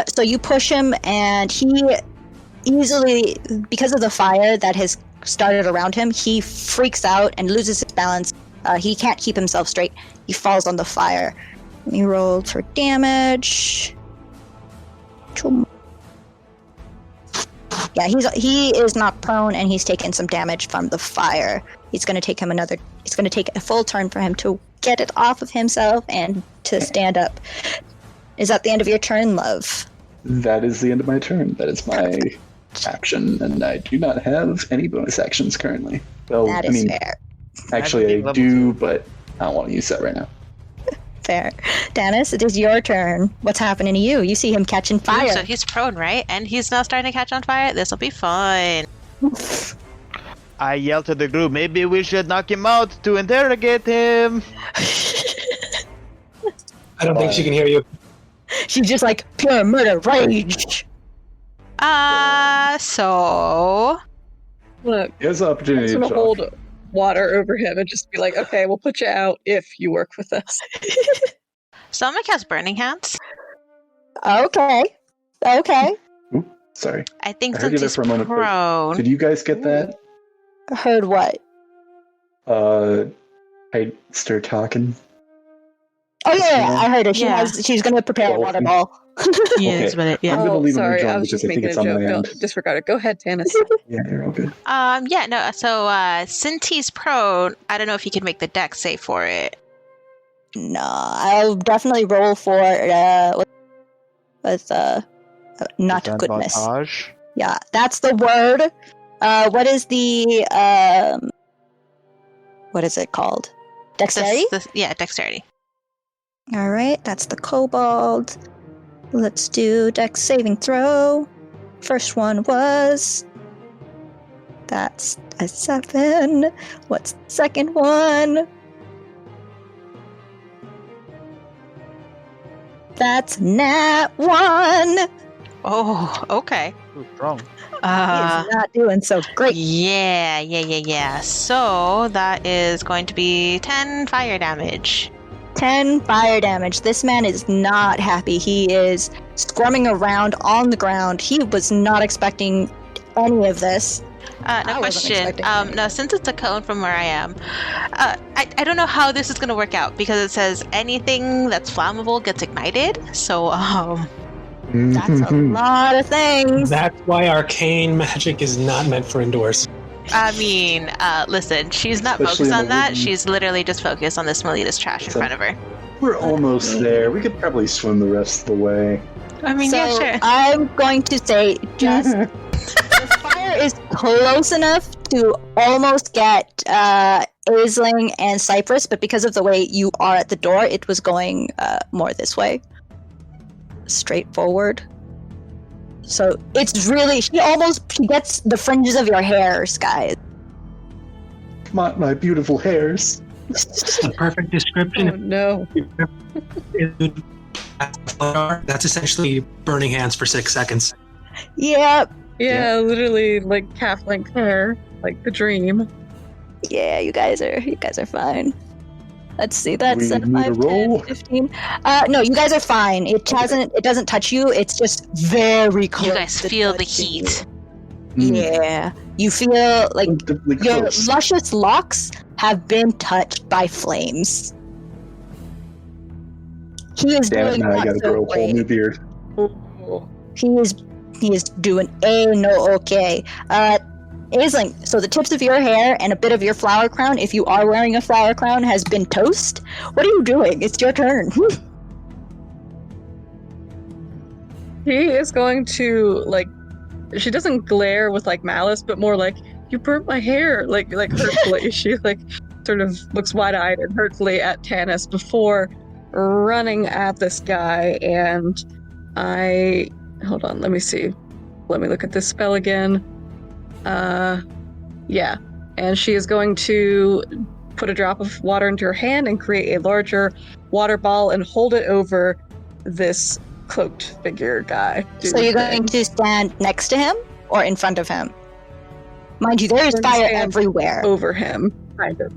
So you push him, and he easily, because of the fire that has started around him, he freaks out and loses his balance. He can't keep himself straight. He falls on the fire. He rolled for damage. Yeah, he is not prone, and he's taken some damage from the fire. It's going to take a full turn for him to get it off of himself and to stand up. Is that the end of your turn, love? That is the end of my turn. That is my action, and I do not have any bonus actions currently. Well, That is fair. actually, I do, but I don't want to use that right now. Fair. Dennis, it is your turn. What's happening to you? You see him catching fire. So he's prone, right? And he's now starting to catch on fire? This'll be fun. I yelled to the group, maybe we should knock him out to interrogate him. I don't think she can hear you. She's just like pure murder rage. So Look, He has the opportunity I'm to gonna hold water over him and just be like, okay, we'll put you out if you work with us. So I'm gonna cast Burning Hands. Okay. Sorry. I think I heard you since there he's for a moment, but prone. Did you guys get that? Heard what? I start talking. Oh yeah, I heard her. Yeah. She's gonna prepare a water ball. Yes, but I'm gonna oh, leave him sorry, alone I was because just I think making it's a on joke. my No, end. disregard it. Go ahead, Tannis. Yeah, you're all good. Yeah, no. So since he's prone, I don't know if he can make the dex save for it. No, I'll definitely roll for with not goodness. Disadvantage. Yeah, that's the word. What is the what is it called? Dexterity? Yeah, dexterity. All right, that's the kobold. Let's do dex saving throw. First one was. That's a 7. What's the second one? That's nat 1. Oh, okay. Too strong. He is not doing so great. Yeah. So that is going to be 10 fire damage. 10 fire damage. This man is not happy. He is squirming around on the ground. He was not expecting any of this. Now, I wasn't question. expecting any. Now, since it's a cone from where I am, I don't know how this is going to work out because it says anything that's flammable gets ignited. So, That's a lot of things. That's why arcane magic is not meant for indoors. I mean, listen, she's not Especially focused in on the that. wooden- She's literally just focused on this Melita's trash in So- front of her. We're almost there. We could probably swim the rest of the way. I mean, So yeah, sure. I'm going to say just the fire is close enough to almost get Aisling and Cypress, but because of the way you are at the door, it was going more this way. Straightforward. So it's really she gets the fringes of your hair, Sky. My beautiful hairs. The perfect description Oh no. that's essentially burning hands for 6 seconds. Yep. Yeah, literally like half-length hair, like the dream. Yeah, you guys are fine. Let's see, that's We a need a 5, 10, roll. 15. No, you guys are fine. It doesn't touch you. It's just very close. You guys to feel the touching heat. you. Yeah. You feel like Relatively your close. luscious locks have been touched by flames. He is Damn it! doing Now I not gotta so grow a whole great. new beard. Oh. He is doing okay. Aisling, so the tips of your hair and a bit of your flower crown, if you are wearing a flower crown, has been toast. What are you doing? It's your turn. He is going to like. She doesn't glare with like malice, but more like you burnt my hair, like hurtfully. She like sort of looks wide-eyed and hurtfully at Tanis before running at this guy. And hold on, let me see. Let me look at this spell again. Yeah, and she is going to put a drop of water into her hand and create a larger water ball and hold it over this cloaked figure guy. So you're going to stand next to him or in front of him? Mind you, there is I'm gonna fire stand everywhere. over him, kind of.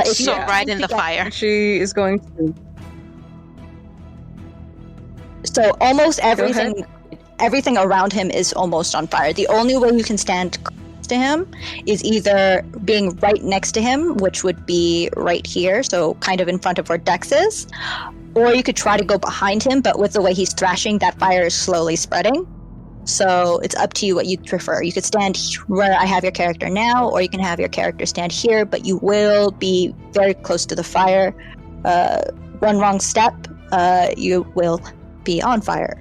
If So you right in the fire. She is going to. So almost everything around him is almost on fire. The only way you can stand close to him is either being right next to him, which would be right here, so kind of in front of where Dex is, or you could try to go behind him, but with the way he's thrashing, that fire is slowly spreading. So it's up to you what you prefer. You could stand where I have your character now, or you can have your character stand here, but you will be very close to the fire. One wrong step, you will be on fire.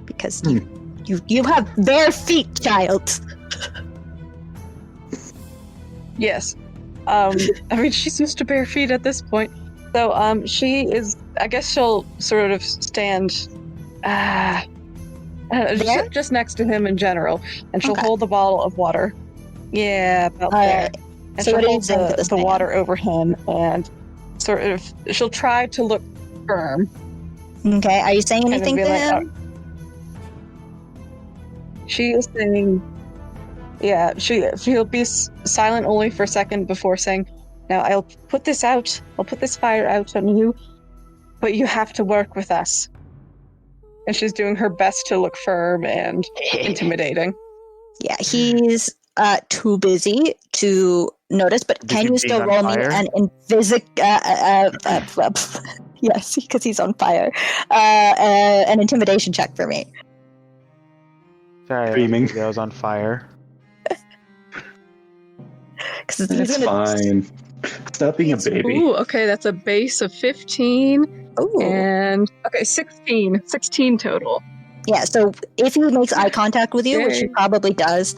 Because you have bare feet, child. Yes. I mean, she's used to bare feet at this point. So, she is. I guess she'll sort of stand. Just next to him in general, and she'll Okay. hold the bottle of water. Yeah, about there. Alright. And So she'll what are you hold saying for this the man? water over him, and sort of she'll try to look firm. Okay, are you saying kind of anything be to like, him? She is saying, yeah, she'll be silent only for a second before saying, "Now I'll put this out. I'll put this fire out on you, but you have to work with us." And she's doing her best to look firm and intimidating. Yeah, he's too busy to notice, but Busy can you being still on roll me fire? an yes, because he's on fire. An intimidation check for me. Sorry, Screaming. I was on fire. Because It's fine. Stop being a baby. Ooh, okay, that's a base of 15 Ooh. and okay, 16 total. Yeah, so if he makes eye contact with you, which he Yay. probably does,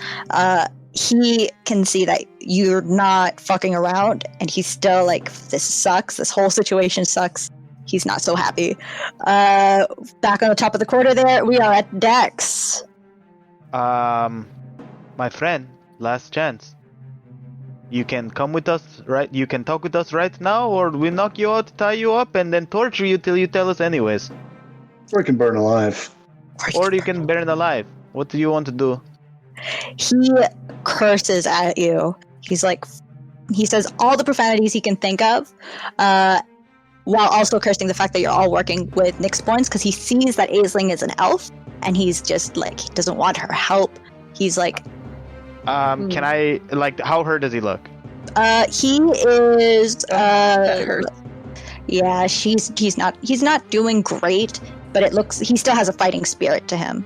he can see that you're not fucking around, and he's still like, this sucks, this whole situation sucks. He's not so happy. Back on the top of the quarter there, we are at Dex. My friend, last chance. You can come with us, right? You can talk with us right now, or we knock you out, tie you up, and then torture you till you tell us anyways. Or I can burn alive. Or you can burn alive. What do you want to do? He curses at you. He's like, he says all the profanities he can think of, while also cursing the fact that you're all working with Nyxborns, because he sees that Aisling is an elf, and he's just like, he doesn't want her help. He's like, Can I, like, how hurt does he look? he is, that hurts. yeah, he's not doing great, but it looks, he still has a fighting spirit to him.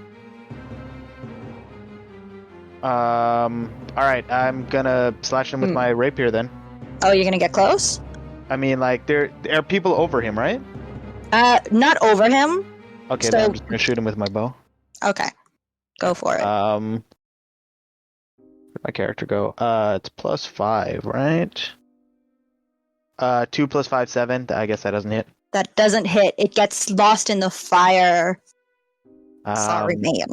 Alright, I'm gonna slash him with my rapier then. Oh, you're gonna get close? I mean, like, there are people over him, right? Not over him. Okay, So- then I'm just gonna shoot him with my bow. Okay. Go for it. Where'd my character go? It's +5, right? 2 + 5, 7. I guess that doesn't hit. That doesn't hit. It gets lost in the fire. Sorry, man.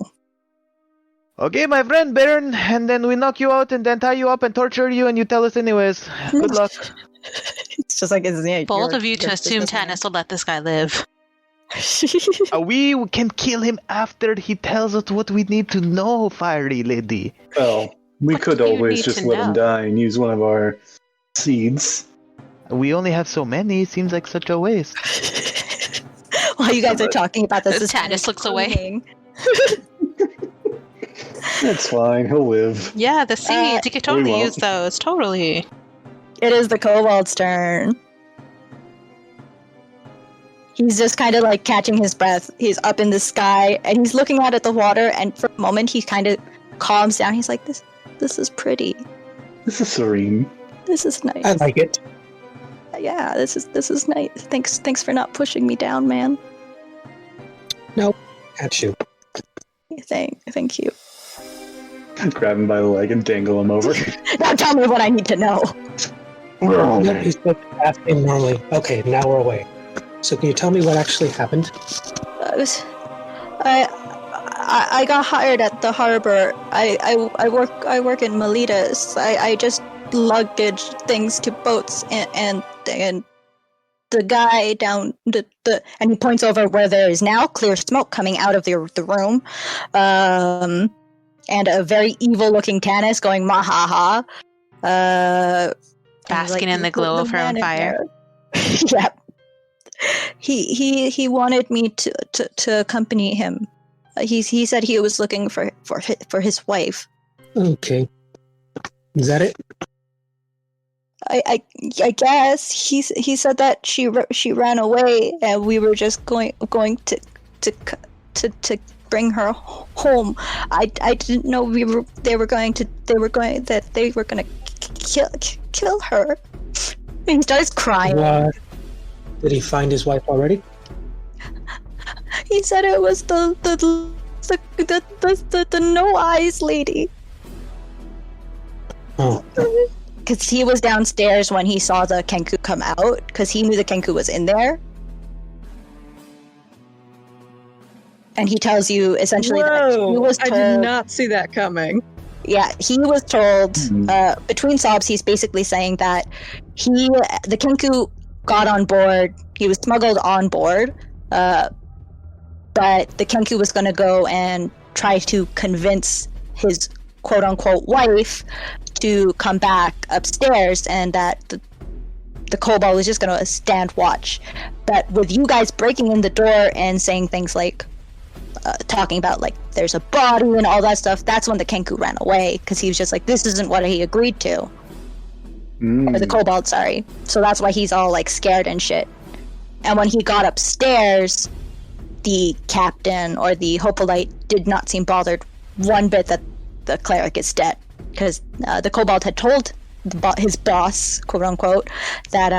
Okay, my friend, Baron, and then we knock you out and then tie you up and torture you and you tell us anyways. Good luck. It's just like, it's, yeah, Bold your- of you to your assume business, man. Tannis will let this guy live. We can kill him after he tells us what we need to know, fiery lady. Well, we What could do you always need just to let him know? die and use one of our seeds. We only have so many, seems like such a waste. While you guys are talking about this, As Tannis looks away. screaming. That's fine, he'll live. Yeah, the seeds. You could totally won't. use those. Totally. It is the kobold's turn. He's just kind of like catching his breath. He's up in the sky and he's looking out at the water. And for a moment, he kind of calms down. He's like, "This is pretty. This is serene. This is nice. I like it. Yeah, this is nice. Thanks for not pushing me down, man. At you. Thank you. Grab him by the leg and dangle him over. Now tell me what I need to know. No, he's supposed to ask him normally. Okay, now we're away. So can you tell me what actually happened? I got hired at the harbor. I work in Melitas. I just luggage things to boats and the guy down the and he points over where there is now clear smoke coming out of the room, and a very evil looking Tannis going mahaha. And he's Basking in the "You put glow of her man own in fire." there." Yep. He wanted me to accompany him. He said he was looking for his wife. Okay. Is that it? I guess he said that she ran away and we were just going to bring her home. I didn't know they were going to kill her. And he starts crying. What? Did he find his wife already? He said it was the no eyes lady. Oh, Because he was downstairs when he saw the Kenku come out, because he knew the Kenku was in there. And he tells you essentially that he was I told. did not see that coming. Yeah, he was told. Between sobs, he's basically saying that the Kenku got on board. He was smuggled on board, but the Kenku was going to go and try to convince his quote-unquote wife to come back upstairs, and that the kobold was just going to stand watch. But with you guys breaking in the door and saying things like, talking about like there's a body and all that stuff, that's when the Kenku ran away, because he was just like, this isn't what he agreed to. Or the kobold, sorry. So that's why he's all like scared and shit. And when he got upstairs, the captain or the hoplite did not seem bothered one bit that the cleric is dead, because the kobold had told his boss, quote unquote, that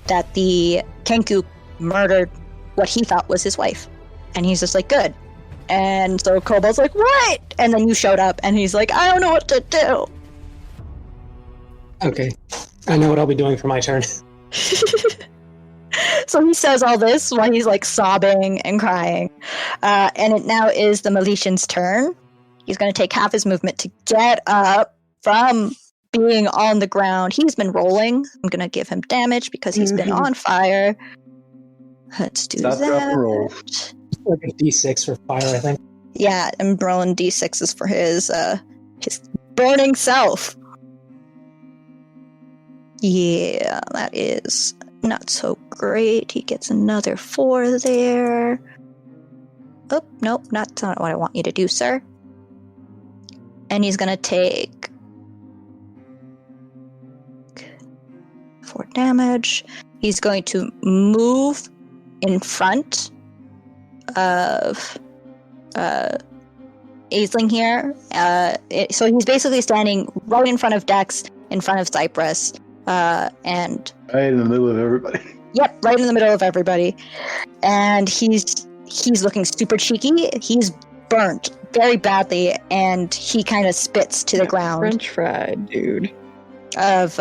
that the Kenku murdered what he thought was his wife, and he's just like, good. And so kobold's like, what? And then you showed up, and he's like, I don't know what to do. okay. I know what I'll be doing for my turn. So he says all this while he's like sobbing and crying, and it now is the Meletian's turn. He's going to take half his movement to get up from being on the ground. He's been rolling. I'm going to give him damage because he's been on fire. Let's do Stop, drop, and roll. that. like a D6 for fire, I think. Yeah, I'm rolling d6s for his burning self. Yeah, that is not so great. He gets another 4 there. Oh, nope, that's not what I want you to do, sir. And he's gonna take 4 damage. He's going to move in front of Aisling here. So he's basically standing right in front of Dex, in front of Cypress, and Right in the middle of everybody. yep, right in the middle of everybody. And he's looking super cheeky. He's burnt very badly, and he kind of spits to the ground. French fried, dude. Of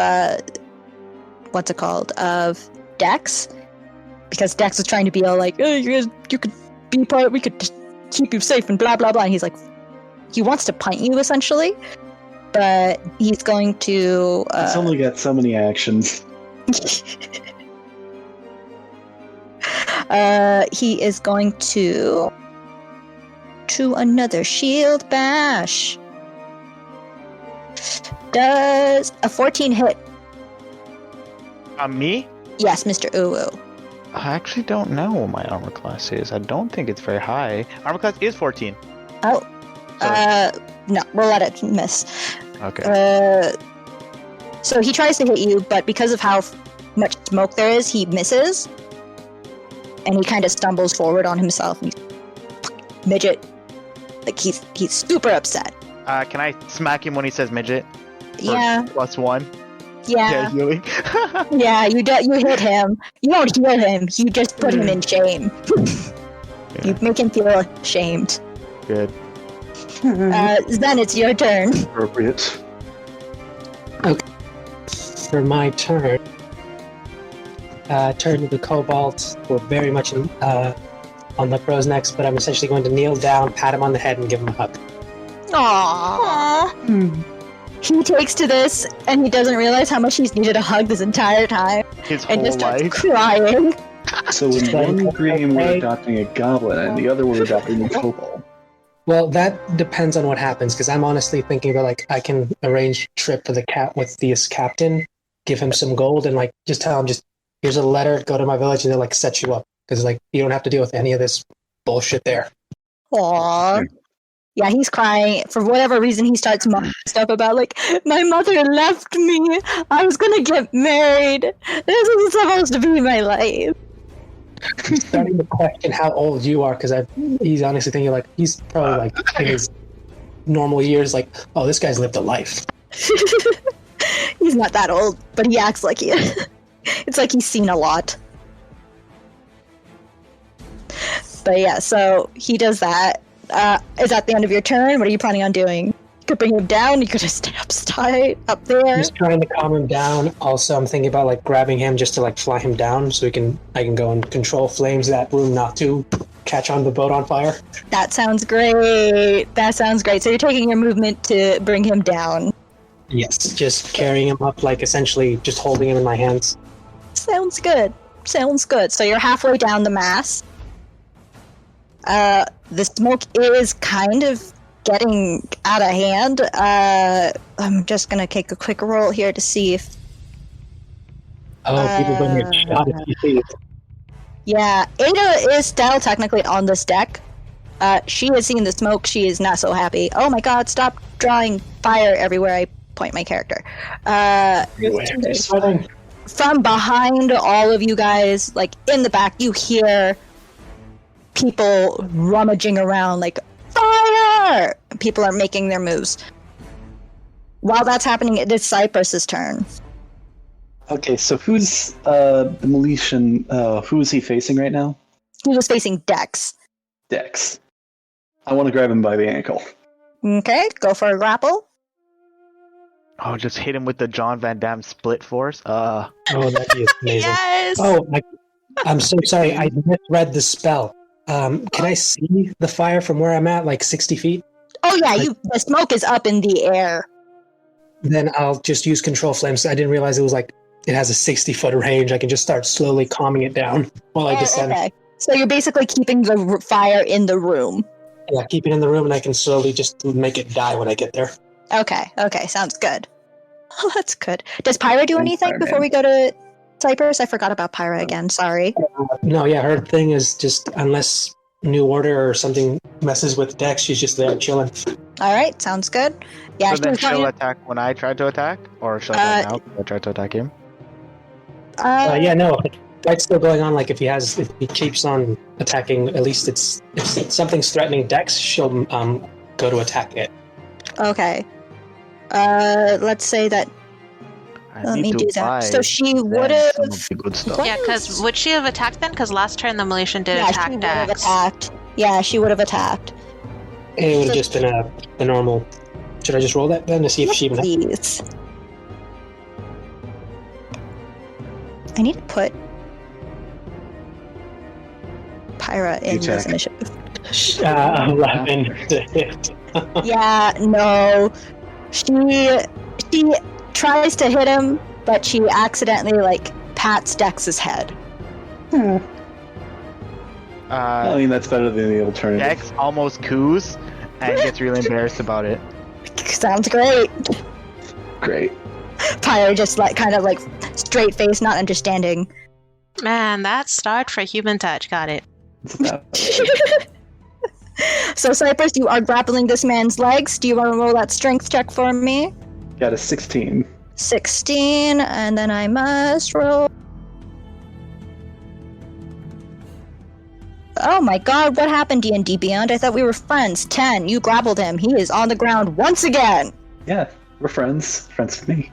what's it called? Of Dex, because Dex was trying to be all like, "Oh, you could be part. We could just keep you safe and blah blah blah." And he's like, he wants to punt you essentially, but he's going to. It's only got so many actions. He is going to another shield bash. Does a 14 hit? Me? Yes, Mr. Uwu. I actually don't know what my armor class is. I don't think it's very high. Armor class is 14. Oh, So- no, we'll let it miss. Okay. So he tries to hit you, but because of how much smoke there is, he misses. And he kind of stumbles forward on himself. And he's, midget. Like, he's super upset. Can I smack him when he says midget? For Yeah, +1. yeah, healing. yeah, you hit him. You don't heal him, you just put him in shame. You make him feel ashamed. Good. Then it's your turn. Appropriate. For my turn, turn to the Cobalt. We're very much on the crow's necks, but I'm essentially going to kneel down, pat him on the head, and give him a hug. Aww. He takes to this, and he doesn't realize how much he's needed a hug this entire time, His and whole just starts life. crying. So in one dream we're adopting a goblin, and the other we're adopting a kobold. Well, that depends on what happens, because I'm honestly thinking about, like, I can arrange a trip for the cat with this captain, give him some gold, and, like, just tell him, here's a letter, go to my village, and they'll, like, set you up. Because, like, you don't have to deal with any of this bullshit there. Aww. Yeah, he's crying. For whatever reason, he starts mocking stuff about, like, my mother left me. I was gonna get married. This is supposed to be my life. I'm starting to question how old you are, because he's honestly thinking, like, he's probably, like, in his normal years, like, oh, this guy's lived a life. He's not that old, but he acts like he is. It's like he's seen a lot. But yeah, so he does that. Is that the end of your turn? What are you planning on doing? You could bring him down. You could just stay up there. Just trying to calm him down. Also, I'm thinking about, like, grabbing him just to, like, fly him down so I can go and control flames that room not to catch on the boat on fire. That sounds great. So you're taking your movement to bring him down. Yes, just carrying him up, like, essentially just holding him in my hands. Sounds good. So you're halfway down the mast. The smoke is kind of getting out of hand. I'm just gonna take a quick roll here to see if... People going to get shot if you see it. Yeah, Ada is still technically on this deck. She has seen the smoke. She is not so happy. Oh my god, stop drawing fire everywhere I point my character. From behind all of you guys, like in the back, you hear people rummaging around like, fire! People are making their moves. While that's happening, it is Cypress's turn. Okay, so who's the Miletian? Who is he facing right now? He was facing Dex. Dex. I want to grab him by the ankle. Okay, go for a grapple. Oh, just hit him with the John Van Damme split force. Oh, that'd be amazing. Yes! Oh, I'm so sorry. I misread the spell. Can I see the fire from where I'm at, like 60 feet? Oh yeah, the smoke is up in the air. Then I'll just use control flames. I didn't realize it was like it has a 60-foot range. I can just start slowly calming it down while I descend. Okay. So you're basically keeping the fire in the room. Yeah, keep it in the room, and I can slowly just make it die when I get there. Okay, sounds good. Oh, that's good. Does Pyra do anything Fireman. before we go to Cyprus? I forgot about Pyra again, sorry. No, yeah, her thing is just unless New Order or something messes with Dex, she's just there chilling. Alright, sounds good. Yeah, So then she's going she'll to... attack when I try to attack? Or she'll attack now when I try to attack him? Yeah, no, fight's still going on. Like if he keeps on attacking, at least if something's threatening Dex, she'll go to attack it. Okay. Let's say that... Let me do that. So she would have... Some of the good stuff. Yeah, because would she have attacked then? Because last turn the Malaysian did Yeah, attack she would have Dax. attacked. Yeah, she would have attacked. It would have just been a normal... Should I just roll that then to see if she even... Please. I need to put Pyra in this initiative. 11 to hit. Yeah, no. She tries to hit him, but she accidentally pats Dex's head. I mean, that's better than the alternative. Dex almost coos and gets really embarrassed about it. Sounds great. Great. Pyra just straight face, not understanding. Man, that start for human touch. Got it. It's about So Cypress, you are grappling this man's legs. Do you want to roll that strength check for me? got a 16. 16, and then I must roll. Oh my god, what happened, D&D Beyond? I thought we were friends. 10, you grappled him. He is on the ground once again. Yeah, we're friends. Friends with me.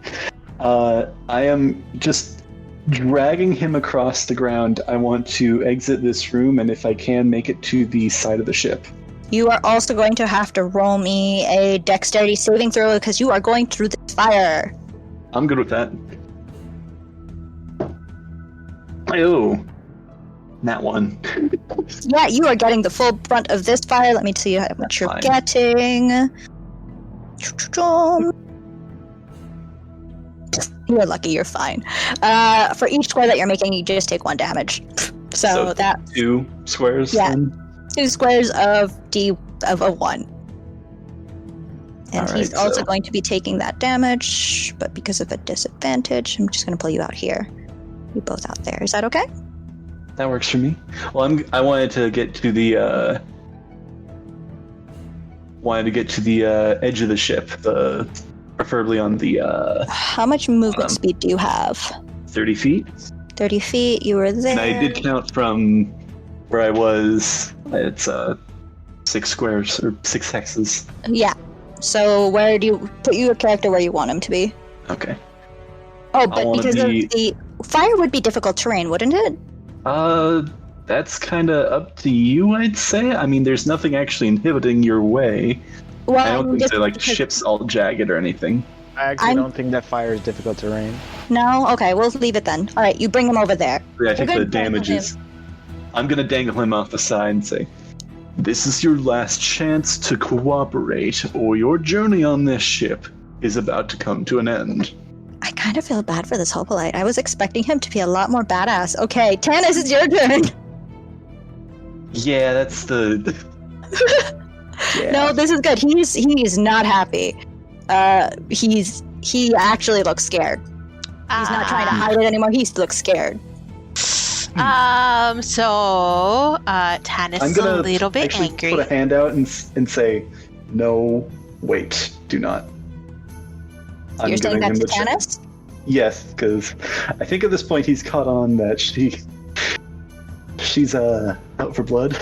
I am just dragging him across the ground. I want to exit this room, and if I can, make it to the side of the ship. You are also going to have to roll me a dexterity saving throw because you are going through the fire. I'm good with that. Oh, that one. Yeah, you are getting the full brunt of this fire. Let me see how much you're Fine. getting. You're lucky, you're fine. For each square that you're making, you just take 1 damage. So that 2 squares. Yeah. Then? 2 squares of a 1. And All he's right, also so- going to be taking that damage, but because of a disadvantage, I'm just going to pull you out here. You both out there. Is that okay? That works for me. Well, I wanted to get to the edge of the ship, preferably on the How much movement speed do you have? 30 feet. 30 feet, you were there. And I did count from where I was. It's 6 squares or 6 hexes. Yeah. So where do you put your character where you want him to be? Okay. Oh, I but wanna because be- of the fire would be difficult terrain, wouldn't it? That's kind of up to you, I'd say. I mean, there's nothing actually inhibiting your way. Well, I don't think just the because- ship's all jagged or anything. I actually I'm- don't think that fire is difficult terrain. No? Okay, we'll leave it then. Alright, you bring him over there. Yeah, I think We're the gonna dangle damage is. I'm gonna dangle him off the side and say, "This is your last chance to cooperate, or your journey on this ship is about to come to an end." I kind of feel bad for this hoplite. I was expecting him to be a lot more badass. Okay, Tannis, it's your turn. Yeah, that's the. Yeah. No, this is good. He is not happy. He actually looks scared. He's not trying to hide it anymore. He looks scared. Tannis I'm is a gonna little bit actually angry. put a hand out and say, "No, wait, do not." I'm You're saying giving him that to the chance. Tannis? Yes, because I think at this point he's caught on that she's out for blood.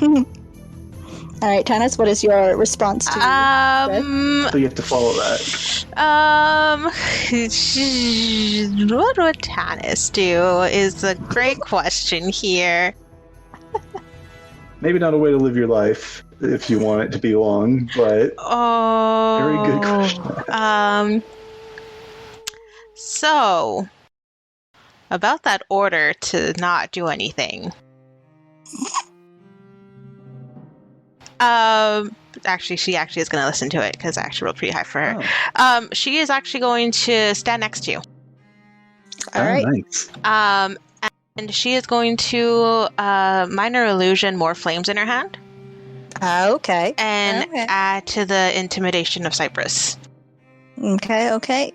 All right, Tannis, what is your response to So you have to follow that. What would Tannis do is a great question here. Maybe not a way to live your life if you want it to be long, but Oh, very good question. So about that order to not do anything. Actually, she actually is going to listen to it because I actually rolled pretty high for her. Oh, She is actually going to stand next to you. All right. nice. And And she is going to minor illusion more flames in her hand Okay. and Okay. add to the intimidation of Cypress. Okay.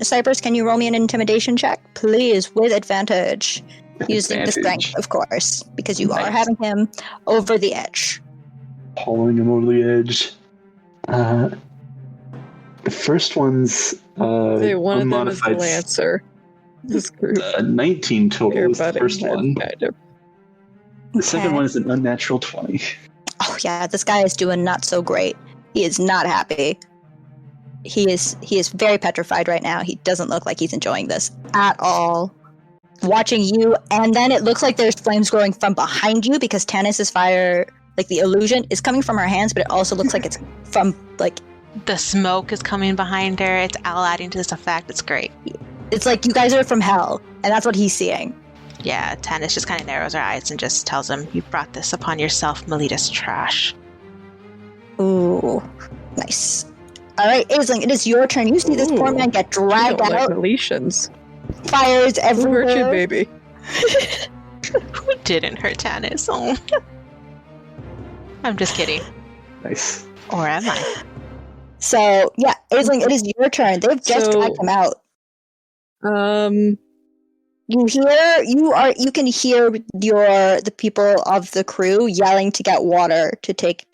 Cypress, can you roll me an intimidation check? Please, with advantage. Using the strength, of course, because you are having him over the edge. Pulling him over the edge. The first one's Say one of them is the unmodified Lancer. This group. 19 total Here, is the buddy. first one. Kind of. The second Okay. one is an unnatural 20. Oh yeah, this guy is doing not so great. He is not happy. He is very petrified right now. He doesn't look like he's enjoying this at all. Watching you, and then it looks like there's flames growing from behind you because Tannis's fire, like the illusion, is coming from her hands, but it also looks like it's from like The smoke is coming behind her. It's all adding to this effect. It's great. it's like you guys are from hell, and that's what he's seeing. Yeah, Tannis just kind of narrows her eyes and just tells him, "You brought this upon yourself, Melita's trash." Ooh, nice. All right, Aisling, it is your turn. You see this poor man get I dragged don't like out, Galatians. fires Who hurt you, everywhere. baby? Who didn't hurt Tannis? Oh. I'm just kidding. Nice. Or am I? So yeah, Aisling, it is your turn. They've just So- dragged him out. You can hear the people of the crew yelling to get water to take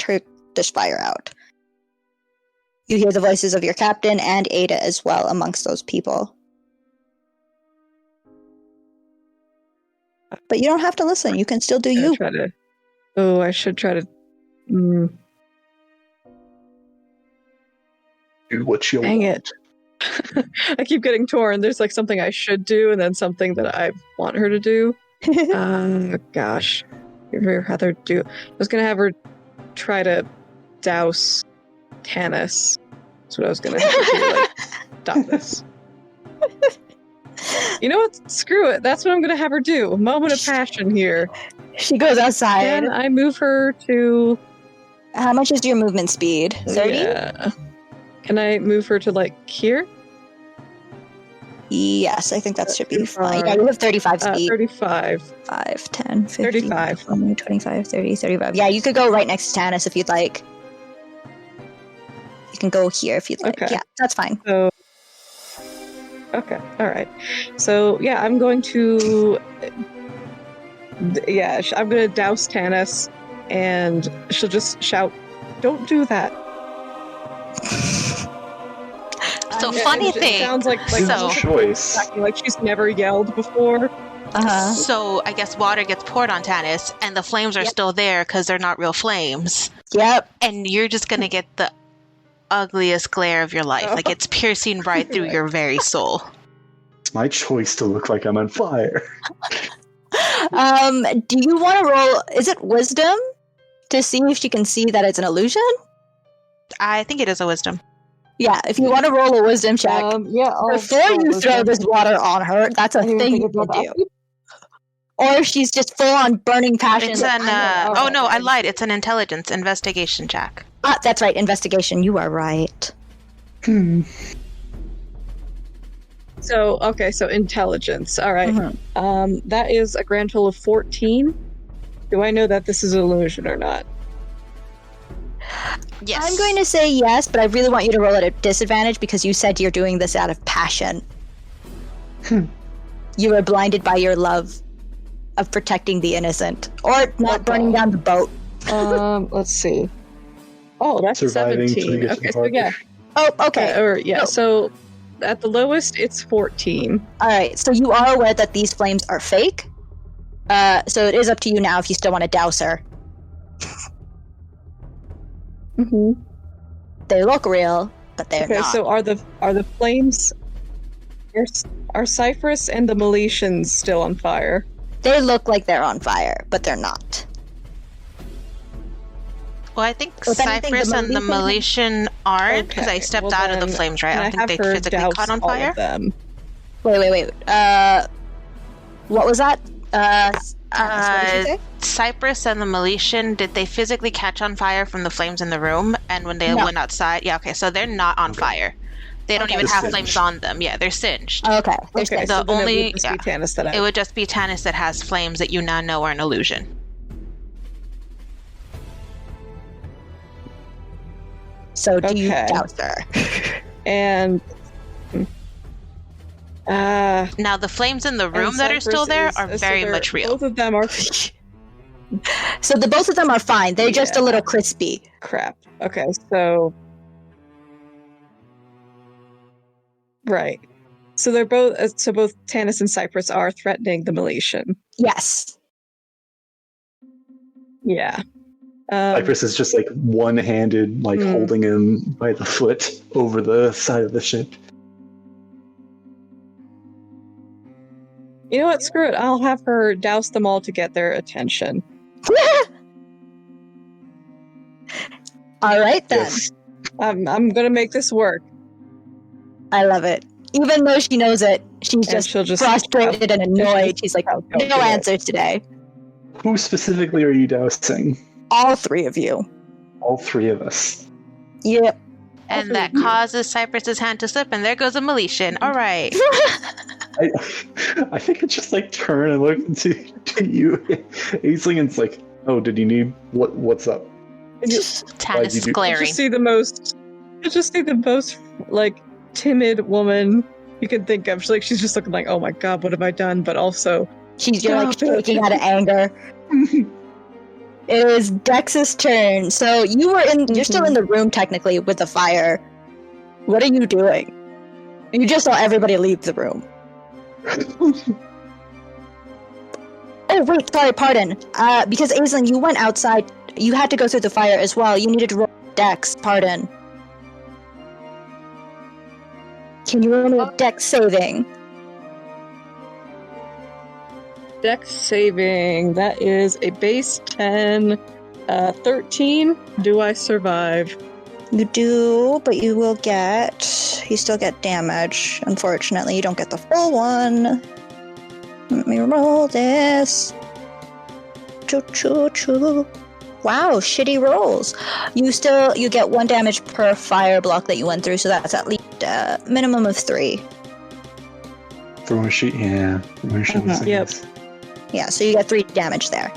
this fire out. You hear the voices of your captain and Ada as well amongst those people. But you don't have to listen. You can still do you. I should try to. Do what you Dang want. it. I keep getting torn. There's like something I should do and then something that I want her to do. Gosh. I'd rather do. I was going to have her try to douse Tannis. That's what I was going to have her do. Like, stop this. You know what? Screw it. That's what I'm going to have her do. A moment of passion here. She goes outside. Can I move her to... How much is your movement speed? 30? Yeah. Can I move her to like here? Yes, I think that should be Too fine. far. Yeah, you have 35 speed. 35. 5, 10, 15, 35. 20, 25, 30, 35. Yeah, you could go right next to Tannis if you'd like. You can go here if you'd like. Okay. Yeah, that's fine. So, okay, all right. So yeah, I'm going to. Yeah, I'm going to douse Tannis, and she'll just shout, "Don't do that!" So And funny it thing. sounds like So- Choice. like she's never yelled before. Uh-huh. So I guess water gets poured on Tannis, and the flames are Yep. still there because they're not real flames. Yep. And you're just gonna get the ugliest glare of your life. Like it's piercing right through your very soul. It's my choice to look like I'm on fire. Do you want to roll? Is it wisdom to see if she can see that it's an illusion? I think it is a wisdom. Yeah, if you want to roll a wisdom check Yeah. before you throw this water on her, that's a thing you can do. Or if she's just full on burning passion. It's an. all Oh right, no, I okay. lied. It's an intelligence investigation check. That's right, investigation. You are right. So so intelligence. All right. Mhm. That is a grand total of 14. Do I know that this is an illusion or not? Yes. I'm going to say yes, but I really want you to roll at a disadvantage because you said you're doing this out of passion. You were blinded by your love of protecting the innocent, or not burning down the boat. Let's see. Oh, that's Surviving till 17. you get to Okay, the so yeah. Oh, okay. Yeah, No. so at the lowest, it's 14. All right. So you are aware that these flames are fake. So it is up to you now if you still want to douse her. Mm-hmm. They look real, but they're Okay, not. so are the flames... Are Cypress and the Miletians still on fire? They look like they're on fire, but they're not. Well, I think If anything, Cypress the and the Miletian aren't because I Okay, stepped well out of the then, flames, right? Can I don't have think they her physically douse caught on all of fire. them? Wait. What was that? What did you say? Cypress and the Miletian, did they physically catch on fire from the flames in the room? And when they No. went outside, yeah, okay, so they're not on fire. They don't Okay. even have Singed. flames on them. Yeah, they're singed. Okay. They're Okay, safe. so The then only- it would just be Tanis that It would just be Tanis that has flames that you now know are an illusion. So do you Okay. douse her? And Now, the flames in the room that are still there are very much real. Both of them are So the both of them are fine. They're just a Yeah. little crispy. crap. Okay, so right. So they're both. So both Tanis and Cypress are threatening the Milesian. Yes. Yeah. Cypress is just like one-handed, like Hmm. holding him by the foot over the side of the ship. You know what? Screw it. I'll have her douse them all to get their attention. All right then. Yes. I'm gonna make this work. I love it. Even though she knows it, she's And just she'll just frustrated and annoyed. She's like, I'll no do it. answers today. Who specifically are you dousing? All three of you. All three of us. Yep. And Also, that you- causes Cypress's hand to slip, and there goes a Milesian. All right. I think it's just like turn and look to you, Aisling, and it's like, oh, did you need what's up? And you- Tanis you is do- I glaring. just see the most like timid woman you can think of. She's just looking like, oh my god, what have I done? But also, She's like Stop it. shaking out of anger. It is Dex's turn. So you're still in the room technically with the fire. What are you doing? You just saw everybody leave the room. Oh wait, sorry, pardon. Because Aislinn, you went outside. You had to go through the fire as well. You needed to roll Dex. Pardon. Can you roll me a Dex saving? Dex saving. That is a base 10, 13. Do I survive? You do, but you still get damage. Unfortunately, you don't get the full one. Let me roll this. Choo. Wow, shitty rolls. You get 1 damage per fire block that you went through, so that's at least minimum of 3. From where she, yeah. From where she was, I Yep. guess. Yeah, so you get 3 damage there.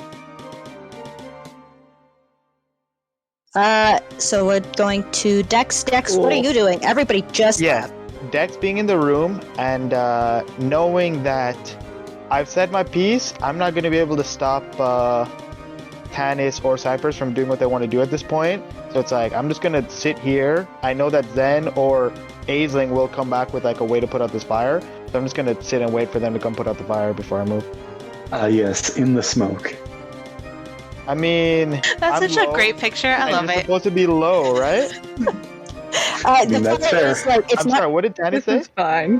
So we're going to Dex. Dex, what are Cool. you doing? Everybody just Yeah, left. Dex being in the room and knowing that I've said my piece, I'm not going to be able to stop Tanis or Cypress from doing what they want to do at this point. So it's like, I'm just going to sit here. I know that Zen or Aisling will come back with like a way to put out this fire. So I'm just going to sit and wait for them to come put out the fire before I move. Yes, in the smoke. I mean, That's I'm such a low, great picture. I and love you're it. supposed to be low, right? The that's fire fair. is like, it's I'm not. sorry, what did Tanis This say? is fine.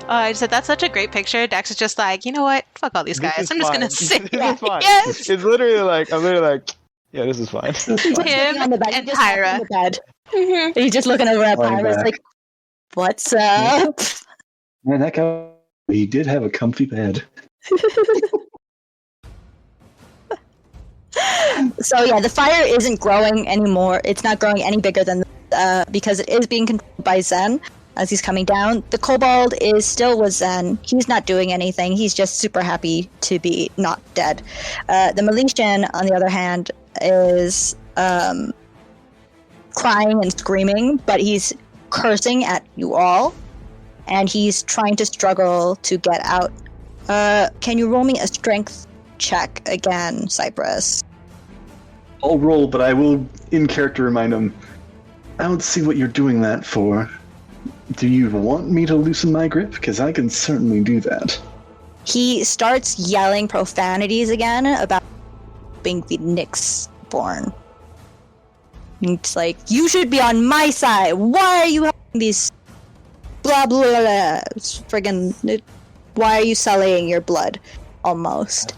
I just said that's such a great picture. Dex is just like, you know what? Fuck all these This guys. is I'm just gonna fine. sit. This is fine. Yes. It's literally like, I'm literally like, yeah, this is fine. He's just sitting Him on the bed. and He just sat Pyra. on the bed. Mhm. He's just looking over at Lying Pyra. It's back. like, what's up? Man, that guy, he did have a comfy bed. So yeah, the fire isn't growing anymore. It's not growing any bigger than because it is being controlled by Zen as he's coming down. The kobold is still with Zen. He's not doing anything. He's just super happy to be not dead. The Milesian, on the other hand, is crying and screaming, but he's cursing at you all, and he's trying to struggle to get out. Can you roll me a strength check again, Cypress? I'll roll, but I will, in character, remind him, I don't see what you're doing that for. Do you want me to loosen my grip? Because I can certainly do that. He starts yelling profanities again about being the Nyx born. It's like, you should be on my side. Why are you having these blah blah blah? Friggin', why are you sullying your blood? Almost.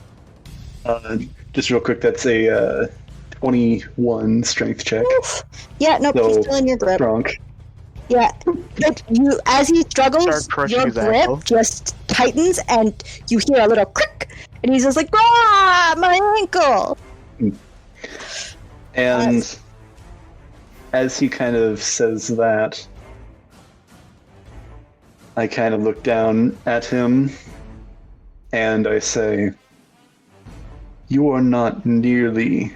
Just real quick, that's a 21 strength check. Oof. Yeah, nope, So, he's still in your grip. Drunk. Yeah, but you, as he struggles, Start crushing your his grip ankle. just tightens, and you hear a little crick, and he's just like, "Ah, my ankle!" And as he kind of says that, I kind of look down at him and I say, "You are not nearly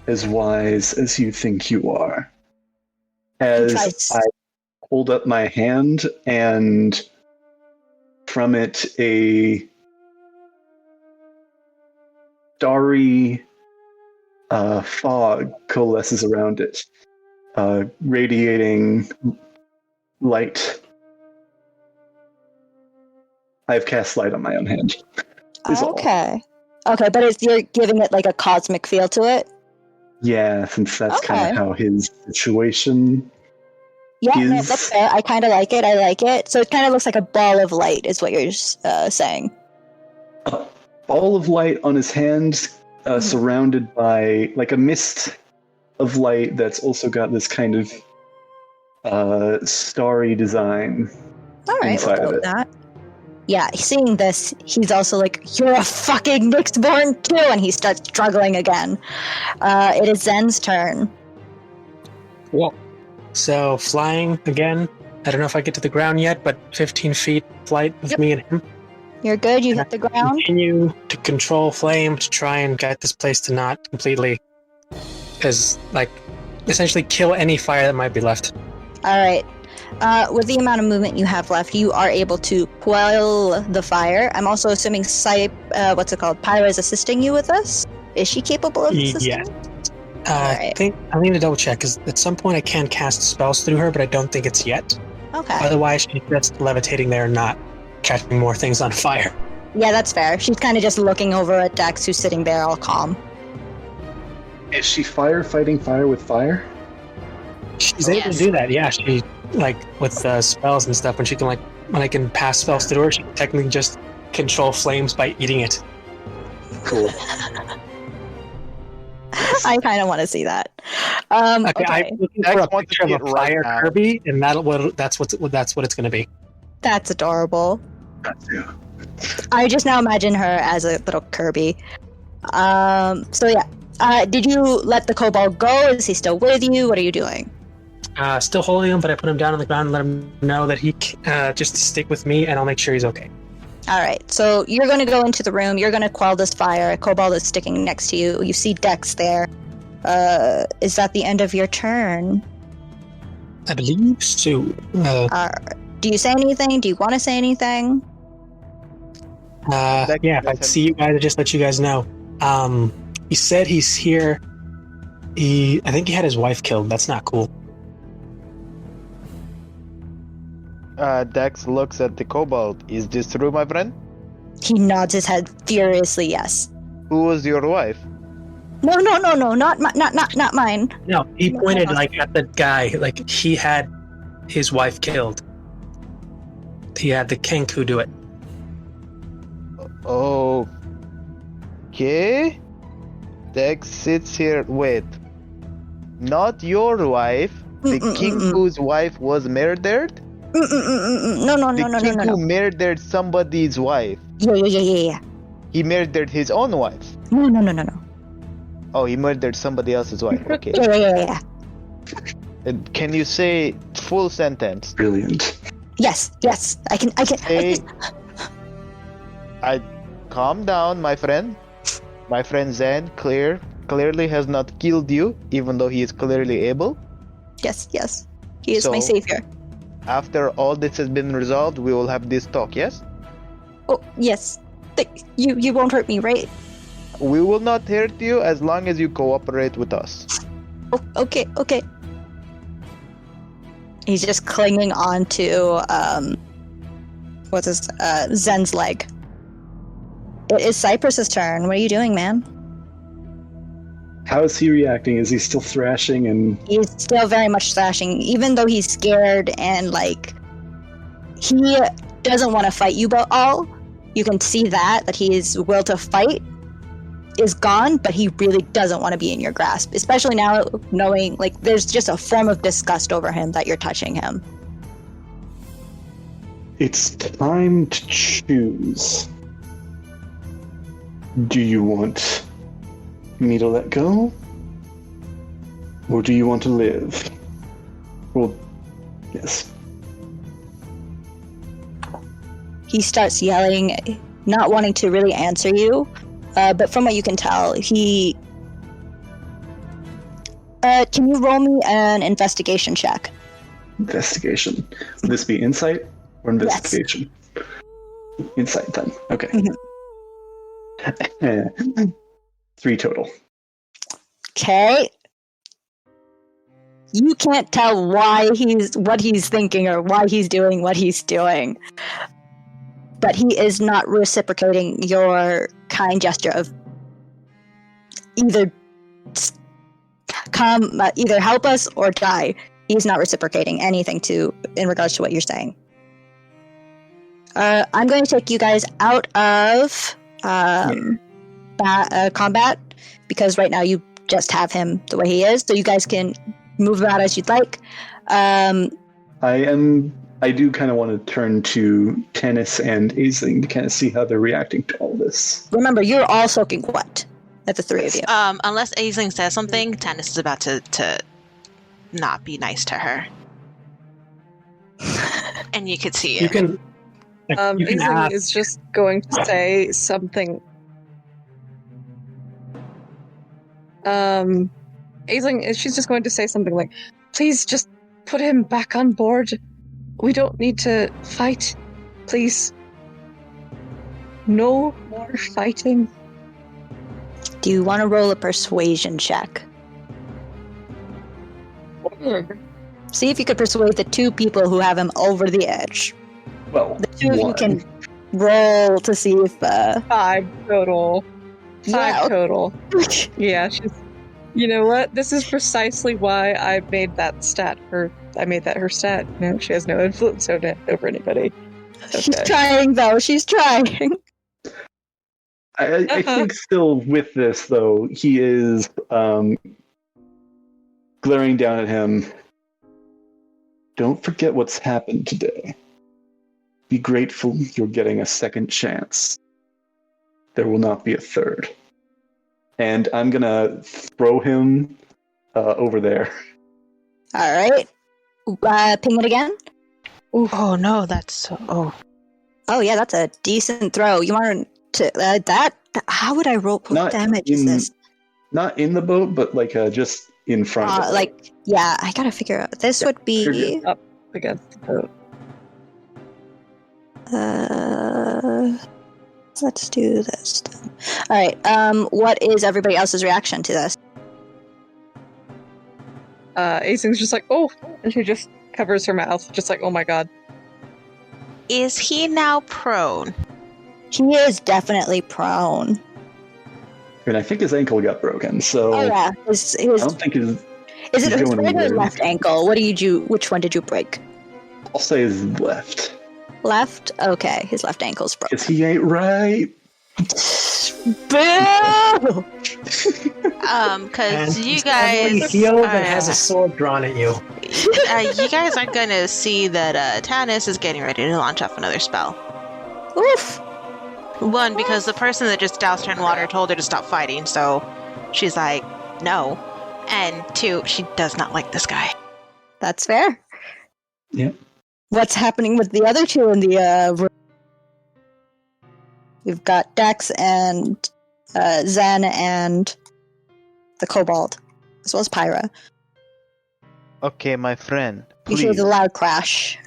as wise as you think you are." As I hold up my hand, and from it a starry fog coalesces around it, radiating light. I've cast light on my own hand. Okay. Okay, but you're giving it like a cosmic feel to it? Yeah, since that's kind Okay. of how his situation Yeah, no, is. that's fair. I kind of like it. I like it. So it kind of looks like a ball of light, is what you're saying. A ball of light on his hand, surrounded by like a mist of light that's also got this kind of starry design All right, inside we'll of go with it. that. Yeah, seeing this, he's also like, "You're a fucking mixedborn too," and he starts struggling again. It is Zen's turn. Well, so flying again. I don't know if I get to the ground yet, but 15 feet flight with Yep. me and him. You're good. You hit the ground. Continue to control flame to try and get this place to not completely, because like, essentially kill any fire that might be left. All right. With the amount of movement you have left, you are able to quell the fire. I'm also assuming Pyra is assisting you with this. Is she capable of assisting? Yes. All I right. think I need to double check because at some point I can cast spells through her, but I don't think it's yet. Okay. Otherwise, she's just levitating there and not catching more things on fire. Yeah, that's fair. She's kind of just looking over at Dex, who's sitting there all calm. Is she fighting fire with fire? She's able to do that. Yeah, she like with spells and stuff. When I can pass spells through her, she can technically just control flames by eating it. Cool. I kind of want to see that. Okay, I'm looking for a Dex wants to picture of see a it right fire now. Kirby, and that's what it's going to be. That's adorable. Yeah. I just now imagine her as a little Kirby. So yeah. Did you let the kobold go? Is he still with you? What are you doing? Still holding him, but I put him down on the ground and let him know that he just stick with me, and I'll make sure he's okay. All right. So you're going to go into the room. You're going to quell this fire. A kobold is sticking next to you. You see Dex there. Is that the end of your turn? I believe so. Do you say anything? Do you want to say anything? Yeah, if I see you guys, I'll just let you guys know. He said he's here. I think he had his wife killed. That's not cool. Dex looks at the kobold. Is this true, my friend? He nods his head furiously. Yes. Who was your wife? No, not mine. No, he No, pointed no. like at the guy, like he had his wife killed. He had the Kenku do it. Okay. Dex sits here. Wait. Not your wife. The Kinku's wife was murdered? No. The Kinku murdered somebody's wife. Yeah. He murdered his own wife. No. Oh, he murdered somebody else's wife. Okay. Yeah. Can you say full sentence? Brilliant. Yes. I can. Say, calm down, my friend. My friend Zen clearly has not killed you, even though he is clearly able. Yes. He is my So- savior. After all this has been resolved, we will have this talk, yes? Oh, yes. You won't hurt me, right? We will not hurt you as long as you cooperate with us. Oh, okay. He's just clinging on to Zen's leg. It is Cypress's turn. What are you doing, man? How is he reacting? Is he still thrashing and He's still very much thrashing, even though he's scared and like he doesn't want to fight you but all. You can see that his will to fight is gone, but he really doesn't want to be in your grasp, especially now knowing like there's just a form of disgust over him that you're touching him. it's time to choose? Do you want me to let go? Or do you want to live? Well, yes. he starts yelling, not wanting to really answer you. But from what you can tell, he... can you roll me an investigation check? Investigation. Would this be insight or investigation? Yes. Insight then. Okay. Mm-hmm. 3 total. Okay. You can't tell what he's thinking or why he's doing what he's doing. But he is not reciprocating your kind gesture of either either help us or die. He's not reciprocating anything in regards to what you're saying. I'm going to take you guys out of combat because right now you just have him the way he is, so you guys can move about as you'd like. I do kind of want to turn to Tennis and Aisling to kind of see how they're reacting to all this. Remember, you're all soaking wet. At the 3 of you. Unless Aisling says something, Tannis is about to not be nice to her. And you could see it. You can Aisling is just going to say something. Aisling, she's just going to say something like, please just put him back on board. We don't need to fight. Please. No more fighting. Do you want to roll a persuasion check? See if you could persuade the 2 people who have him over the edge. Well, the 2 of you can roll to see if... 5 total. 5 total. Yeah, she's... You know what? This is precisely why I made that stat her... I made that her stat. No, she has no influence over anybody. Okay. She's trying, though. She's trying. I think still with this, though, he is glaring down at him. Don't forget what's happened today. Be grateful you're getting a second chance. There will not be a third. And I'm going to throw him over there. All right. Ping it again. Ooh, oh, no, that's... Oh, yeah, that's a decent throw. You want to that? How would I roll? What damage is this? Not in the boat, but like just in front of it. Yeah, I gotta figure out. This would be up against the boat. Let's do this then. All right. What is everybody else's reaction to this? Aising's just like, oh, and she just covers her mouth, just like, oh my god. Is he now prone? He is definitely prone. And I think his ankle got broken, so... Oh, yeah. I don't think his... Is it his right or left ankle? Which one did you break? I'll say his left. Left? Okay, his left ankle's broken. Because he ain't right. Boo! Because you guys... healed and has a sword drawn at you. You guys are going to see that Tannis is getting ready to launch off another spell. Oof! 1, because the person that just doused her in water told her to stop fighting, so she's like, no. And 2, she does not like this guy. That's fair. Yeah. What's happening with the other 2 in the room? We've got Dex and Zen and the Kobold, as well as Pyra. Okay, my friend, please. You hear the loud crash.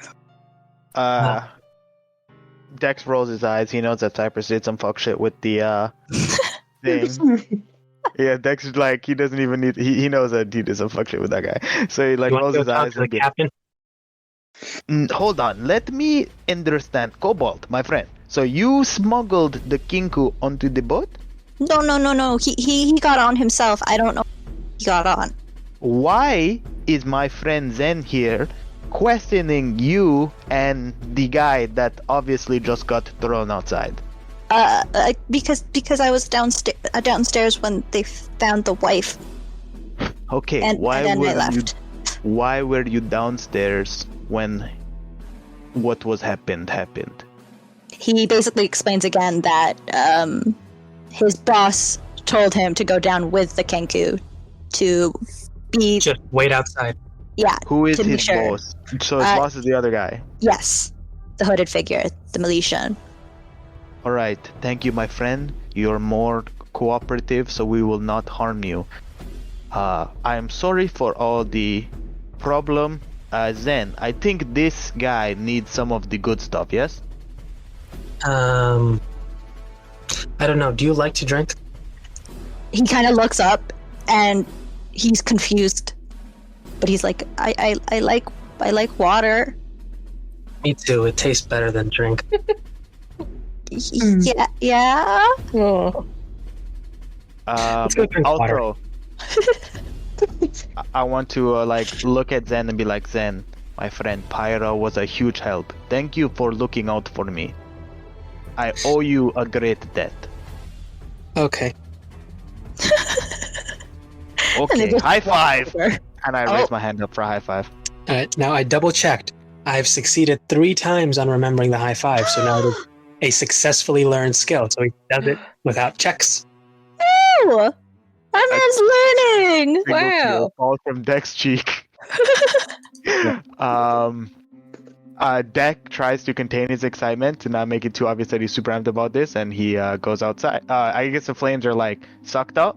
Dex rolls his eyes. He knows that Cypress did some fuck shit with the thing. Yeah, Dex is like, he doesn't even need... He knows that he did some fuck shit with that guy. So he like rolls his eyes and... Captain? Hold on, let me understand. Cobalt, my friend. So you smuggled the Kinku onto the boat? No. He got on himself. I don't know he got on. Why is my friend Zen here questioning you and the guy that obviously just got thrown outside? Because I was downstairs when they found the wife. Okay, and then I left. Why were you downstairs when what was happened? He basically explains again that his boss told him to go down with the Kenku to be... Just wait outside. Yeah. Who is his boss? So his boss is the other guy? Yes. the hooded figure, the Miletian. All right, thank you, my friend. You're more cooperative, so we will not harm you. I am sorry for all the problem. Zen, I think this guy needs some of the good stuff, yes? I don't know. Do you like to drink? He kind of looks up and he's confused, but he's like, I like water. Me too. It tastes better than drink. Yeah. Oh. Let's go drink water. Also, I want to look at Zen and be like, Zen, my friend Pyra was a huge help. Thank you for looking out for me. I owe you a great debt. Okay. Okay, high five! Over. And I raise my hand up for a high five. All right. Now I double checked. I've succeeded 3 times on remembering the high five, so now it is a successfully learned skill. So he does it without checks. Ew! Our man's learning! Wow. Fall from Deck's cheek. Deck tries to contain his excitement to not make it too obvious that he's super amped about this, and he goes outside. I guess the flames are like sucked up.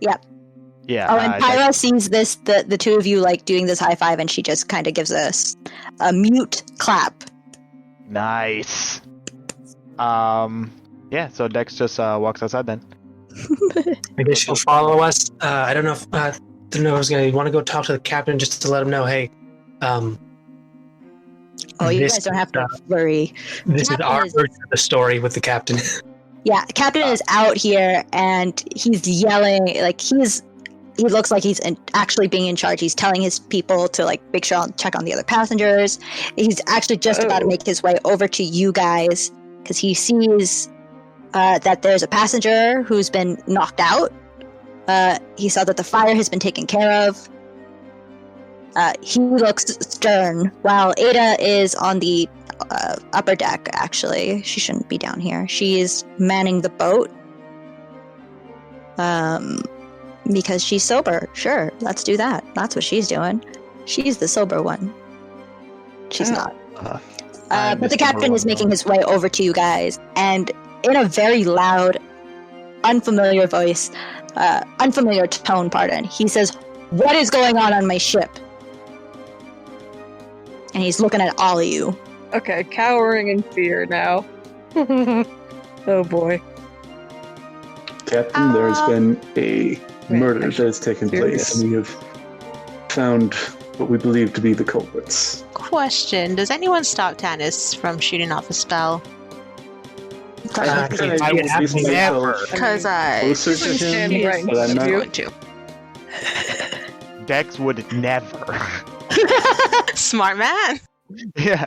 Yep. Yeah. Oh, and Pyra sees this, the two of you like doing this high five, and she just kind of gives us a mute clap. Nice. Yeah. So Dex just walks outside then. I guess she'll follow us. I don't know if I was gonna want to go talk to the captain just to let him know. Hey, Oh, you this guys don't have is, to worry. this is Captain our is- version of the story with the captain. Yeah, Captain is out here, and he's yelling. Like he looks like he's actually being in charge. He's telling his people to like make sure check on the other passengers. He's actually just about to make his way over to you guys because he sees that there's a passenger who's been knocked out. He saw that the fire has been taken care of. He looks stern, while Ada is on the upper deck, actually. She shouldn't be down here. She is manning the boat. Because she's sober. Sure, let's do that. That's what she's doing. She's the sober one. She's not. But the captain is making his way over to you guys, and in a very loud, unfamiliar voice, unfamiliar tone, pardon, he says, "What is going on my ship?" And he's looking at all of you. Okay, cowering in fear now. Oh boy. Captain, there's been a murder that has taken place, and we have found what we believe to be the culprits. Question: does anyone stop Tannis from shooting off a spell? I think I I would will have leave never. myself Because closer to He's him, standing right but I'm next not to you. going to. Dex would never. Smart man. Yeah.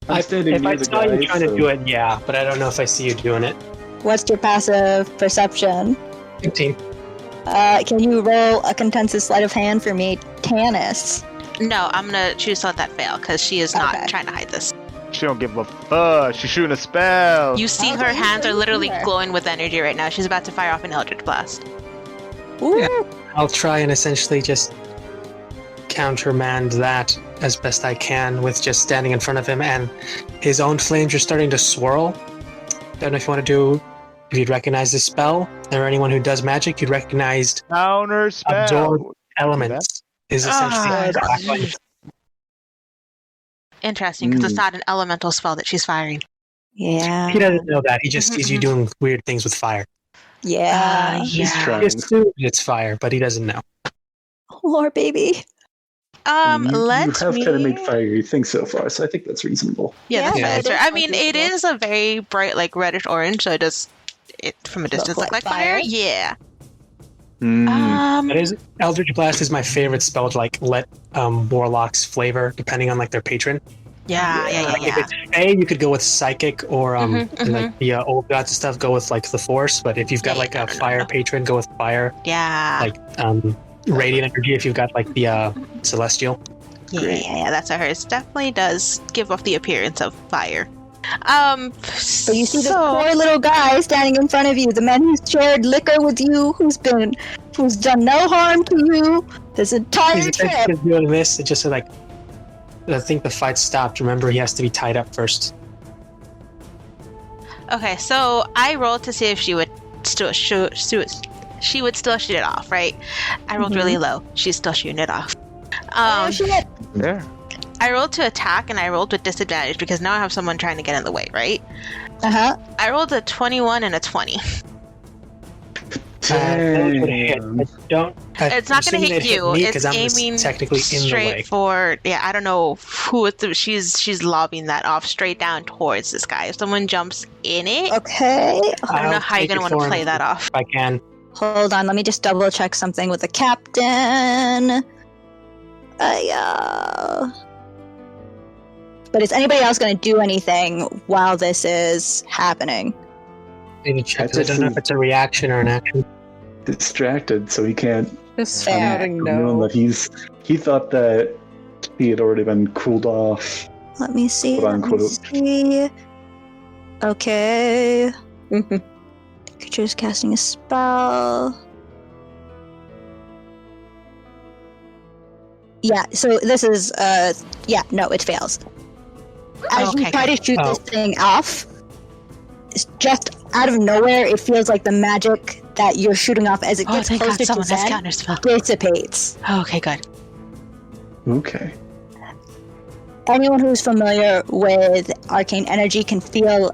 I'm standing If near I the saw you guy, trying to so- do it, yeah, but I don't know if I see you doing it. What's your passive perception? 15. Can you roll a contentious sleight of hand for me, Tannis? No, I'm gonna choose to let that fail because she is not Okay. trying to hide this. She don't give a fuck. She's shooting a spell. You see Okay, her hands are literally sure. glowing with energy right now. She's about to fire off an Eldritch Blast. Ooh. Yeah. I'll try and essentially just countermand that as best I can with just standing in front of him, and his own flames are starting to swirl. Don't know if you want to do, if you'd recognize this spell, or anyone who does magic, you'd recognize Counter spell. absorb elements is essentially Interesting, because it's not an elemental spell that she's firing. Yeah. He doesn't know that. He just sees you doing weird things with fire. Yeah. He's Yeah. He trying. assumes it's fire, but he doesn't know. Lord, baby. you Let have me. kind of made fiery things so far, so I think that's reasonable. Yeah, that's Yeah, my it answer. is I mean, it reasonable. is a very bright, like reddish orange, so it does. It from a distance look like fire. Yeah. Mm. That is, Eldritch Blast is my favorite spell to like let warlocks flavor depending on like their patron. Yeah. Like if it's Fae, you could go with Psychic, or like the old gods and stuff, go with like the Force. But if you've got like a fire patron, go with Fire. Yeah. Like Radiant Energy, if you've got like the Celestial. Yeah. That's what hers definitely does give off the appearance of fire. But you see the poor little guy standing in front of you, the man who's shared liquor with you, who's done no harm to you this entire He's trip. essentially doing this. It just like I think the fight stopped. Remember, he has to be tied up first. Okay, so I rolled to see if she would still shoot it off, right? I rolled really low. She's still shooting it off. Oh, shit. There. I rolled to attack, and I rolled with disadvantage because now I have someone trying to get in the way, right? Uh-huh. I rolled a 21 and a 20. Those would hit. It's not going to hit you. It's aiming technically in the way. straight for. Yeah, I don't know who. She's lobbing that off straight down towards this guy. If someone jumps in it, Okay. I don't know how you're going to want to play that off. If I can. Hold on, let me just double check something with the captain. But is anybody else going to do anything while this is happening? I need to check. I don't know if it's a reaction or an action. Distracted, so he can't. Just Fair. shouting Knowing no. that he thought that he had already been cooled off. Let me see. Quote, Let me unquote. see. Okay. Creature's casting a spell. Yeah, so this is, no, it fails. As you Okay. try to shoot this thing off, it's just out of nowhere, it feels like the magic that you're shooting off as it gets thank God, closer to someone has Zen counterspell. dissipates. Okay, good. Okay. Anyone who's familiar with arcane energy can feel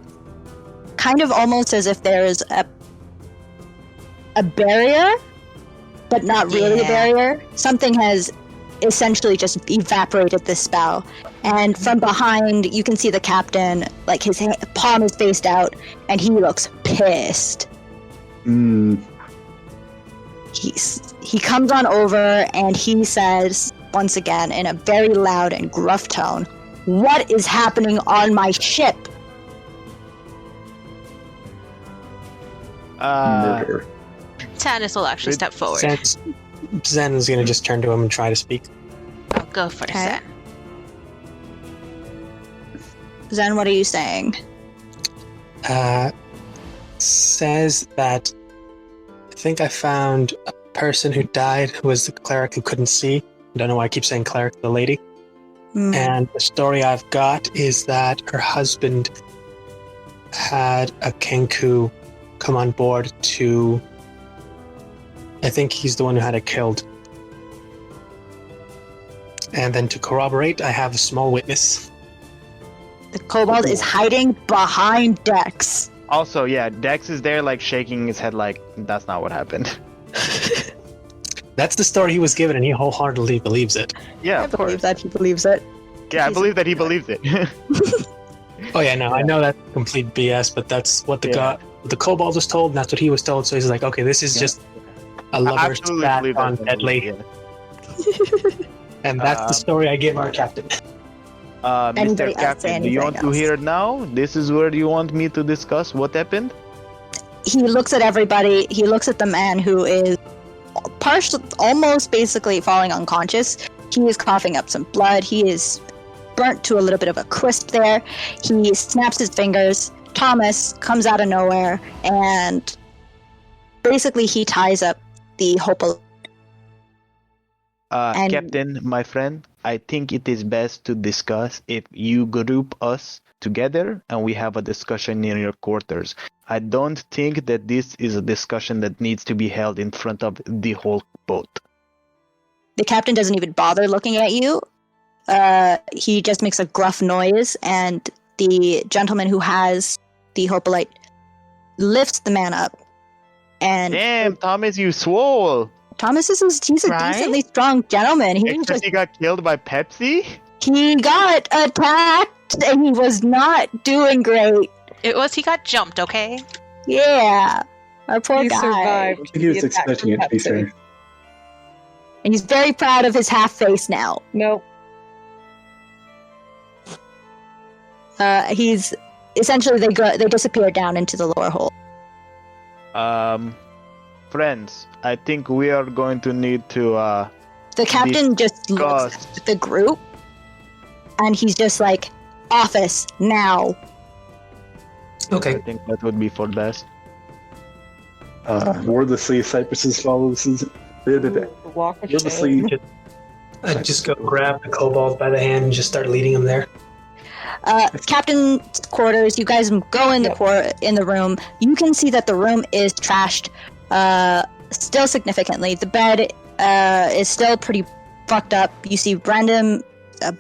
kind of almost as if there's a barrier, but not really a Yeah. barrier. Something has essentially just evaporated this spell. And from behind, you can see the captain, like his palm is faced out, and he looks pissed. He comes on over and he says, once again, in a very loud and gruff tone, "What is happening on my ship?" Murder. Tannis will actually step forward. Zen is going to just turn to him and try to speak. I'll go for Okay. Zen. Zen, what are you saying? Says that I think I found a person who died who was the cleric who couldn't see. I don't know why I keep saying cleric, the lady. Hmm. And the story I've got is that her husband had a Kenku come on board to... I think he's the one who had it killed. And then to corroborate, I have a small witness. The kobold is hiding behind Dex. Also, yeah, Dex is there, like shaking his head, like that's not what happened. That's the story he was given, and he wholeheartedly believes it. Yeah, I of believe course. that he believes it. Yeah, I believe that he believes it. Oh yeah, no, I know that's complete BS, but that's what Yeah. the kobold was told, and that's what he was told. So he's like, okay, this is Yeah. just a I lover's absolutely spat believe on that. Deadly, Yeah. and that's the story I give our captain. Anybody Mr. else say Captain, do you want anything to else? hear it now? This is where you want me to discuss what happened? He looks at everybody. He looks at the man who is almost basically falling unconscious. He is coughing up some blood. He is burnt to a little bit of a crisp there. He snaps his fingers. Thomas comes out of nowhere, and basically he ties up the Hopal. And- Captain, my friend, I think it is best to discuss if you group us together and we have a discussion in your quarters. I don't think that this is a discussion that needs to be held in front of the whole boat. The captain doesn't even bother looking at you. He just makes a gruff noise, and the gentleman who has the Hopalite lifts the man up. And Damn, Thomas, you swole! Thomas he's a Right? decently strong gentleman. Except he got killed by Pepsi? He got attacked and he was not doing great. He got jumped, okay? Yeah. Our poor He guy. survived. I think he was the attack expecting from it, to be Pepsi. fair. And he's very proud of his half face now. Nope. He's essentially they disappear down into the lower hole. Friends, I think we are going to need to The captain just looks discuss. at the group and he's just like, "Office now." Okay. I think that would be for best. Wordlessly, Cypress's follows. Walk of shame. Wordlessly, I just go grab the kobold by the hand and just start leading him there. Captain's quarters. You guys go in in the room. You can see that the room is trashed, still significantly. The bed is still pretty fucked up. You see random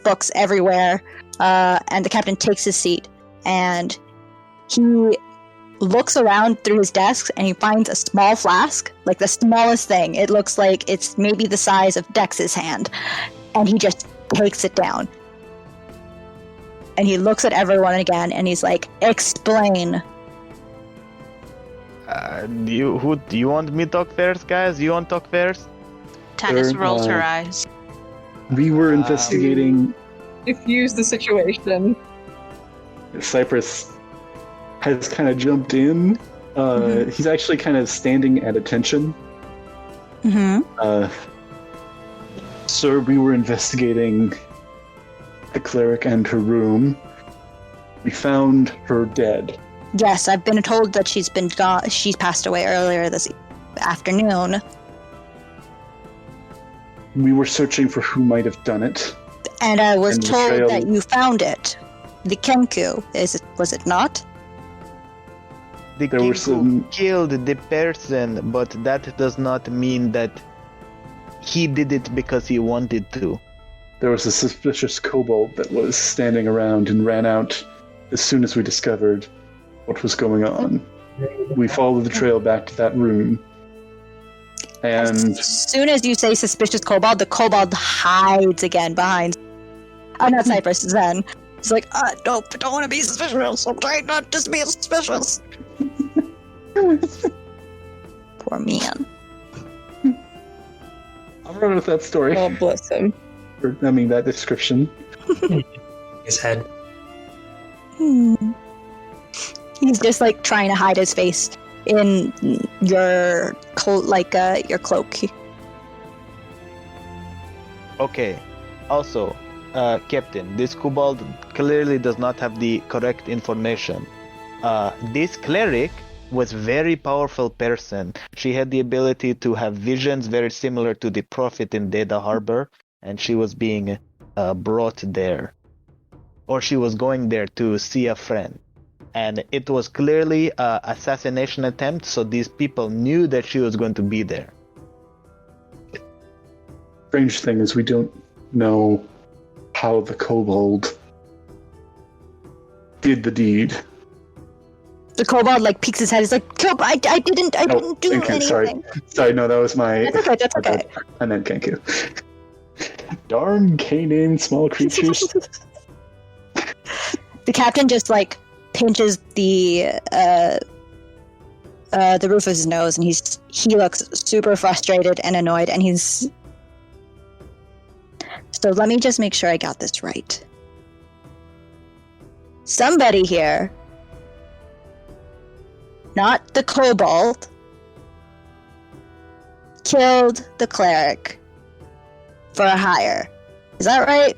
books everywhere, and the captain takes his seat, and he looks around through his desk, and he finds a small flask, like the smallest thing. It looks like it's maybe the size of Dex's hand, and he just takes it down. And he looks at everyone again, and he's like, "Explain." Do you want me to talk first, guys? You want to talk first? Tannis Sure, rolls her eyes. We were investigating. Diffuse the situation. Cypress has kind of jumped in. He's actually kind of standing at attention. Mm-hmm. Sir, we were investigating the cleric and her room. We found her dead. Yes, I've been told that she's been gone. She's passed away earlier this afternoon. We were searching for who might have done it. And I was And the told trail- that you found it. The Kenku, was it not? The There king were some- killed the person, but that does not mean that he did it because he wanted to. There was a suspicious kobold that was standing around and ran out as soon as we discovered what was going on. We followed the trail back to that room. And As soon as you say suspicious kobold, the kobold hides again behind. Not Cypress, Zen. He's like, don't want to be suspicious. I'm trying not to be suspicious. Poor man. I'll run with that story. Oh, bless him. That description. His head. He's just like trying to hide his face in your your cloak. Okay. Also, Captain, this kobold clearly does not have the correct information. This cleric was very powerful person. She had the ability to have visions very similar to the prophet in Deda Harbor, and she was being brought there. Or she was going there to see a friend. And it was clearly an assassination attempt, so these people knew that she was going to be there. Strange thing is we don't know how the kobold did the deed. The kobold like peeks his head. He's like, I didn't do anything. Sorry, no, that was my... That's okay. I meant Kenku. Darn K-name small creatures. The captain just like pinches the roof of his nose, and he looks super frustrated and annoyed, and he's. So let me just make sure I got this right. Somebody here, not the kobold, killed the cleric for a hire. Is that right?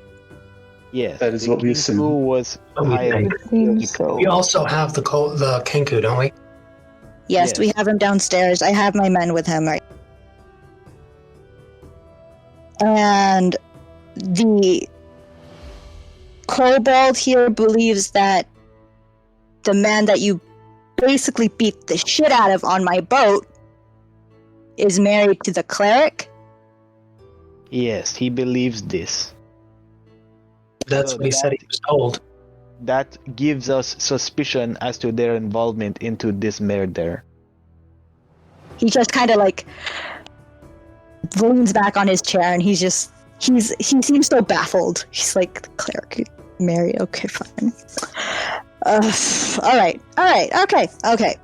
Yes. That is the what we king assume. who was Oh, we hired. think. So. We also have the Kenku, don't we? Yes, Yes. we have him downstairs. I have my men with him right. And the kobold here believes that the man that you basically beat the shit out of on my boat is married to the cleric. Yes, he believes this. That's So what he said he was told. That gives us suspicion as to their involvement into this murder. He just kind of like leans back on his chair, and he seems so baffled. He's like, the cleric married. Okay, fine. All right. Okay.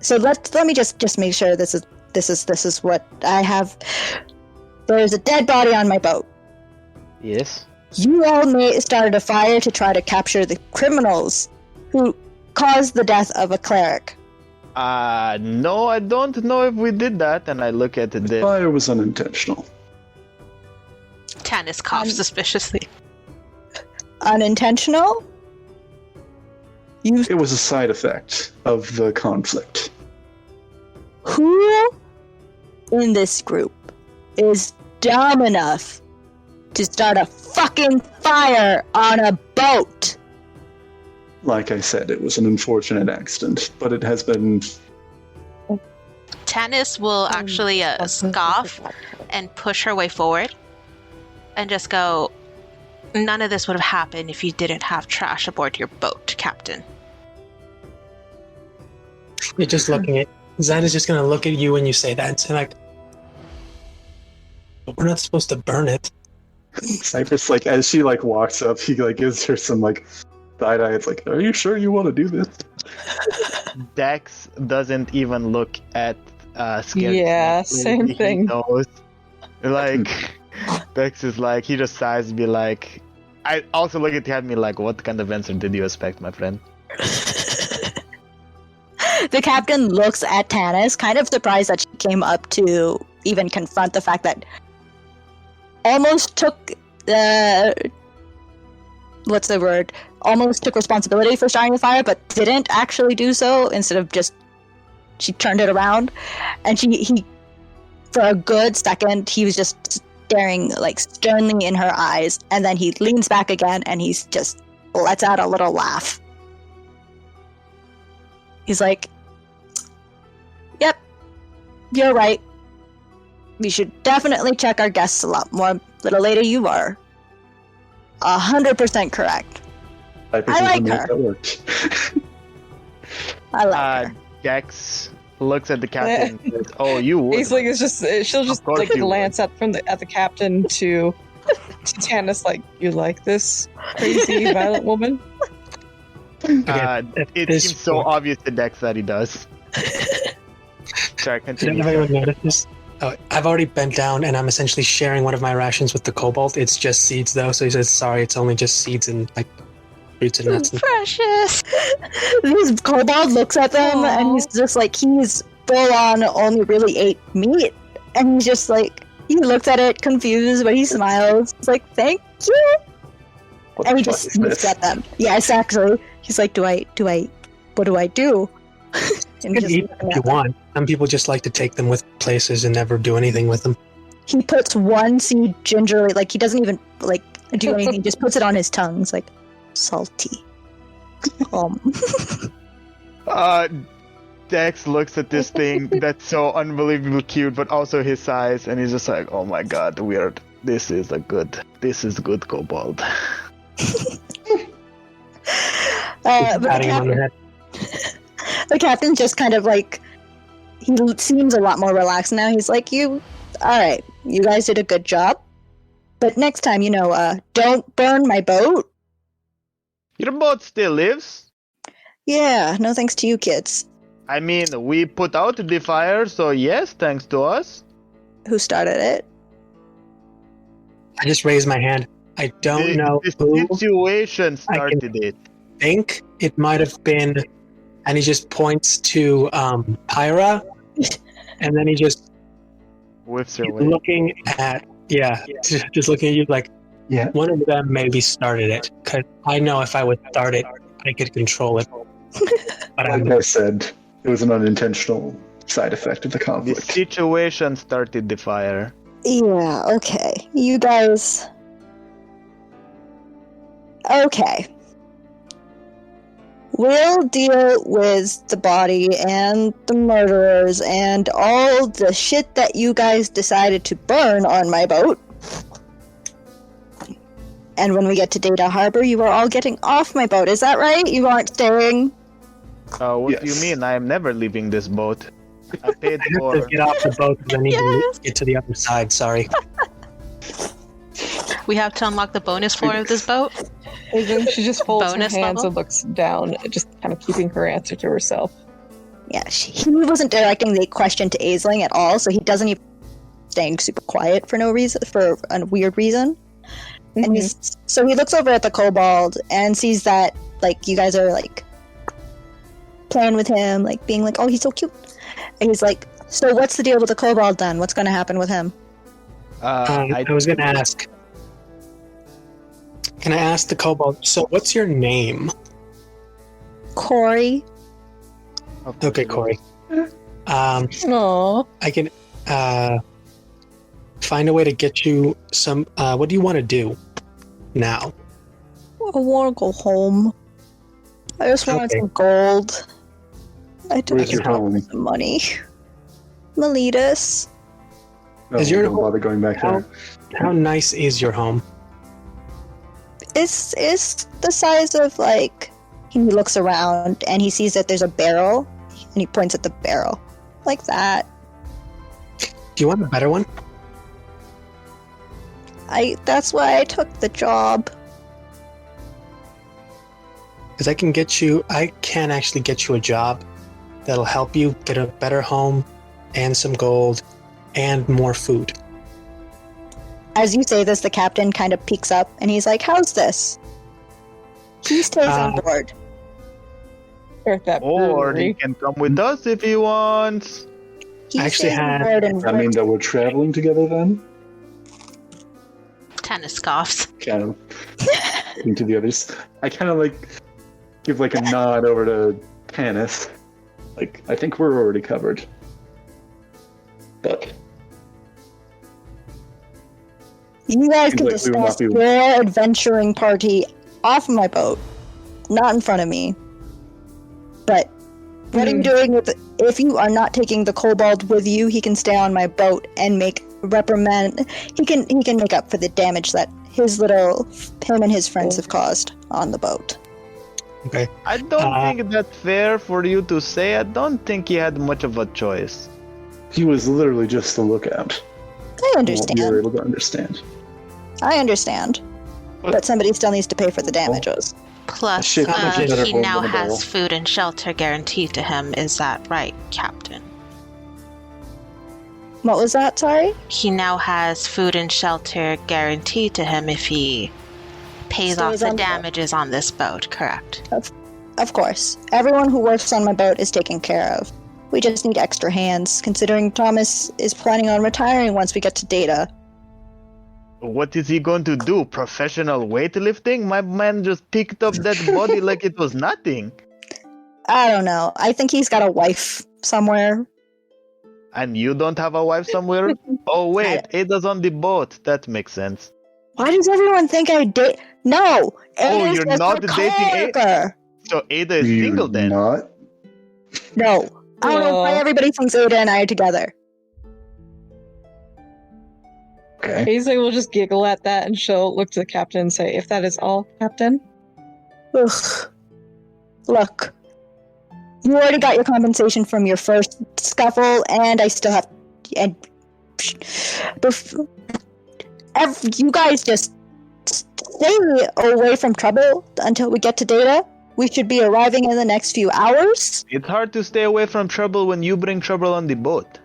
So let me just make sure this is what I have. There's a dead body on my boat. Yes. You all started a fire to try to capture the criminals who caused the death of a cleric. No, I don't know if we did that. And I look at The the fire was unintentional. Tannis coughs suspiciously. Unintentional? It was a side effect of the conflict. Who in this group is dumb enough to start a fucking fire on a boat? like I said, it was an unfortunate accident, but it has been. Tanis will actually scoff and push her way forward and just go, none of this would have happened if you didn't have trash aboard your boat, Captain. You're just looking at Zen is just gonna look at you when you say that and say like, but we're not supposed to burn it. Cypress, like, as she like walks up, he like gives her some like side eye. It's like, are you sure you want to do this? Dex doesn't even look at Scary. Yeah, Snake. same He thing. knows. Like, Dex is like, he just sighs and be like, I also look at me like, what kind of answer did you expect, my friend? The captain looks at Tanis, kind of surprised that she came up to even confront the fact that almost took almost took responsibility for starting the fire, but didn't actually do so. Instead of just, she turned it around, and he for a good second he was just staring like sternly in her eyes, and then he leans back again and he's just lets out a little laugh. He's like, yep, you're right. We should definitely check our guests a lot more. Little lady, you are 100% correct. I like her. That worked. I like her. Dex looks at the captain and says, oh, you would. Aisling is just she'll just course like you glance at the captain to Tanis like, you like this crazy violent woman? It this seems so point- obvious to Dex that he does. Sorry, Did continue. anyone notice this? Oh, I've already bent down and I'm essentially sharing one of my rations with the kobold. It's just seeds though, so he says, sorry, it's only just seeds and like fruits and nuts. Precious. This kobold looks at them and he's just like, he's full on only really ate meat, and he's just like, he looks at it confused, but he smiles. He's like, thank you. What And the he fuck just is looks this? at them. Yes, actually. He's like, what do I do? And You just can eat looking if at you them. want. Some people just like to take them with places and never do anything with them. He puts one seed gingerly, like he doesn't even like do anything, just puts it on his tongue. It's like, salty. Dex looks at this thing that's so unbelievably cute, but also his size, and he's just like, oh my god, weird. This is good kobold. But Patting him on the head. the captain's just kind of like, he seems a lot more relaxed now. He's like, alright, you guys did a good job. But next time, don't burn my boat. Your boat still lives. Yeah, no thanks to you kids. I mean, we put out the fire, so yes, thanks to us. Who started it? I just raised my hand. I don't know The who. situation started it. Think it might have been, and he just points to Pyra, and then he just Whiffs her keeps away. looking at just looking at you like Yeah. one of them maybe started it. Cause I know if I would start it, I could control it. But Like I said, it was an unintentional side effect of the The conflict. situation started the fire. Yeah, okay. You guys... Okay. We'll deal with the body and the murderers and all the shit that you guys decided to burn on my boat. And when we get to Data Harbor, you are all getting off my boat. Is that right? You aren't staying? What do you Yes. mean? I am never leaving this boat. I paid I have for. to get off the boat because I need Yes. to get to the other side. Sorry. We have to unlock the bonus floor of this boat. She just folds Bonus her hands level? and looks down, just kind of keeping her answer to herself. Yeah, he wasn't directing the question to Aisling at all, so he doesn't even staying super quiet for no reason, for a weird reason. And so he looks over at the kobold and sees that like you guys are like playing with him, like being like, oh, he's so cute. And he's like, so what's the deal with the kobold then? What's going to happen with him? I was going to ask. Can I ask the kobold? So, what's your name? Corey. Okay, Corey. Aww. I can find a way to get you some. What do you want to do now? I want to go home. I just wanted Okay. some gold. I don't Where's your home? some money. Meletus. No, Is your don't home- bother going back there. How nice is your home? It's the size of like. He looks around and he sees that there's a barrel, and he points at the barrel, like that. Do you want a better one? That's why I took the job. Because I can actually get you a job that'll help you get a better home and some gold and more food. As you say this, the captain kind of peeks up and he's like, "How's this?" He stays on board. At that Or brewery. he can come with us if he wants. He I actually stays on had- board and I mean that we're traveling together then? Tennis scoffs. Kind of looking to the others. I kind of like give like a nod over to Tannis. Like, I think we're already covered. But you guys Seems can like we will not discuss be- your adventuring party off my boat, not in front of me. But what are you doing with it? If you are not taking the kobold with you, he can stay on my boat and reprimand. He can make up for the damage that him and his friends have caused on the boat. Okay. I don't think that's fair for you to say. I don't think he had much of a choice. he was literally just a lookout. I from what understand. we were able to understand. I understand. But somebody still needs to pay for the damages. Plus, Shit, much is better he home now than a barrel. has food and shelter guaranteed to him. Is that right, Captain? What was that? Sorry? He now has food and shelter guaranteed to him if he pays off Stays the on the boat. damages on this boat, correct? Of course. Everyone who works on my boat is taken care of. We just need extra hands, considering Thomas is planning on retiring once we get to Data. What is he going to do? Professional weightlifting? My man just picked up that body like it was nothing. I don't know. I think he's got a wife somewhere. And you don't have a wife somewhere? Oh wait, Ada's on the boat. That makes sense. Why does everyone think I date? No! Ada's you're just not a dating coworker. So Ada is You're single then. Not? No. I don't know why Aw. everybody thinks Ada and I are together. Okay. Paisley will just giggle at that and she'll look to the captain and say, "If that is all, Captain." Ugh. Look. You already got your compensation from your first scuffle, and I still have... And... You guys just stay away from trouble until we get to Data. We should be arriving in the next few hours. It's hard to stay away from trouble when you bring trouble on the boat.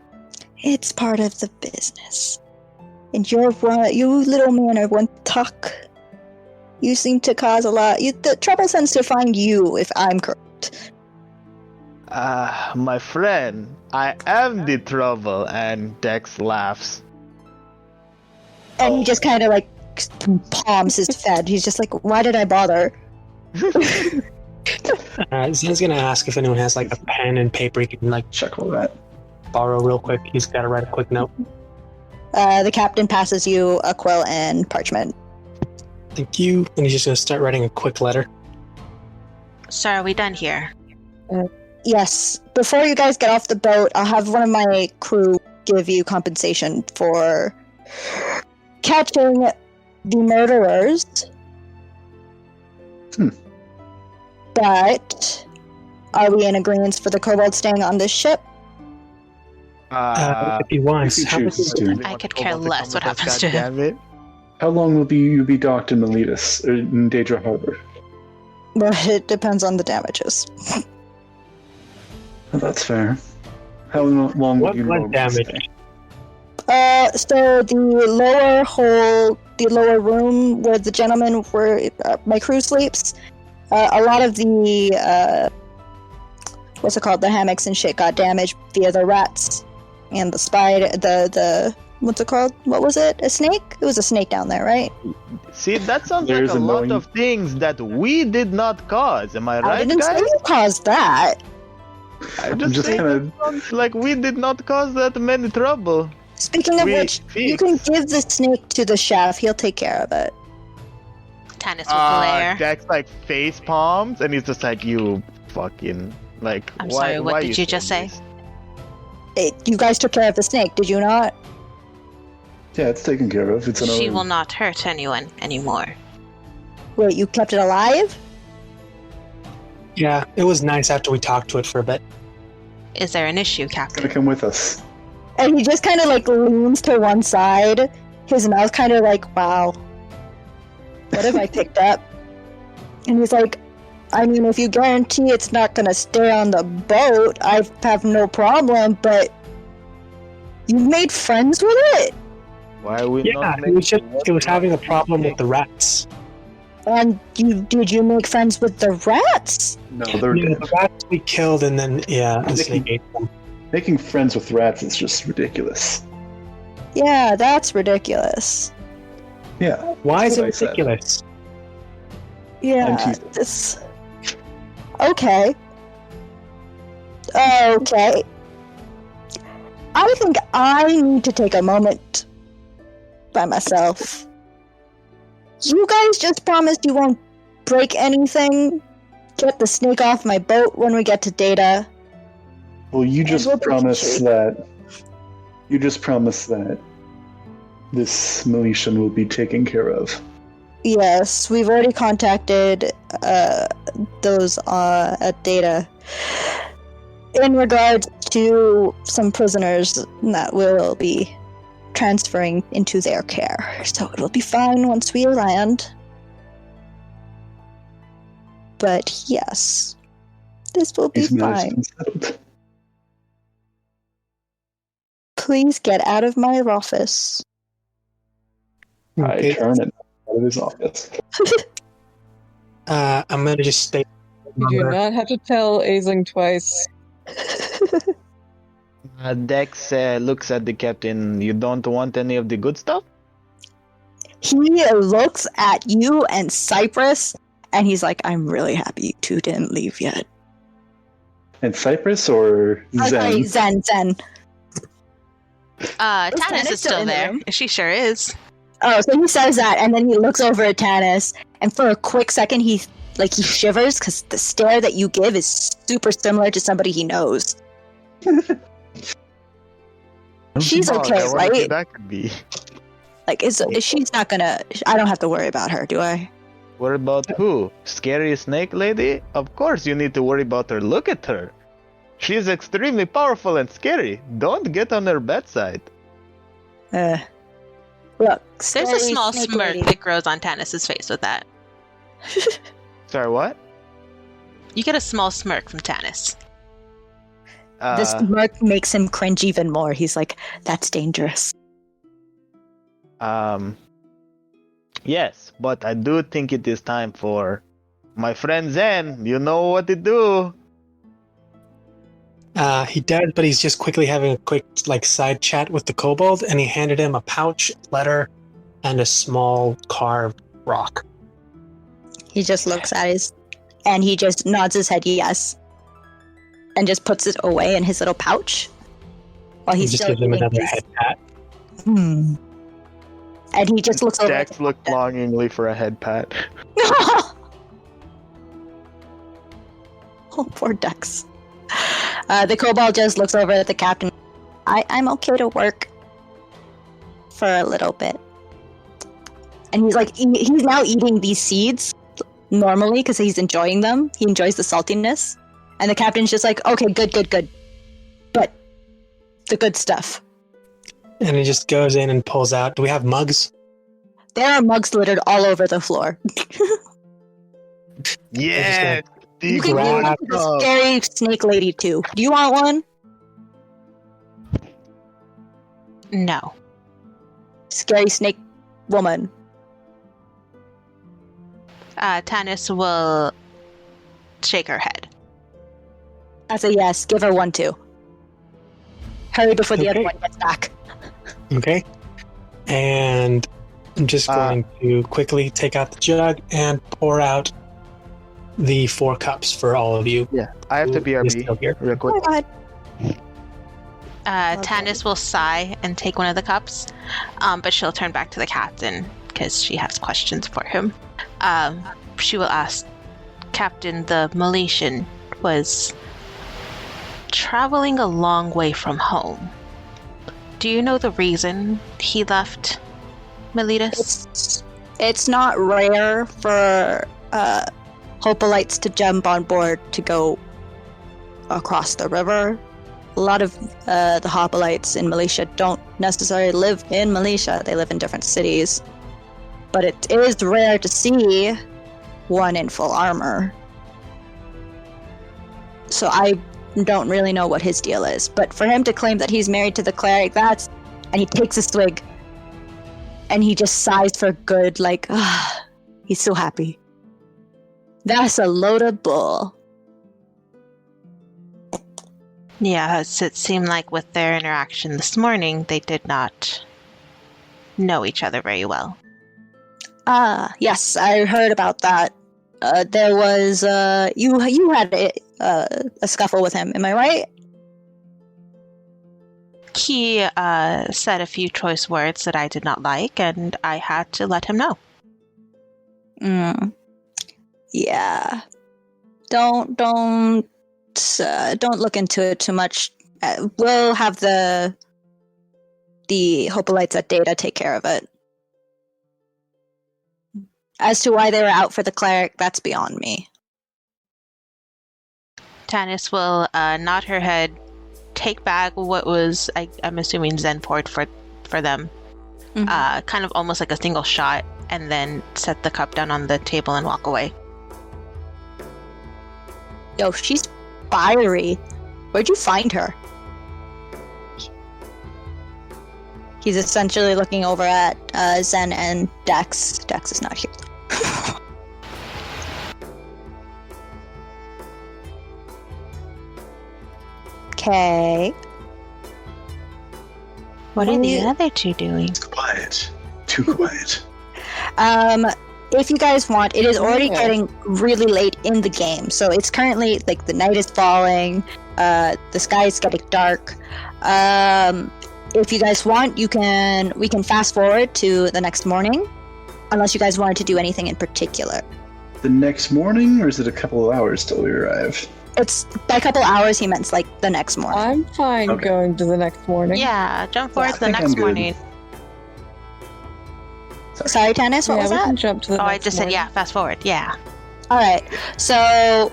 It's part of the business. And you little man are one tuck. You seem to cause a lot. The trouble tends to find you, if I'm correct. My friend, I am the trouble. And Dex laughs. And he just kind of like palms his head. He's just like, why did I bother? Zen's gonna ask if anyone has like a pen and paper he can like Check all that. borrow real quick. He's gotta write a quick note. The captain passes you a quill and parchment. Thank you. And he's just gonna start writing a quick letter. So are we done here? Yes. Before you guys get off the boat, I'll have one of my crew give you compensation for catching the murderers. But are we in agreement for the kobold staying on this ship? If he wants. if he How much chooses is to. I could care less what happens to him. Damn it. How long will you be docked in Meletus, or in Daedra Harbor? Well, it depends on the damages. Well, that's fair. How long what will you blood normally damage? stay? So the lower hole, the lower room where the gentleman my crew sleeps, a lot of the what's it called, the hammocks and shit got damaged via the rats and the spider, the what's it called? What was it? A snake? It was a snake down there, right? See, that sounds There's like a lot annoying- of things that we did not cause. Am I I right, didn't say guys? you caused that. I'm I'm just saying kinda- it sounds like we did not cause that many trouble. Speaking of We which, you can give the snake to the chef. He'll take care of it. Tannis will glare. Dex like face palms, and he's just like, you fucking like. I'm why, sorry, what why did you just say? this? You guys took care of the snake, did you not? Yeah, it's taken care of. It's an She will not hurt anyone anymore. Wait, you kept it alive? Yeah, it was nice after we talked to it for a bit. Is there an issue, It's gonna Captain? come with us. And he just kind of like leans to one side, his mouth kind of like, wow, what have I picked up? And he's like, I mean, if you guarantee it's not gonna stay on the boat, I have no problem, but you've made friends with it? Why are we Yeah, not it was having a problem with the rats. And did you make friends with the rats? No, they're Yeah, dead. the rats we killed, and then the snake ate them. Making friends with rats is just ridiculous. Yeah, that's ridiculous. Yeah. Why is That's it what I said. ridiculous? Yeah, I'm teasing. this. Okay. Okay. I think I need to take a moment by myself. You guys just promised you won't break anything. Get the snake off my boat when we get to Data. Well, you just we'll be promised cheap. that. You just promised that this Meletian will be taken care of. Yes, we've already contacted those at Data in regards to some prisoners that will be transferring into their care. So it'll be fine once we land. But yes, this will be These matters fine. been settled. Please get out of my office. I Okay, turn it out of his office. I'm gonna just stay. You do not have to tell Aisling twice. Dex looks at the captain. You don't want any of the good stuff? He looks at you and Cypress, and he's like, I'm really happy you two didn't leave yet. And Cypress or Sorry, Zen? Zen. Tannis Tannis is still still in the there. room? She sure is. Oh, so he says that, and then he looks over at Tannis, and for a quick second, he shivers because the stare that you give is super similar to somebody he knows. She's Oh, okay, I wonder who right? that could be. Like, she's not gonna. I don't have to worry about her, do I? What about who? Scary snake lady? Of course you need to worry about her. Look at her. She is extremely powerful and scary. Don't get on her bedside. Look, There's a scary small snake smirk lady. that grows on Tannis's face with that. Sorry, what? You get a small smirk from Tannis. The smirk makes him cringe even more. He's like, "That's dangerous." Yes, but I do think it is time for my friend Zen. You know what to do. He does, but he's just quickly having a quick side chat with the kobold, and he handed him a pouch, letter, and a small carved rock. He just looks at his, and he just nods his head yes, and just puts it away in his little pouch, while He he's just still gives him doing another his. head pat. And he just looks over. Dex looked longingly for a head pat. Oh, poor Dex. The kobold just looks over at the captain. I'm okay to work for a little bit. And he's like, he's now eating these seeds normally because he's enjoying them. He enjoys the saltiness. And the captain's just like, okay, good. But the good stuff. And he just goes in and pulls out. Do we have mugs? There are mugs littered all over the floor. Yeah, You can give grab- it to the scary snake lady too. Do you want one? No. Scary snake woman. Tannis will shake her head. That's a yes. Give her one too. Hurry before the other Okay. one gets back. Okay. And I'm just going to quickly take out the jug and pour out the 4 cups for all of you. Yeah, I have to Who is still BRB here. real Oh quick. my god. Tannis will sigh and take one of the cups, but she'll turn back to the captain because she has questions for him. She will ask, Captain, the Miletian was traveling a long way from home. Do you know the reason he left Miletus? It's not rare for hoplites to jump on board to go across the river. A lot of the hoplites in Militia don't necessarily live in Militia. They live in different cities. But it is rare to see one in full armor. So I don't really know what his deal is. But for him to claim that he's married to the cleric, and he takes a swig, and he just sighs for good, like, he's so happy. That's a load of bull. Yeah, it seemed like with their interaction this morning, they did not know each other very well. Yes, I heard about that. There was, you had a scuffle with him, am I right? He said a few choice words that I did not like, and I had to let him know. Yeah. Don't look into it too much. We'll have the hoplites at Data take care of it. As to why they were out for the cleric, that's beyond me. Tanis will nod her head, take back what was, I'm assuming, Zen poured for them. Mm-hmm. Kind of almost like a single shot, and then set the cup down on the table and walk away. Yo, she's fiery. Where'd you find her? He's essentially looking over at Zen and Dex. Dex is not here. Okay. What are the other two doing? Quiet. Too quiet. If you guys want, it is already getting really late in the game. So it's currently, like, the night is falling, the sky is getting dark. If you guys want, we can fast forward to the next morning, unless you guys wanted to do anything in particular. The next morning, or is it a couple of hours till we arrive? It's by a couple hours, he meant like the next morning. I'm fine Okay. going to the next morning. Yeah, jump forward I to the think next I'm good. morning. Sorry, Tanis, what was we that? can jump to the Oh, I next just said, morning. yeah, fast forward, yeah. Alright, so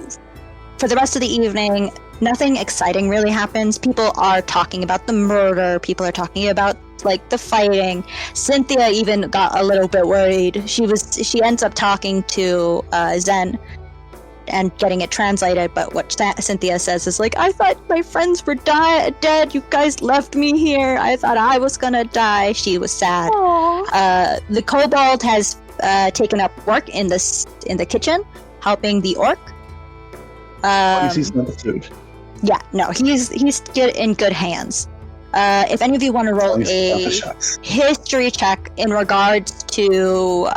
for the rest of the evening, nothing exciting really happens. People are talking about the murder, people are talking about, like, the fighting. Cynthia even got a little bit worried. She ends up talking to Zen and getting it translated, but what Cynthia says is like, I thought my friends were dead, you guys left me here, I thought I was gonna die. She was sad. The kobold has taken up work in the kitchen, helping the orc. He's not the food. Yeah, no, he's in good hands. If any of you want to roll He's off the a shots. history check in regards to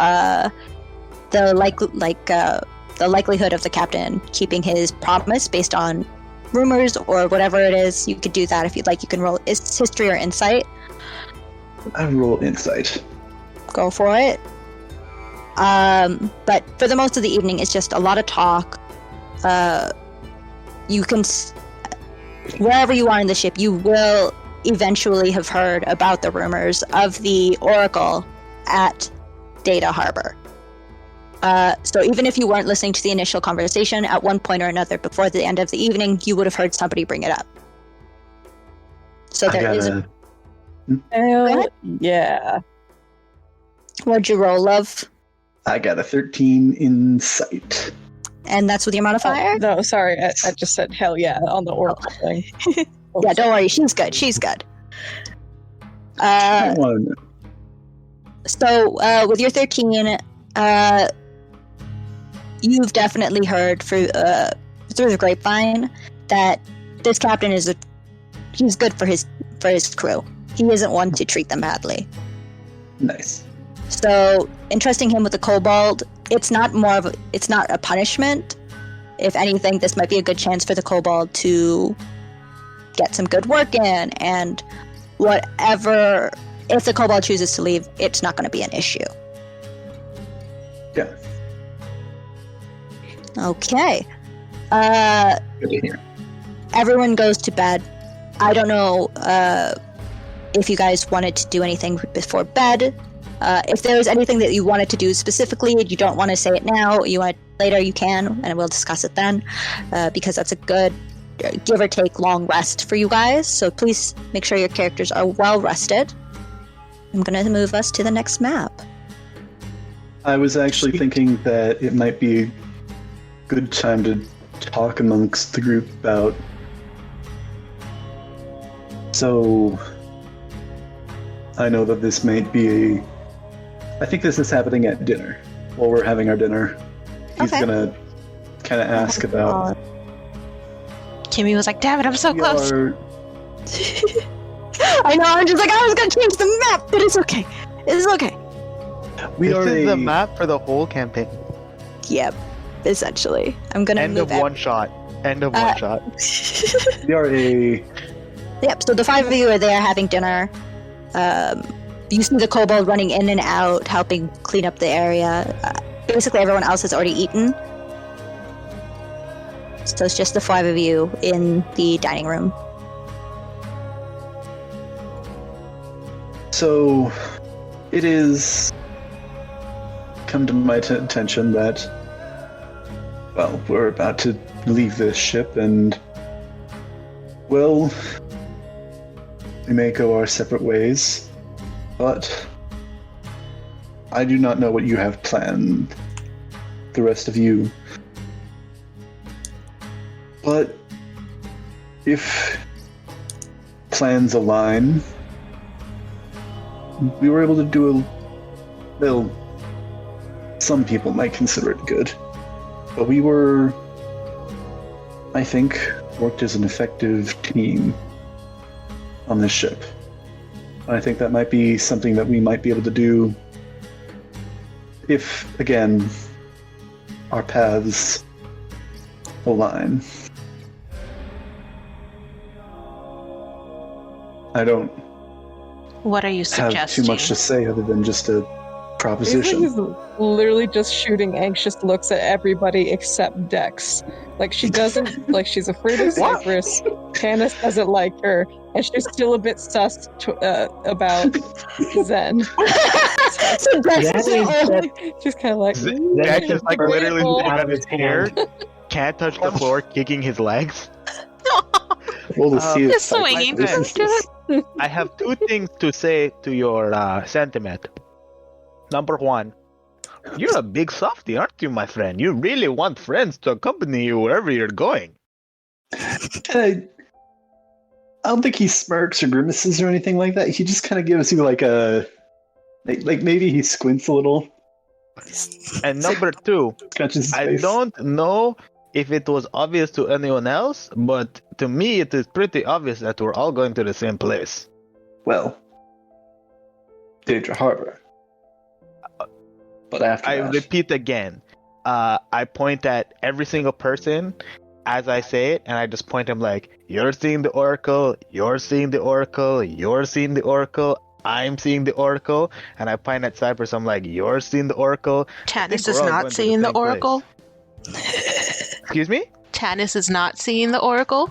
the likelihood of the captain keeping his promise based on rumors or whatever it is, you could do that if you'd like. You can roll history or insight. I roll insight. Go for it. But for the most of the evening, it's just a lot of talk. You can, wherever you are in the ship, you will eventually have heard about the rumors of the Oracle at Data Harbor. So even if you weren't listening to the initial conversation, at one point or another before the end of the evening, you would have heard somebody bring it up. So I there got is. a Hell ahead. yeah. What'd you roll, love? I got a 13 insight. And that's with your modifier? No, sorry, I just said hell yeah on the oracle thing. Oh, Yeah, don't worry. She's good. She's good. I don't want to know. So with your 13, you've definitely heard through the grapevine that this captain he's good for his crew. He isn't one to treat them badly. Nice. So entrusting him with the kobold, it's not a punishment. If anything, this might be a good chance for the kobold to get some good work in, and whatever. If the kobold chooses to leave, it's not going to be an issue. Yeah. Okay. Good to hear. Everyone goes to bed. I don't know if you guys wanted to do anything before bed. If there was anything that you wanted to do specifically, you don't want to say it now, you want it later, you can, and we'll discuss it then, because that's a good, give or take, long rest for you guys. So please make sure your characters are well rested. I'm going to move us to the next map. I was actually thinking that it might be a good time to talk amongst the group about. So, I know that this might be a. I think this is happening at dinner. While we're having our dinner, he's Okay. gonna kind of ask about. Kimmy was like, damn it, I'm so We close. are- I know, I'm just like, I was going to change the map, but it's okay. It's okay. We This are is the a- map for the whole campaign. Yep, essentially. I'm going to End move of one shot. End of one shot. We are a. Yep, so the 5 of you are there having dinner. You see the kobold running in and out, helping clean up the area. Basically, everyone else has already eaten. So it's just the 5 of you in the dining room. So, it is come to my attention that, well, we're about to leave this ship and, well, we may go our separate ways, but I do not know what you have planned, the rest of you. But if plans align, we were able to do well, some people might consider it good, but we were, I think, worked as an effective team on this ship. I think that might be something that we might be able to do if, again, our paths align. I don't What are you have suggesting? too much to say other than just a Aisling proposition. is literally just shooting anxious looks at everybody except Dex. Like she doesn't, like she's afraid of What? Cypress. Canis doesn't like her, and she's still a bit sus about Zen. So Dex is the only- She's kind of like, Dex is like literally debatable. sitting on his chair, can't touch the floor, kicking his legs. Roll to see if Just Cypress swinging. listens to this. I have two things to say to your sentiment. Number one, you're a big softy, aren't you, my friend? You really want friends to accompany you wherever you're going. I don't think he smirks or grimaces or anything like that. He just kind of gives you like a, like maybe he squints a little, And number two, scratches his I face. don't know if it was obvious to anyone else, but to me it is pretty obvious that we're all going to the same place. Well, Daedra Harbor. But after I that, repeat again, I point at every single person as I say it, and I just point him like, you're seeing the Oracle, you're seeing the Oracle, you're seeing the Oracle, I'm seeing the Oracle, and I point at Cypress, I'm like, you're seeing the Oracle. Tanis we're is all not going to the seeing the same place. Oracle. Excuse me? Tanis is not seeing the Oracle.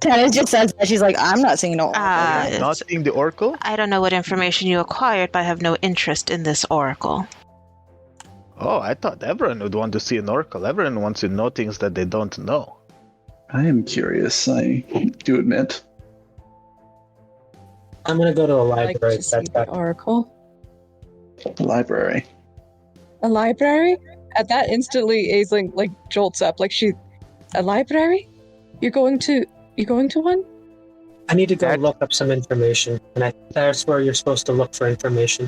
Tannis just says that. She's like, I'm not seeing no. Not seeing the Oracle? I don't know what information you acquired, but I have no interest in this Oracle. Oh, I thought everyone would want to see an Oracle. Everyone wants to know things that they don't know. I am curious, I do admit. I'm gonna go to a I like library. to see That's the back. oracle. The library. A library? At that instantly, Aisling like jolts up. Like a library? You're going to one? I need to go That- look up some information, and that's where you're supposed to look for information.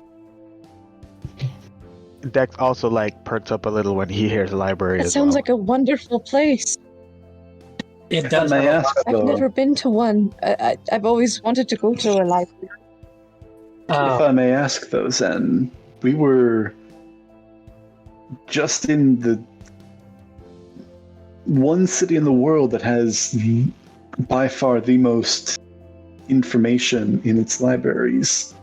Dex also like perks up a little when he hears library That as sounds well. like a wonderful place. It If does. I may have a ask, lot- I've though, never been to one. I've always wanted to go to a library. if Oh, I may ask, though, Zen, we were just in the one city in the world that has by far the most information in its libraries.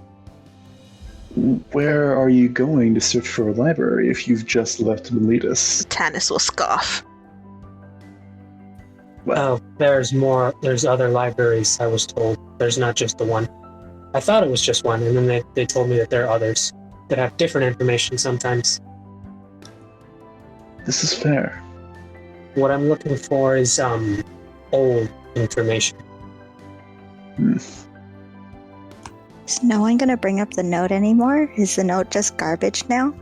Where are you going to search for a library if you've just left Miletus? Tanis will scoff. Oh, there's more. There's other libraries, I was told. There's not just the one. I thought it was just one, and then they told me that there are others that have different information sometimes. This is fair. What I'm looking for is old information. Is no one going to bring up the note anymore? Is the note just garbage now?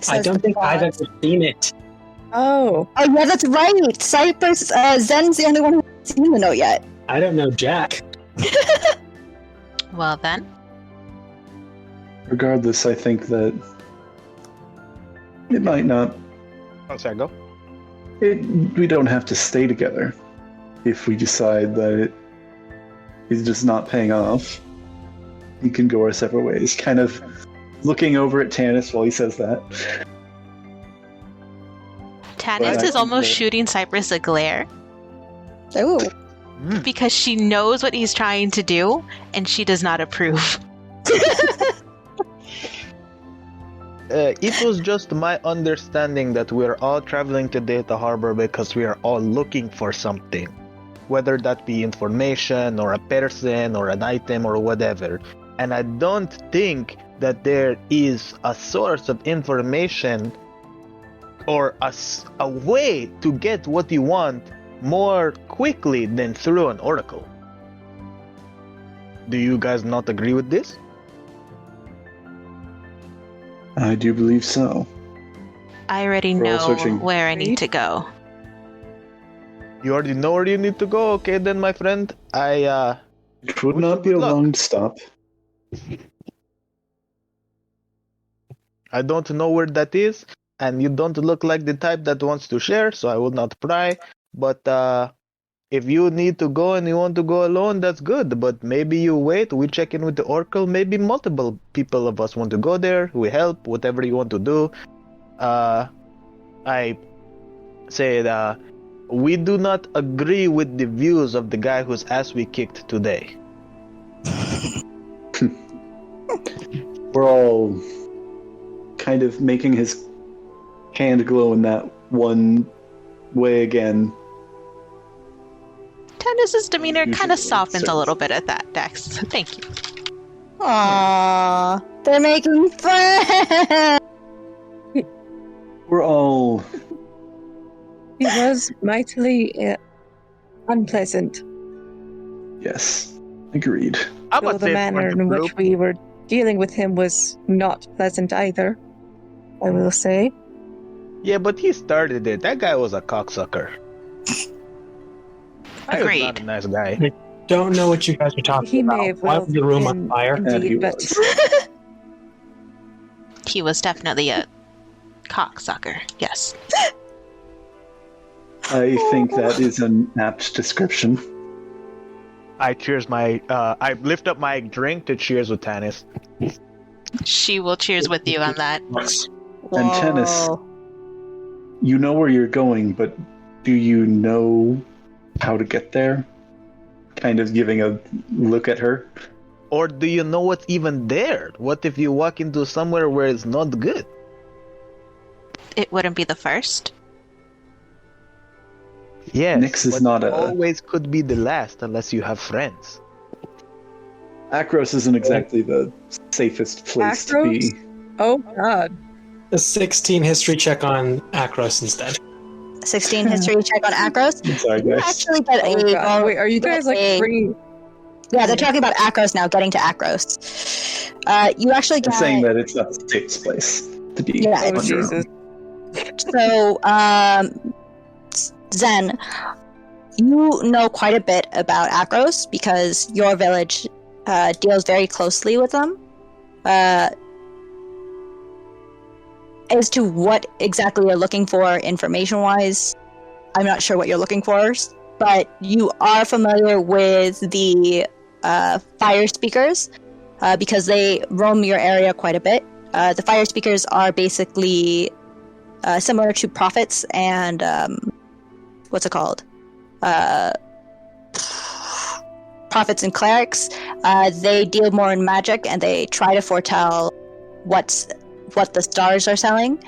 I don't think I've ever seen it. Oh, Oh, yeah, that's right. Cypress, Zen's the only one who hasn't seen the note yet. I don't know Jack. Well then, Regardless, I think that it might not. Oh, sorry, go. We don't have to stay together if we decide that it is just not paying off. We can go our separate ways. Kind of looking over at Tanis while he says that. Tanis I is almost think that- shooting Cypress a glare Ooh. because she knows what he's trying to do and she does not approve. It was just my understanding that we're all traveling today at the harbor because we are all looking for something. Whether that be information or a person or an item or whatever. And I don't think that there is a source of information or a way to get what you want more quickly than through an oracle. Do you guys not agree with this? I do believe so. I already We're all know searching. where I need to go. You already know where you need to go? Okay then, my friend. It would Wish not you be a good luck. long stop. I don't know where that is, and you don't look like the type that wants to share, so I will not pry. But if you need to go and you want to go alone, that's good. But maybe you wait, we check in with the Oracle, maybe multiple people of us want to go there, we help, whatever you want to do. I say that we do not agree with the views of the guy whose ass we kicked today. We're all kind of making his hand glow in that one way again. Tanis's demeanor Usually kind of it's softens a so- little bit at that, Dex. Thank you. Aww. They're making friends! We're all he was mightily unpleasant. yes, agreed. I'm Though a the safe manner one in to which prove. we were dealing with him was not pleasant either, I will say. Yeah, but he started it. That guy was a cocksucker. He was Agreed. not a nice guy. Don't know what you guys are talking He about. may have Why well was the room on been fire? And he indeed, but was. He was definitely a cocksucker. Yes. I think that is an apt description. I cheers my. I lift up my drink to cheers with Tanis. She will cheers with you on that. And Tanis, Whoa. you know where you're going, but do you know how to get there? Kind of giving a look at her. Or do you know what's even there? What if you walk into somewhere where it's not good? It wouldn't be the first. Yes, Nyx is but not a- always could be the last unless you have friends. Akros isn't exactly the safest place to be. oh god. A 16 history check on Akros instead. 16 history check on Akros. Sorry, You guys. actually get Oh a god. Wait, are you guys like a- bringing? Yeah, they're talking about Akros now, getting to Akros. You actually I'm get... saying that it's not the safest place to be. Yeah, Oh on your Jesus. own. So, Zen, you know quite a bit about Akros because your village deals very closely with them. As to what exactly you're looking for information-wise, I'm not sure what you're looking for, but you are familiar with the fire speakers because they roam your area quite a bit. The fire speakers are basically similar to prophets and what's it called? Prophets and clerics, They deal more in magic, and they try to foretell what the stars are selling.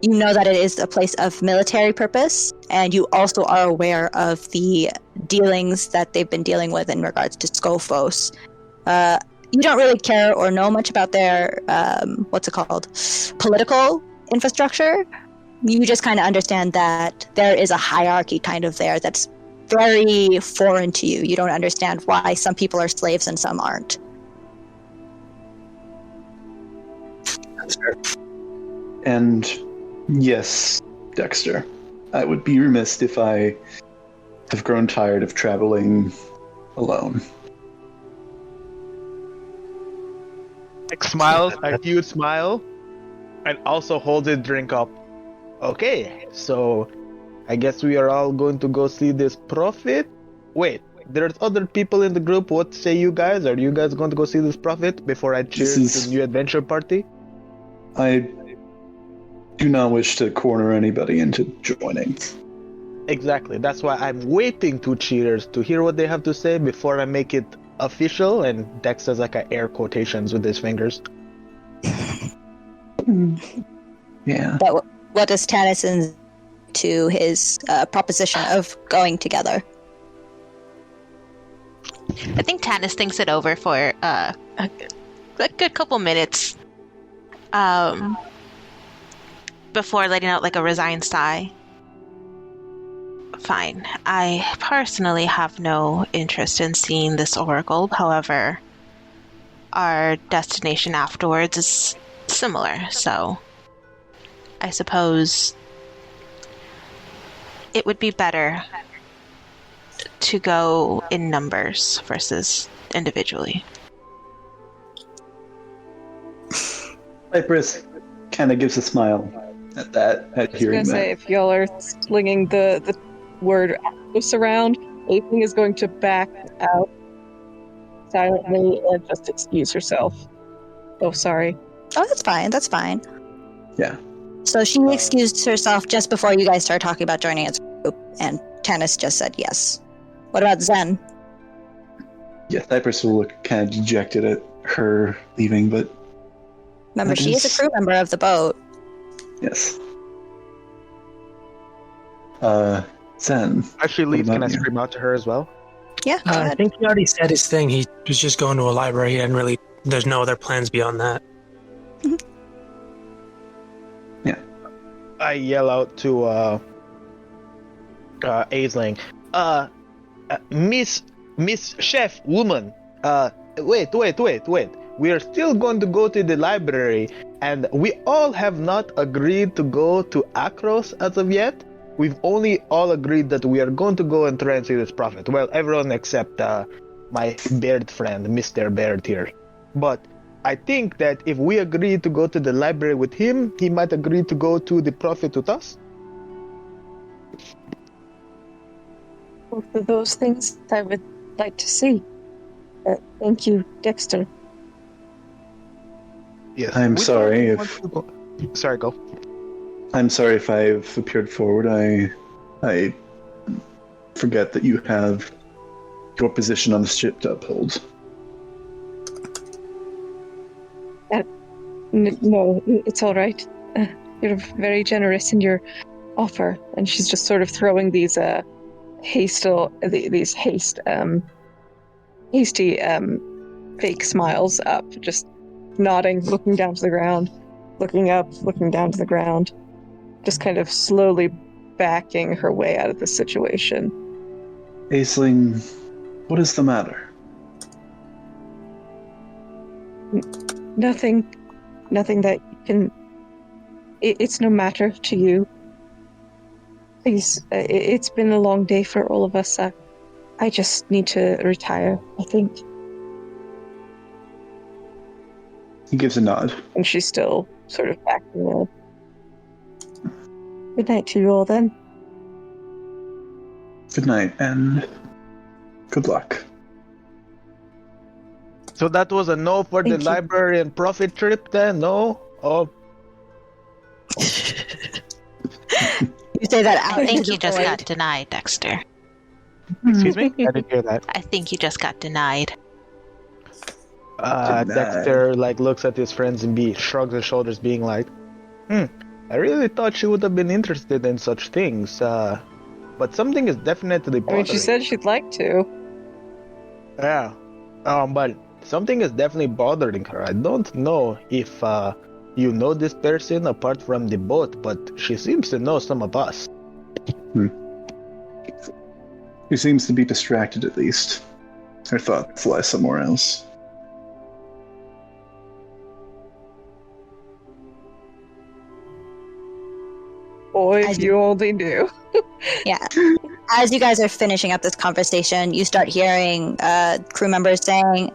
You know that it is a place of military purpose, and you also are aware of the dealings that they've been dealing with in regards to Skofos. You don't really care or know much about their, political infrastructure. You just kind of understand that there is a hierarchy kind of there that's very foreign to you. You don't understand why some people are slaves and some aren't. That's fair. And yes, Dexter, I would be remiss if I have grown tired of traveling alone. Nick smiles a huge smile, and also holds his drink up. Okay, so I guess we are all going to go see this prophet. Wait, there's other people in the group. What say you guys? Are you guys going to go see this prophet before I cheer the new adventure party? I do not wish to corner anybody into joining. Exactly. That's why I'm waiting to cheers to hear what they have to say before I make it official. And Dex says like a air quotations with his fingers. Yeah. But what does Tennyson to his proposition of going together? I think Tanis thinks it over for a good couple minutes before letting out like a resigned sigh. Fine. I personally have no interest in seeing this oracle. However, our destination afterwards is similar, so I suppose it would be better to go in numbers versus individually. Cypress kind of gives a smile at that, at I was hearing going to say, that. if y'all are slinging the word Atlas around, Aething is going to back out silently and just excuse herself. Oh, sorry. Oh, that's fine. That's fine. Yeah. So she excused herself just before you guys started talking about joining its group, and Tanis just said yes. What about Zen? Yeah, Cypress will look kind of dejected at her leaving, but Remember, That she is a is- crew member of the boat. yes. Zen. As she leaves, What can I about you? scream out to her as well? Yeah, go I ahead. think he already said his thing. He was just going to a library. He didn't really. There's no other plans beyond that. I yell out to Aisling. Miss Chef Woman. Wait. We are still going to go to the library, and we all have not agreed to go to Akros as of yet. We've only all agreed that we are going to go and try and see this prophet. Well, everyone except my beard friend, Mr. Baird here. But I think that if we agree to go to the library with him, he might agree to go to the prophet with us. Both of those things I would like to see. Thank you, Dexter. Yes. I'm We sorry don't if- want to go- Sorry, go. I'm sorry if I've appeared forward. I forget that you have your position on the ship to uphold. No, it's all right. You're very generous in your offer, and she's just sort of throwing these hasty fake smiles up, just nodding, looking down to the ground, looking up, looking down to the ground, just kind of slowly backing her way out of the situation. Aisling, what is the matter? Nothing that you can. It's no matter to you. Please, it's been a long day for all of us. I just need to retire, I think. He gives a nod. And she's still sort of backing up. Good night to you all then. Good night and good luck. So that was a no for the Thank you. library and profit trip then? No? Oh, You say that out I think into you the just void. got denied, Dexter. excuse me? I didn't hear that. I think you just got denied. Denied. Dexter looks at his friends and shrugs his shoulders, being like, I really thought she would have been interested in such things. But something is definitely I bothering. mean, she said she'd like to. Yeah. But something is definitely bothering her. I don't know if you know this person apart from the boat, but she seems to know some of us. She seems to be distracted, at least. Her thoughts lie somewhere else. Boy, As if you only knew. Yeah. As you guys are finishing up this conversation, you start hearing crew members saying,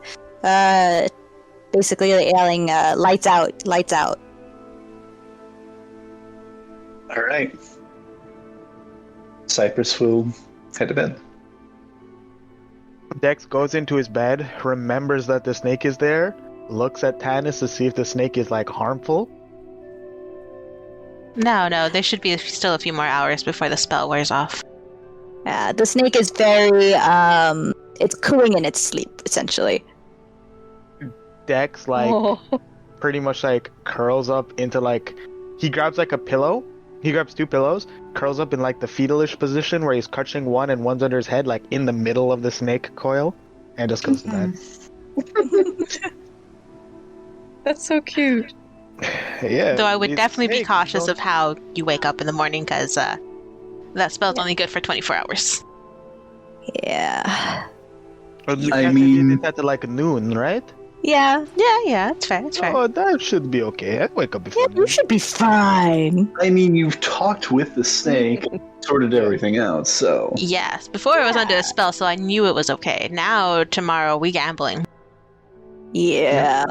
basically yelling, lights out, lights out. All right. Cypress will head to bed. Dex goes into his bed, remembers that the snake is there, looks at Tanis to see if the snake is harmful. No, there should be still a few more hours before the spell wears off. The snake is very, it's cooing in its sleep, essentially. Dex pretty much curls up into he grabs a pillow. He grabs 2 pillows, curls up in the fetalish position where he's clutching one and one's under his head, in the middle of the snake coil, and just goes to bed. That's so cute. Yeah. Though I would it's definitely be snake, cautious don't- of how you wake up in the morning, because that spell's only good for 24 hours. Yeah. But you I can't mean- it at noon, right? Yeah. Yeah, it's fair, it's fair. Oh, that should be okay. I'd wake up before Yeah, noon. you should be fine. I mean, you've talked with the snake, sorted everything out, so... Yes, before I was under a spell, so I knew it was okay. Now, tomorrow, we gambling. Yeah.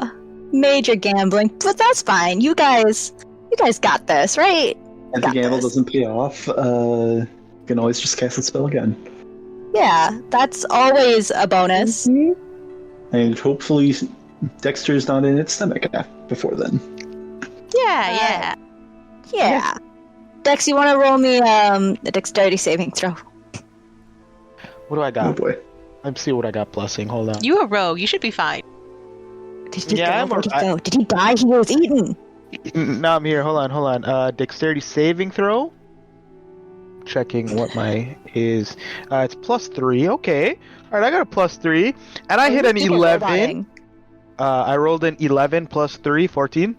Major gambling, but that's fine. You guys got this, right? If the Got gamble this. doesn't pay off, you can always just cast the spell again. Yeah, that's always a bonus. And hopefully Dexter's not in its stomach before then. Yeah. Yeah. Dex, you want to roll me a dexterity saving throw? What do I Oh got? boy. Let's see what I got blessing. Hold on. You a rogue, you should be fine. Did he Yeah, go? Where'd he go? Did he die? He was eaten. No, I'm here. Hold on. Dexterity saving throw. Checking what my is. It's +3. Okay. All right, I got a +3, and I hit an You can roll 11. dying. I rolled an 11 +3, 14.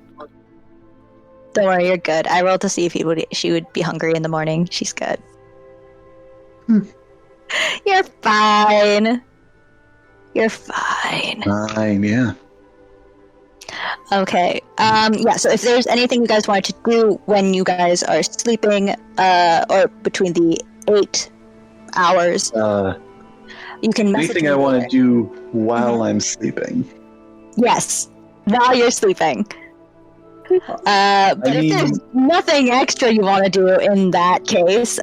Don't worry, you're good. I rolled to see if she would be hungry in the morning. She's good. You're fine. You're fine. 9, yeah. Okay. Yeah, so if there's anything you guys wanted to do when you guys are sleeping, or between the 8 hours, you can message Anything me I want to later. do while I'm sleeping. Yes, while you're sleeping. But if there's nothing extra you want to do in that case,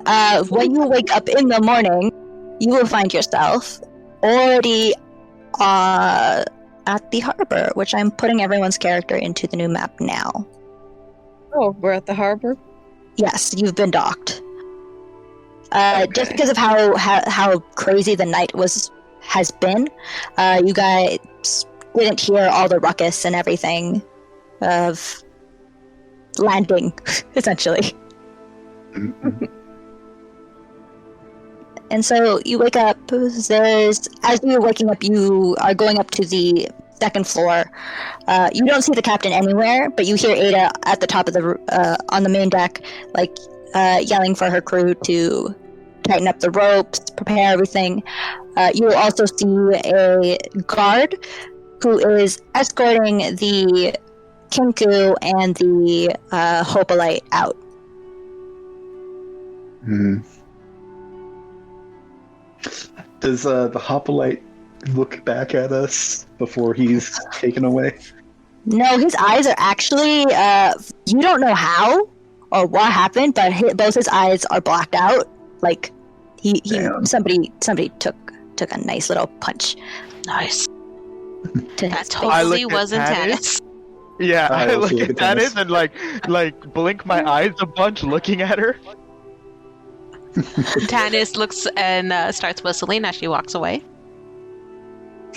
when you wake up in the morning, you will find yourself already at the harbor, which I'm putting everyone's character into the new map now. Oh, we're at the harbor? Yes, you've been docked. Okay. Just because of how crazy the night has been, you guys didn't hear all the ruckus and everything of landing, essentially. And so you wake up. As you're waking up, you are going up to the second floor. You don't see the captain anywhere, but you hear Ada at the top of on the main deck, yelling for her crew to tighten up the ropes, prepare everything. You will also see a guard who is escorting the Kinku and the Hopolite out. Does the Hopolite look back at us before he's taken away? No, his eyes are actually, you don't know how or what happened, but both his eyes are blacked out. Like, Damn. somebody took a nice little punch. Nice. To That his totally looked at wasn't Tanis. Tanis. Yeah, I I also look look at at Tanis Tanis. and blink my eyes a bunch looking at her. Tanis looks and starts whistling as she walks away.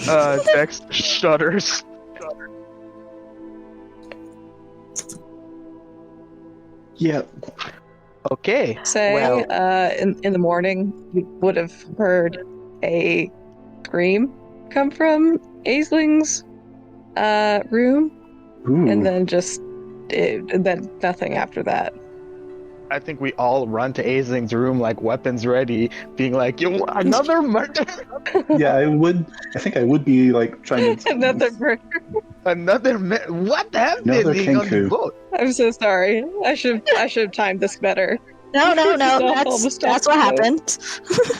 Dex shudders. Yeah. Okay. Say, Well, in the morning, you would have heard a scream come from Aisling's room, Ooh. and then then nothing after that. I think we all run to Aisling's room like weapons ready, being like, "Yo, another murder, Yeah, I think I would be like trying to. Another murder. what happening Another on the kinku. boat?" I'm so sorry. I should have timed this better. No. Almost That's off what the boat.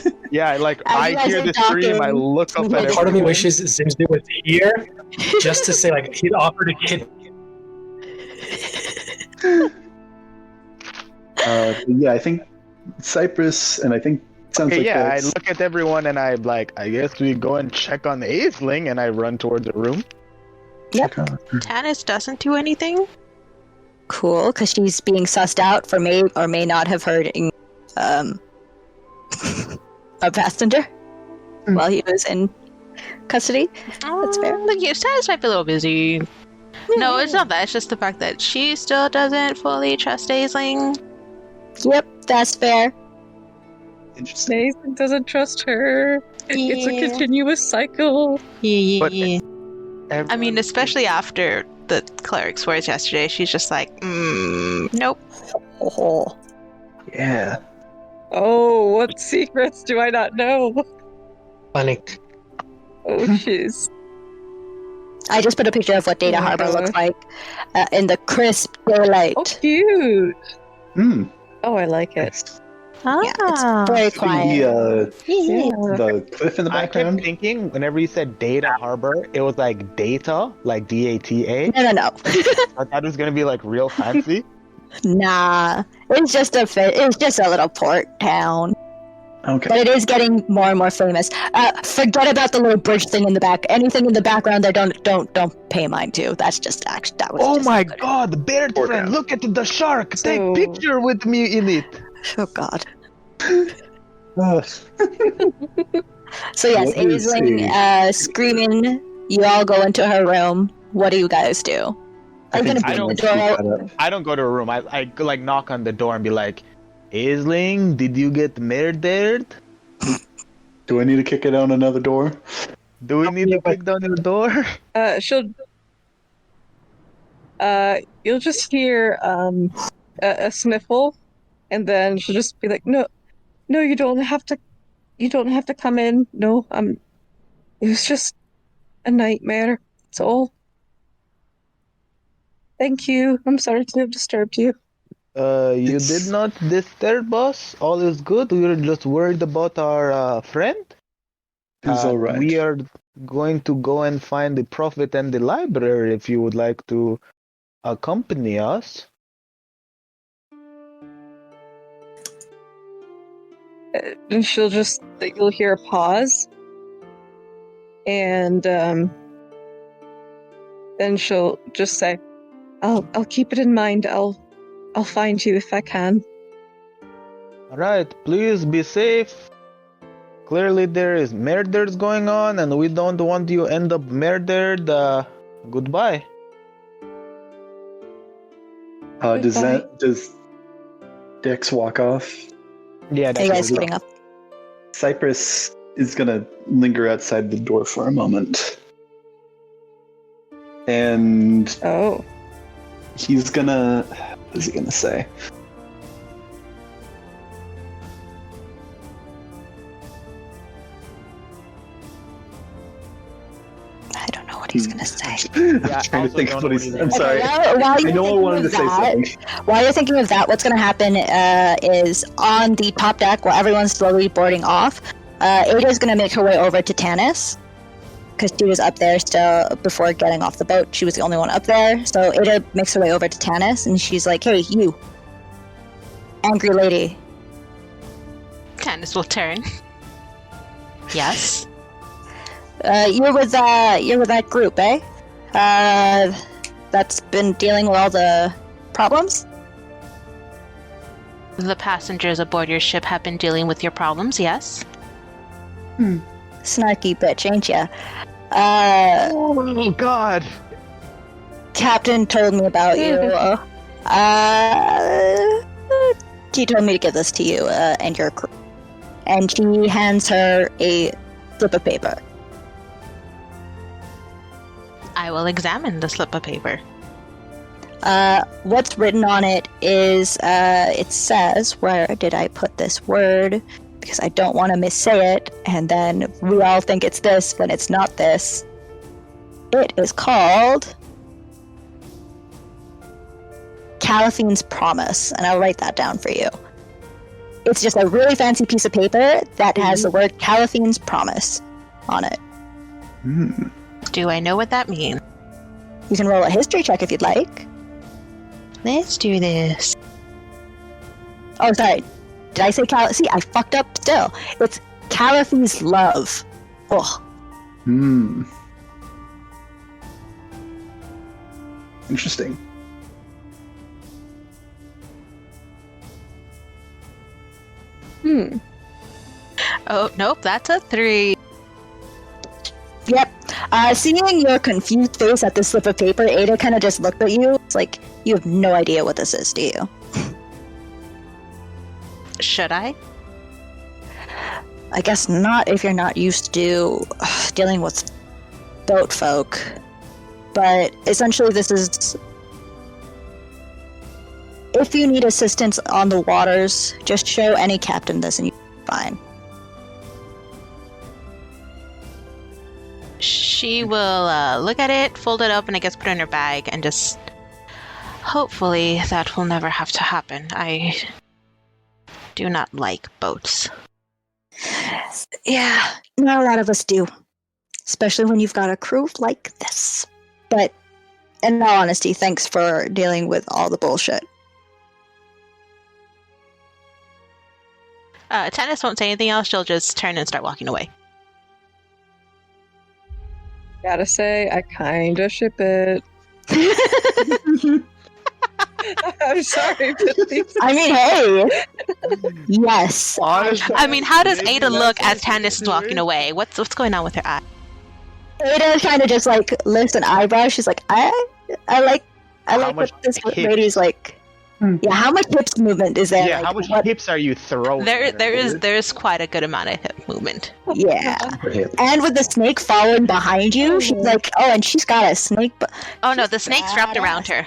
happened. Yeah, like As I you guys hear are the scream, I talking- look up at Part of me everyone. wishes Zimzu was here, just to say like he'd offered a kid. Yeah, I think Cypress, and I think sounds Okay, like yeah, I that's look at everyone and I'm like, I guess we go and check on Aisling, and I run towards the room. check on. Tannis doesn't do anything. Cool, because she's being sussed out for may or may not have hurting a passenger while he was in custody. That's fair. Look, yeah, Tannis might be a little busy. No, it's not that. It's just the fact that she still doesn't fully trust Aisling. Yep, that's fair. Interesting. Nathan doesn't trust her. It's a Yeah. continuous cycle. But I mean, everyone- especially after the cleric's words yesterday, she's just like, nope. Oh, Yeah. Oh, what secrets do I not know? Funny. Oh, jeez. I just put a picture of what Data Oh my Harbor looks gosh. like in the crisp daylight. Oh, cute. Hmm. Oh, I like it. Nice. Yeah, it's very quiet. The cliff in the I kept background. thinking whenever you said Data Harbor, it was like data, like DATA. No. I thought it was gonna be like real fancy. Nah, it's just a little port town, Okay. but it is getting more and more famous. Forget about the little bridge thing in the back. Anything in the background, that don't pay mind to. That's just actually that was. Oh just my good. god, bear Or friend, down. look at the shark. So- Take picture with me in it. Oh god. Uh, So yes, What do you see? Aisling, screaming. You all go into her room. What do you guys do? I I'm gonna think I beat don't the keep door that out. up. I don't go to a room. I like knock on the door and be like, Aisling, did you get murdered? Do I need to kick it down another door? Do we need to kick down your door? You'll just hear a sniffle, and then she'll just be like, "No, you don't have to come in. No, it was just a nightmare. It's all. Thank you. I'm sorry to have disturbed you." You It's- did not disturb us. All is good. We were just worried about our friend. It's all right. We are going to go and find the prophet and the library if you would like to accompany us. And you'll hear a pause, and then she'll just say, "I'll keep it in mind. I'll find you if I can." All right, please be safe. Clearly there is murders going on and we don't want you end up murdered. Goodbye. Does Dex walk off? Yeah, Are that's you guys what getting up? Cypress is gonna linger outside the door for a moment. And Oh, he's gonna... What is he gonna say? I don't know what he's gonna say. I'm Yeah, trying to also think don't of what know he's... what I'm he's sorry. While I you're know I thinking wanted of to say that, something. While you're thinking of that, what's going to happen is on the top deck, while everyone's slowly boarding off, Ada's going to make her way over to Tannis, because she was up there still before getting off the boat. She was the only one up there, so Ada makes her way over to Tannis, and she's like, "Hey, you, angry lady, Tannis will turn. Yes. you're with that group, eh? That's been dealing with all the problems." The passengers aboard your ship have been dealing with your problems, yes? Snarky bitch, ain't ya? Oh God! Captain told me about you. She told me to give this to you and your crew. And she hands her a slip of paper. I will examine the slip of paper. What's written on it is, it says, where did I put this word? Because I don't want to missay it, and then we all think it's this when it's not this. It is called Caliphane's Promise, and I'll write that down for you. It's just a really fancy piece of paper that has the word Caliphane's Promise on it. Do I know what that means? You can roll a history check if you'd like. Let's do this. Oh, sorry. Did I say See, I fucked up still. It's Caliphane's Love. Oh. Interesting. Oh, nope, that's a 3. Yep. Seeing your confused face at this slip of paper, Ada kind of just looked at you. It's like, you have no idea what this is, do you? Should I? I guess not if you're not used to dealing with boat folk. But essentially this is... If you need assistance on the waters, just show any captain this and you'll be fine. She will look at it, fold it up, and I guess put it in her bag, and just... Hopefully that will never have to happen. I do not like boats. Yeah, not a lot of us do. Especially when you've got a crew like this. But, in all honesty, thanks for dealing with all the bullshit. Tannis won't say anything else, she'll just turn and start walking away. Gotta say, I kinda ship it. I'm sorry, but I mean, hey! Yes. I mean, how does Ada look as Tannis is walking away? What's going on with her eye? Ada kind of just like lifts an eyebrow. She's like, I like what this lady's like. Yeah, how much hips movement is there? Yeah, like, how much what... hips are you throwing? There is quite a good amount of hip movement. Yeah, and with the snake following behind you, she's like, oh, and she's got a snake. Oh no, the snake's wrapped around her.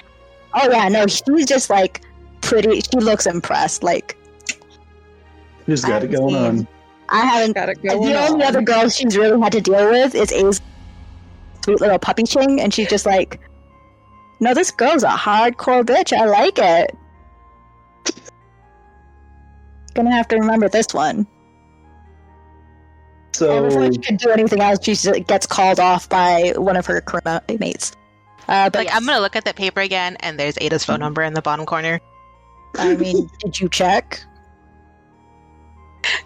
Oh yeah, no, she's just like pretty. She looks impressed. Like, Who's got it going on? I haven't. got it going The only on. other girl she's really had to deal with is A's sweet little puppy ching, and she's just like, no, this girl's a hardcore bitch. I like it. Gonna have to remember this one. So, And before she can do anything else, she just gets called off by one of her crew mates. But Like, I'm gonna look at that paper again, and there's Ada's phone number in the bottom corner. I mean, did you check?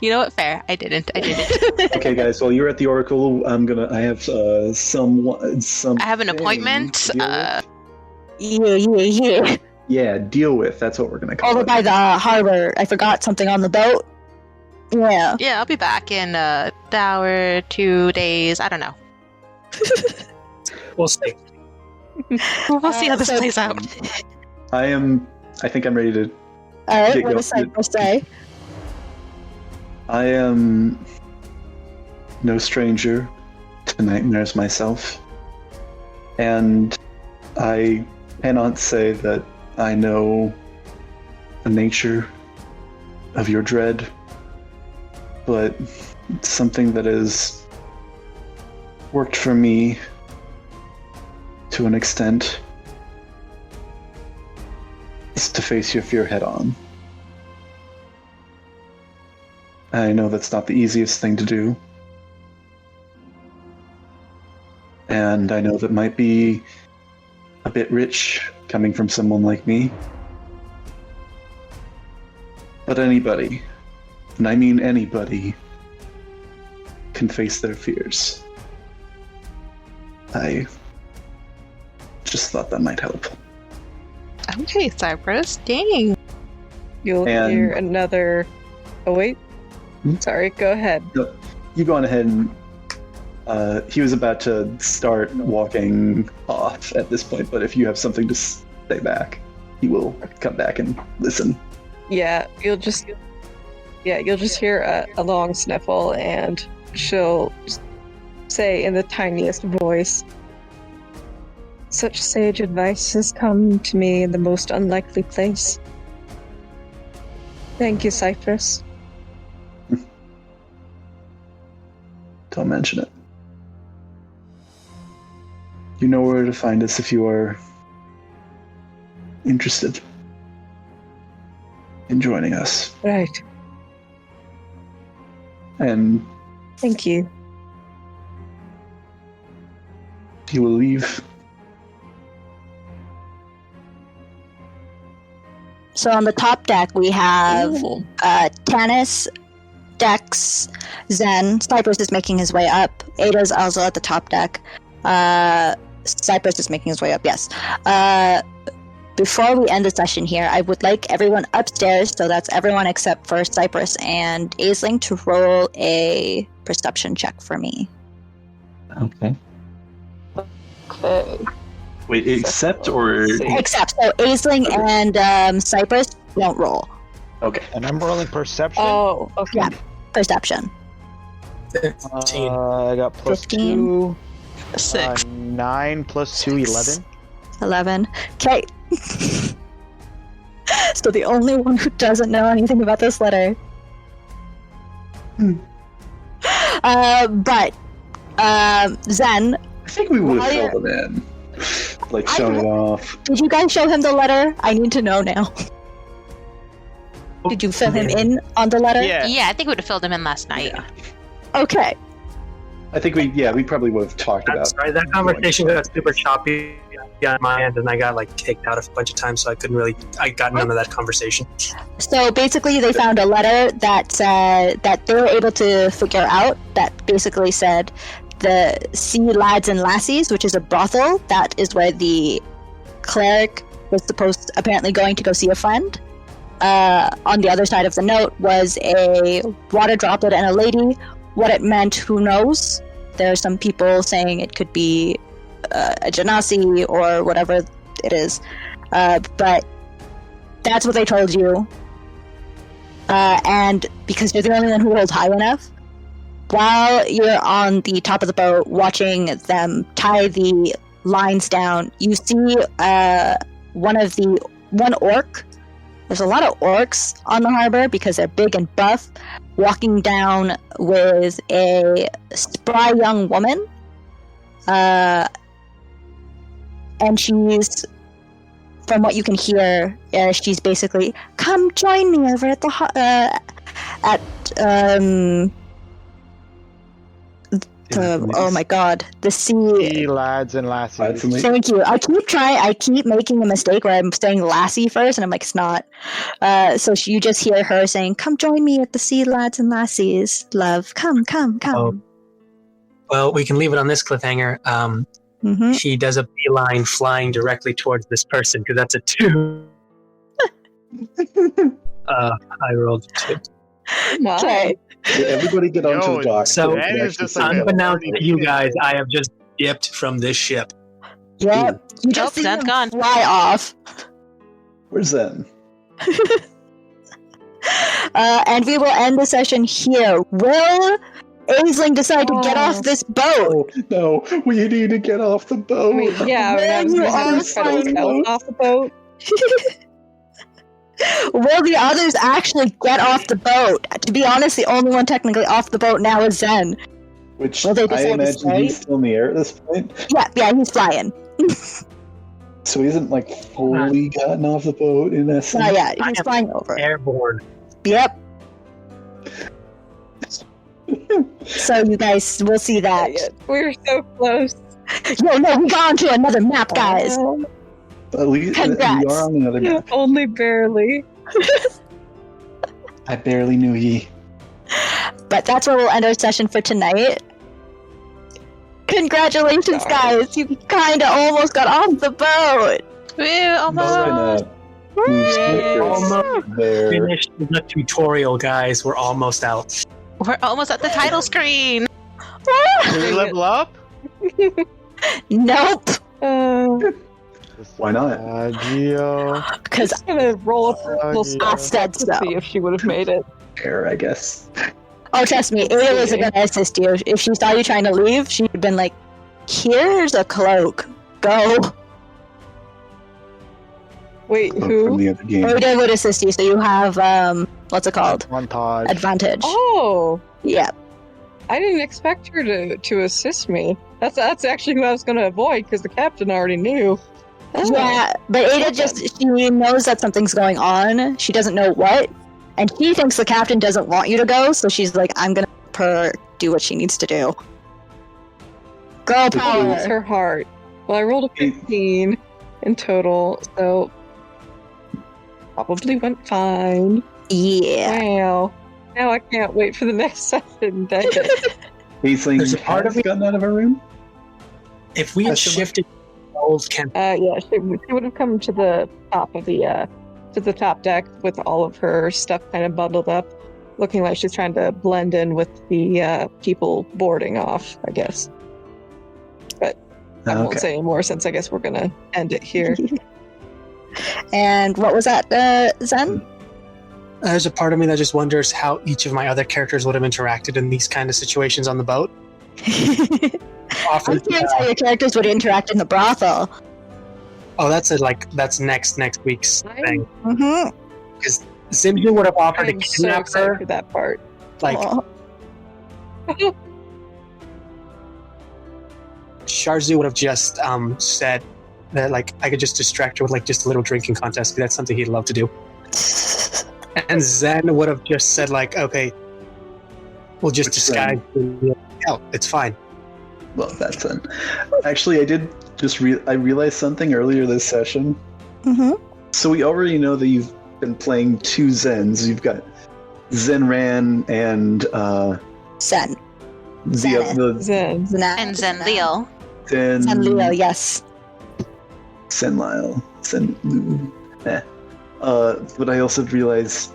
You know what? Fair. I didn't. okay, guys. While you're at the Oracle, I have some. I have an appointment. Yeah. Yeah, deal with. That's what we're gonna call Over it. by the harbor. I forgot something on the boat. Yeah. Yeah, I'll be back in an hour, 2 days. I don't know. We'll see. We'll see how this so- plays out. I think I'm ready to. All right. Get What does Cypress say? I am no stranger to nightmares myself, and I cannot say that I know the nature of your dread, but it's something that has worked for me to an extent. Is to face your fear head on. I know that's not the easiest thing to do. And I know that might be a bit rich coming from someone like me. But anybody, and I mean anybody, can face their fears. I just thought that might help. Okay, Cypress. Dang. You'll And- hear another. Oh wait. Hmm? Sorry. Go ahead. No, you go on ahead and he was about to start walking off at this point, but if you have something to say back, he will come back and listen. Yeah, you'll just hear a long sniffle, and she'll say in the tiniest voice, "Such sage advice has come to me in the most unlikely place. Thank you, Cypress." Don't mention it. You know where to find us if you are interested in joining us. Right. And Thank you. he will leave. So on the top deck, we have Ooh. Tanis, Dex, Zen. Cypress is making his way up. Ada's also at the top deck. Cypress is making his way up, yes. Before we end the session here, I would like everyone upstairs, so that's everyone except for Cypress and Aisling, to roll a perception check for me. Okay. Okay. Wait, accept or Except, so Aisling and Cypress won't roll. okay? And I'm rolling perception. Oh, okay. Yeah. Perception. 15. I got plus 15. 2. 6. 9 plus 2, 11. 11. Okay. So the only one who doesn't know anything about this letter. But Zen, I think we would While have you're- filled them in. Like, shown it off. did you guys show him the letter? I need to know now. Did you fill him in on the letter? Yeah. Yeah, I think we would have filled him in last night. Yeah. Okay. I think we probably would have talked about Sorry, that conversation got super choppy on my end, and I got like kicked out a bunch of times, so I got none of that conversation. So basically, they found a letter that said that they were able to figure out that basically said the Sea Lads and Lassies, which is a brothel. That is where the cleric was apparently going to go see a friend. On the other side of the note was a water droplet and a lady. What it meant, who knows? There are some people saying it could be a genasi or whatever it is. But that's what they told you. And because you're the only one who rolled high enough, while you're on the top of the boat watching them tie the lines down, you see one orc. There's a lot of orcs on the harbor because they're big and buff, walking down with a spry young woman. And she's, from what you can hear, she's basically, "Come join me over at oh my god, the sea. Sea lads and lassies. Lads and Thank you. I keep making a mistake where I'm saying lassie first, and I'm like, it's not. So you just hear her saying, "Come join me at the Sea Lads and Lassies, love. Come." Oh. Well, we can leave it on this cliffhanger. Mm-hmm. He does a beeline flying directly towards this person, because that's a 2. I rolled a 2. Okay. Everybody get onto the dock. So, that is just like a- unbeknownst to you guys, I have just dipped from this ship. Yep. You just see Zen's him gone. fly off. Where's Zen? And we will end the session here. Will Aisling decide to get off this boat? Oh, no, we need to get off the boat. I mean, yeah, Where I was you gonna are have to try to flying stealth off the boat. Will the others actually get off the boat? To be honest, the only one technically off the boat now is Zen. Which Well, they I decide to imagine stay? he's still in the air at this point. Yeah, he's flying. So he hasn't like fully gotten off the boat in essence. Yeah, I he's am flying over. Airborne. Yep. So you guys will see that. We're so close. No, we got onto another map, guys. At least Congrats. we are on another map. Only barely. I barely knew ye. But that's where we'll end our session for tonight. Congratulations, guys! You kinda almost got off the boat! Woo, Just almost. gonna move Snickers Almost there. finished the tutorial, guys. We're almost out. We're almost at the title screen. Did we level up? Nope! Why not? Geo. Because I'm gonna roll up her little I said to so. see if she would have made it. Fair, I guess. Oh, trust me, Ariel isn't gonna assist you. If she saw you trying to leave, she'd have been like, "Here's a cloak. Go." Wait, From who? the other game. Ariel would assist you, so you have what's it called? Montage. Advantage. Oh, Yeah. I didn't expect her to assist me. That's actually who I was gonna avoid because the captain already knew. Oh. Yeah, but Ada she knows that something's going on. She doesn't know what, and she thinks the captain doesn't want you to go, so she's like, "I'm gonna help her do what she needs to do." Girl Bless power. her heart. Well, I rolled a 15 in total, so probably went fine. Yeah. Wow. Now I can't wait for the next session. Dang it. Aisling There's a part has of me- gotten out of her room? If we had Question mark? shifted old camp, Yeah, she would have come to the top of the to the top deck with all of her stuff kind of bundled up, looking like she's trying to blend in with the people boarding off, I guess. But I won't say any more since I guess we're gonna end it here. And what was that, Zen? there's a part of me that just wonders how each of my other characters would have interacted in these kind of situations on the boat. I'm Often, curious how your characters would interact in the brothel. oh, that's next week's I'm- thing. Mm-hmm. Because Zimju would have offered to I'm so kidnap excited her. for that part. Like Oh. Sharzu would have just said that like I could just distract her with like just a little drinking contest. That's something he'd love to do. And Zen would have just said like, okay, we'll just Which disguise. Oh, it's fine. Well, that's fun. Actually, I did just I realized something earlier this session. Mm-hmm. So we already know that you've been playing two Zens. You've got Zenran and Zen. the Zen. And Zenlil. Zenlil, yes. Zenlil. But I also realized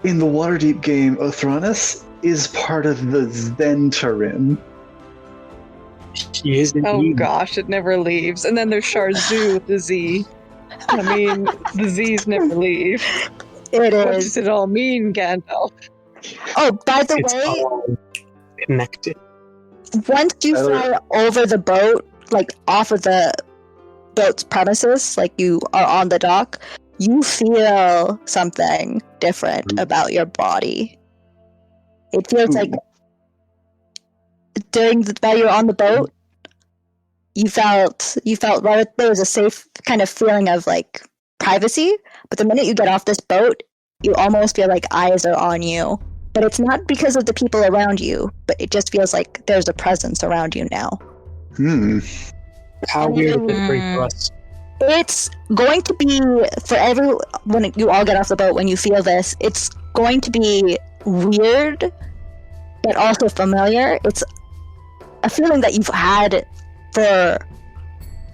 in the Waterdeep game, Othronus is part of the Zentarim. She is Oh indeed. gosh, it never leaves. And then there's Sharzu with the Z. I mean, the Z's never leave. It What is. does it all mean, Gandalf? Oh, by the It's way, all connected. once you fly over the boat, like off of the boat's premises, like you are on the dock, you feel something different about your body. It feels like while you're on the boat, you felt right there was a safe kind of feeling of like privacy, but the minute you get off this boat, you almost feel like eyes are on you. But it's not because of the people around you, but it just feels like there's a presence around you now. How weird is it for each of us? It's going to be, for when you all get off the boat, when you feel this, it's going to be weird, but also familiar. It's a feeling that you've had for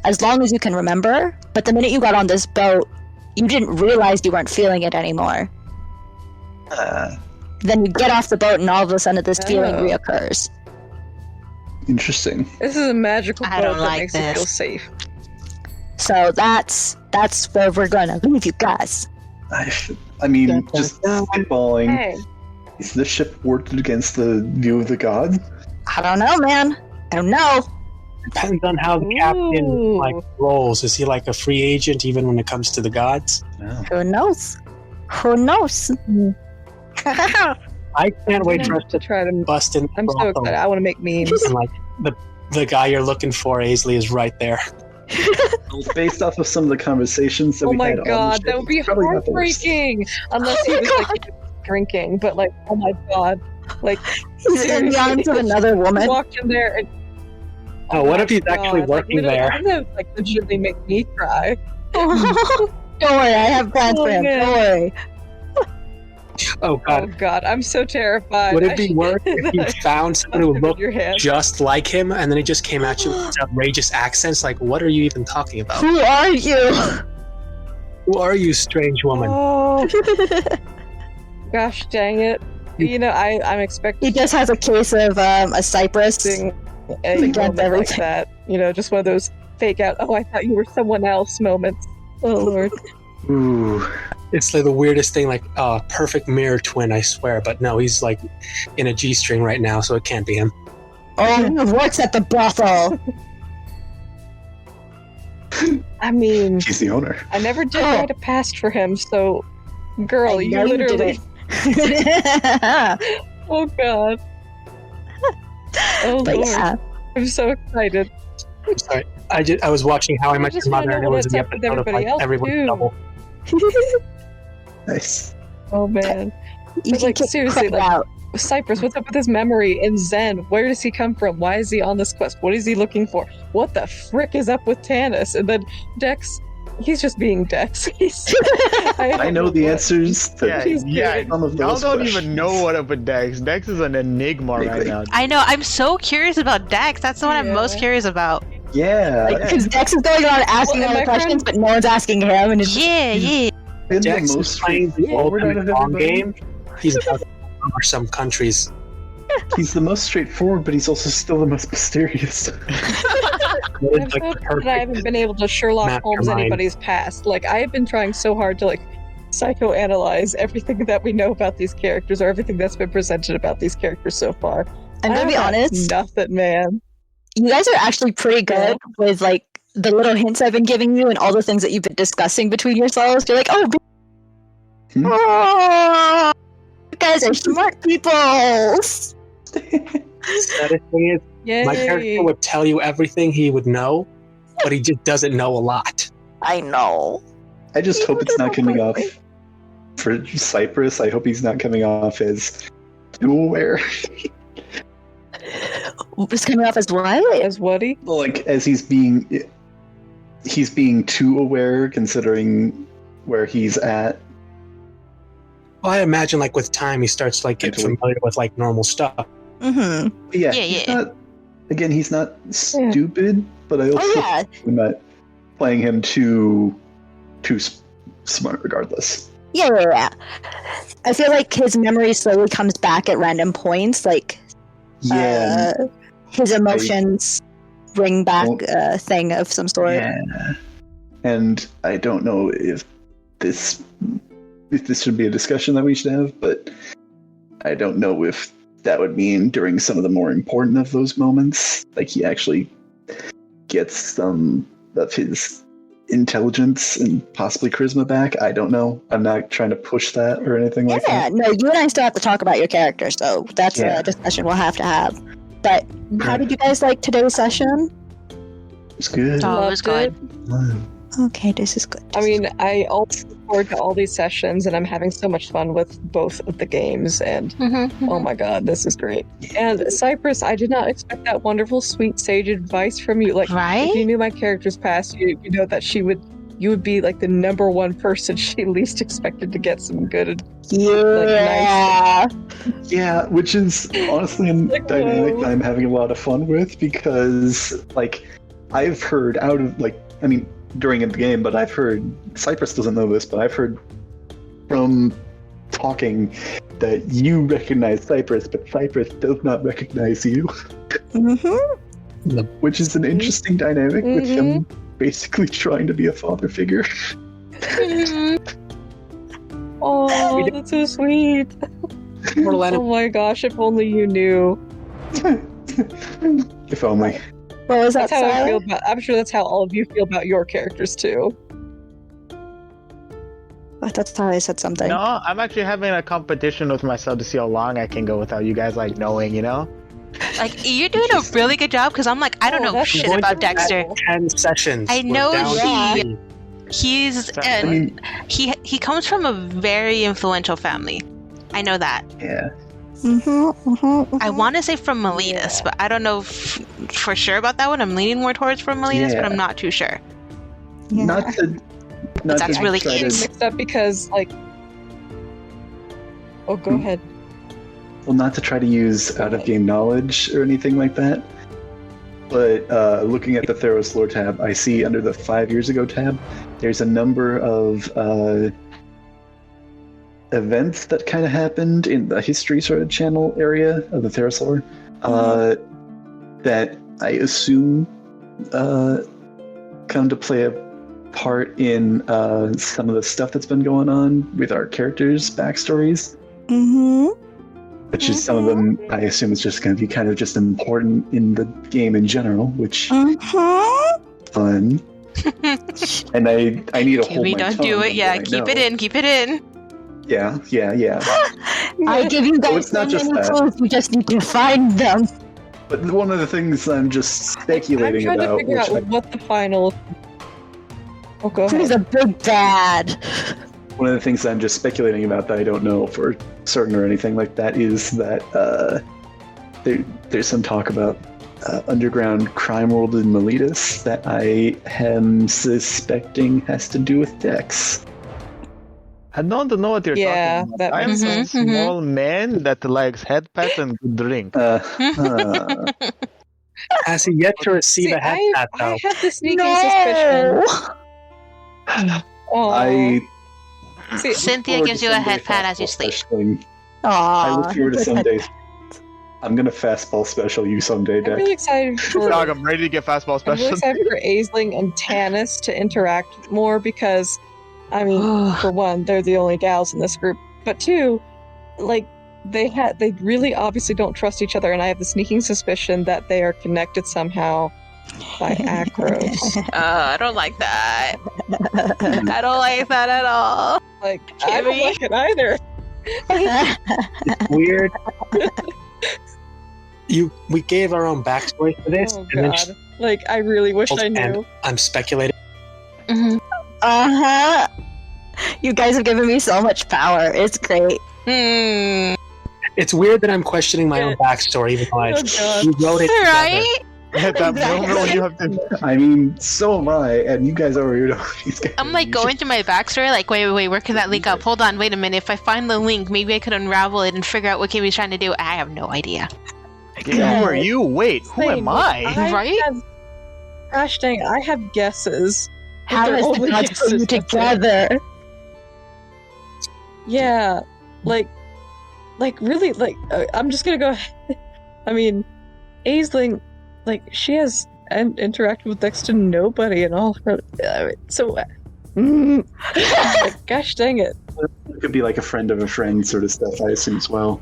as long as you can remember, but the minute you got on this boat, you didn't realize you weren't feeling it anymore. Then you get off the boat and all of a sudden this feeling Oh. reoccurs. Interesting. This is a magical I boat don't that like makes you feel this. safe. So that's where we're gonna leave you guys. I mean, just Dun, spitballing. Hey, Is this ship warded against the view of the gods? I don't know, man. I don't know. Depends on how the captain Ooh. like rolls. Is he like a free agent even when it comes to the gods? No. Who knows? Who knows? I can't wait for us to try to. bust in. I'm so excited. I want to make memes. And like the guy you're looking for, Aisley, is right there. Based off of some of the conversations that Oh we my had on the god, ship, that would be it's probably not the worst. heartbreaking. Unless he Oh my was like drinking, but like, oh my god, like He's in the arms of another woman. walked in there and. Oh, what if he's my actually God, working like, there? That would like legitimately make me cry. Don't worry, I have plans for him. man. Don't worry. Oh Oh god, god, I'm so terrified. would it be worse if you found someone who looked your hand? just like him and then he just came at you with these outrageous accents? Like, what are you even talking about? Who are you? Who are you, strange woman? Oh gosh, dang it! You know, I'm He expecting just has a case of a cypress. a Against moment like everything. that. You know, just one of those fake out, oh, I thought you were someone else moments. Oh, Lord. Ooh. It's like the weirdest thing, like perfect mirror twin, I swear. But no, he's like in a G-string right now, so it can't be him. Oh, he works at the brothel. I mean, He's the owner. I never did write a past for him, so, girl, I you know you literally... Oh, God. Oh, But Lord. yeah. I'm so excited. I'm sorry. I was watching How I Met just Your Mother, wanna and know it was what's the up with episode of everybody like else, everyone's too. double. Nice. Oh, man. You But, can like, kick seriously, crap like, out. Cypress, what's up with his memory in Zen? Where does he come from? Why is he on this quest? What is he looking for? What the frick is up with Tanis? And then Dex, he's just being Dex. I know the answers to Yeah, some of y'all those don't questions. even know what up with Dex. Dex is an enigma right Maybe. now. I know. I'm so curious about Dex. That's the one I'm most Yeah. curious about. Yeah. Because Dex is going around asking Well, all the and my questions, friend- but no one's asking him. And it's Yeah, yeah. Been the Dex is most playing the straightforward out ultimate of long everybody. game. He's about to cover some countries. He's the most straightforward, but he's also still the most mysterious. I'm It's like so the upset that I haven't been able to Sherlock Holmes mastermind. anybody's past. Like, I have been trying so hard to, like, psychoanalyze everything that we know about these characters, or everything that's been presented about these characters so far. I'm gonna I be got honest. Nothing, man. You guys are actually pretty good with like the little hints I've been giving you and all the things that you've been discussing between yourselves. You're like, oh, Hmm? oh you guys are smart people. Saddest thing is, Yay. my character would tell you everything he would know, but he just doesn't know a lot. I know. I just hope it's not coming off Exactly. for Cypress. I hope he's not coming off as too aware. It's coming off as what? As Woody? Like as he's being too aware considering where he's at. Well, I imagine like with time he starts to like get Mentally. familiar with like normal stuff. Mm-hmm. But yeah, Yeah, he's yeah. not. Again, he's not stupid, but I also Oh yeah. am not playing him too smart. Regardless, Yeah. I feel like his memory slowly comes back at random points. Like yeah, his emotions bring back a thing of some sort. yeah. And I don't know if this should be a discussion that we should have, but I don't know if that would mean during some of the more important of those moments, like he actually gets some of his intelligence and possibly charisma back. I don't know. I'm not trying to push that or anything like Yeah, that. no, you and I still have to talk about your character, so that's Yeah. a discussion we'll have to have. But how did you guys like today's session? It's good. Oh, it was Loved good. Okay, this is good. I mean, I also look forward to all these sessions, and I'm having so much fun with both of the games, and oh my god, this is great. And Cypress, I did not expect that wonderful, sweet sage advice from you. Like, Right? if you knew my character's past, you know that you would be like the number one person she least expected to get some good. Yeah. Yeah, which is honestly a Like, dynamic whoa. that I'm having a lot of fun with because, like, I've heard out of, like, I mean, during the game, but I've heard, Cypress doesn't know this, but I've heard from talking that you recognize Cypress, but Cypress does not recognize you, Mm-hmm. which is an interesting dynamic with him basically trying to be a father figure. Oh, that's so sweet. Mortal Oh my gosh, if only you knew. If only. What was that, That's how I Sarah? feel about. I'm sure that's how all of you feel about your characters too. Oh, that's how I said something. No, I'm actually having a competition with myself to see how long I can go without you guys like knowing, you know? Like, you're doing a really good job because I'm like, I don't Oh, know that's shit going about to Dexter. 10 sessions. I We're know down he- to 3. He's I and mean, he comes from a very influential family. I know that. yeah. I want to say from Miletus, Yeah. but I don't know for sure about that one. I'm leaning more towards from Miletus, but Yeah. I'm not too sure. Yeah. Not to. Not That's to really try cute. to, Mixed up because like. Oh, go ahead. well, not to try to use out-of-game knowledge or anything like that, but looking at the Theros lore tab, I see under the 5 years ago tab, there's a number of events that kind of happened in the history sort of channel area of the Theros lore that I assume come to play a part in some of the stuff that's been going on with our characters' backstories. Mm-hmm. Which is some of them, I assume it's just going to be kind of just important in the game in general, which fun. And I need to hold Kimmy, my don't tongue do it. on Yeah, what I keep it know. in. Keep it in. Yeah. I give you guys it's not so just many that. clues, you just need to find them. But one of the things I'm just speculating I'm trying about, to figure out what the final. Oh, go He's ahead. a big bad. one of the things I'm just speculating about that I don't know for certain or anything like that is that there's some talk about underground crime world in Miletus that I am suspecting has to do with Dex. I don't know what you're Yeah, talking about. that I'm makes a sense. small man that likes head pats and good drink. Has he yet to receive See, a head pat, I though? have the sneaking suspicion. I See, Cynthia forward gives to you a someday head pat as you fastball sleep. specialing. Aww. I look forward to someday. I'm gonna fastball special you someday, I'm Dex. really excited for. Dog, I'm ready to get fastball I'm really special. excited for Aisling and Tanis to interact more because, I mean, for one, they're the only gals in this group, but two, like they really obviously don't trust each other, and I have the sneaking suspicion that they are connected somehow by Acros. I don't like that. I don't like that at all. Like, I don't Kimmy? like it either. It's weird. We gave our own backstory for this, Oh and then god. Like, I really wish I and knew. I'm speculating. Uh-huh. You guys have given me so much power. It's great. It's weird that I'm questioning my own backstory, even though Oh god. we wrote it together. Right? At that moment when you have to. I mean, so am I, and you guys already know these guys. I'm like going through my backstory, like, wait, where can that link up? Hold on, wait a minute. If I find the link, maybe I could unravel it and figure out what Kimmy's trying to do. I have no idea. Who are you? Wait, who Same, am like, I? Right? Gosh dang, I have guesses. but How they're is the only gods put you guesses, that's it. together? Yeah, like really, I'm just gonna go. I mean, Aisling, like, she has interacted with next to nobody in all her. Like, gosh dang it. It could be like a friend of a friend sort of stuff, I assume as well.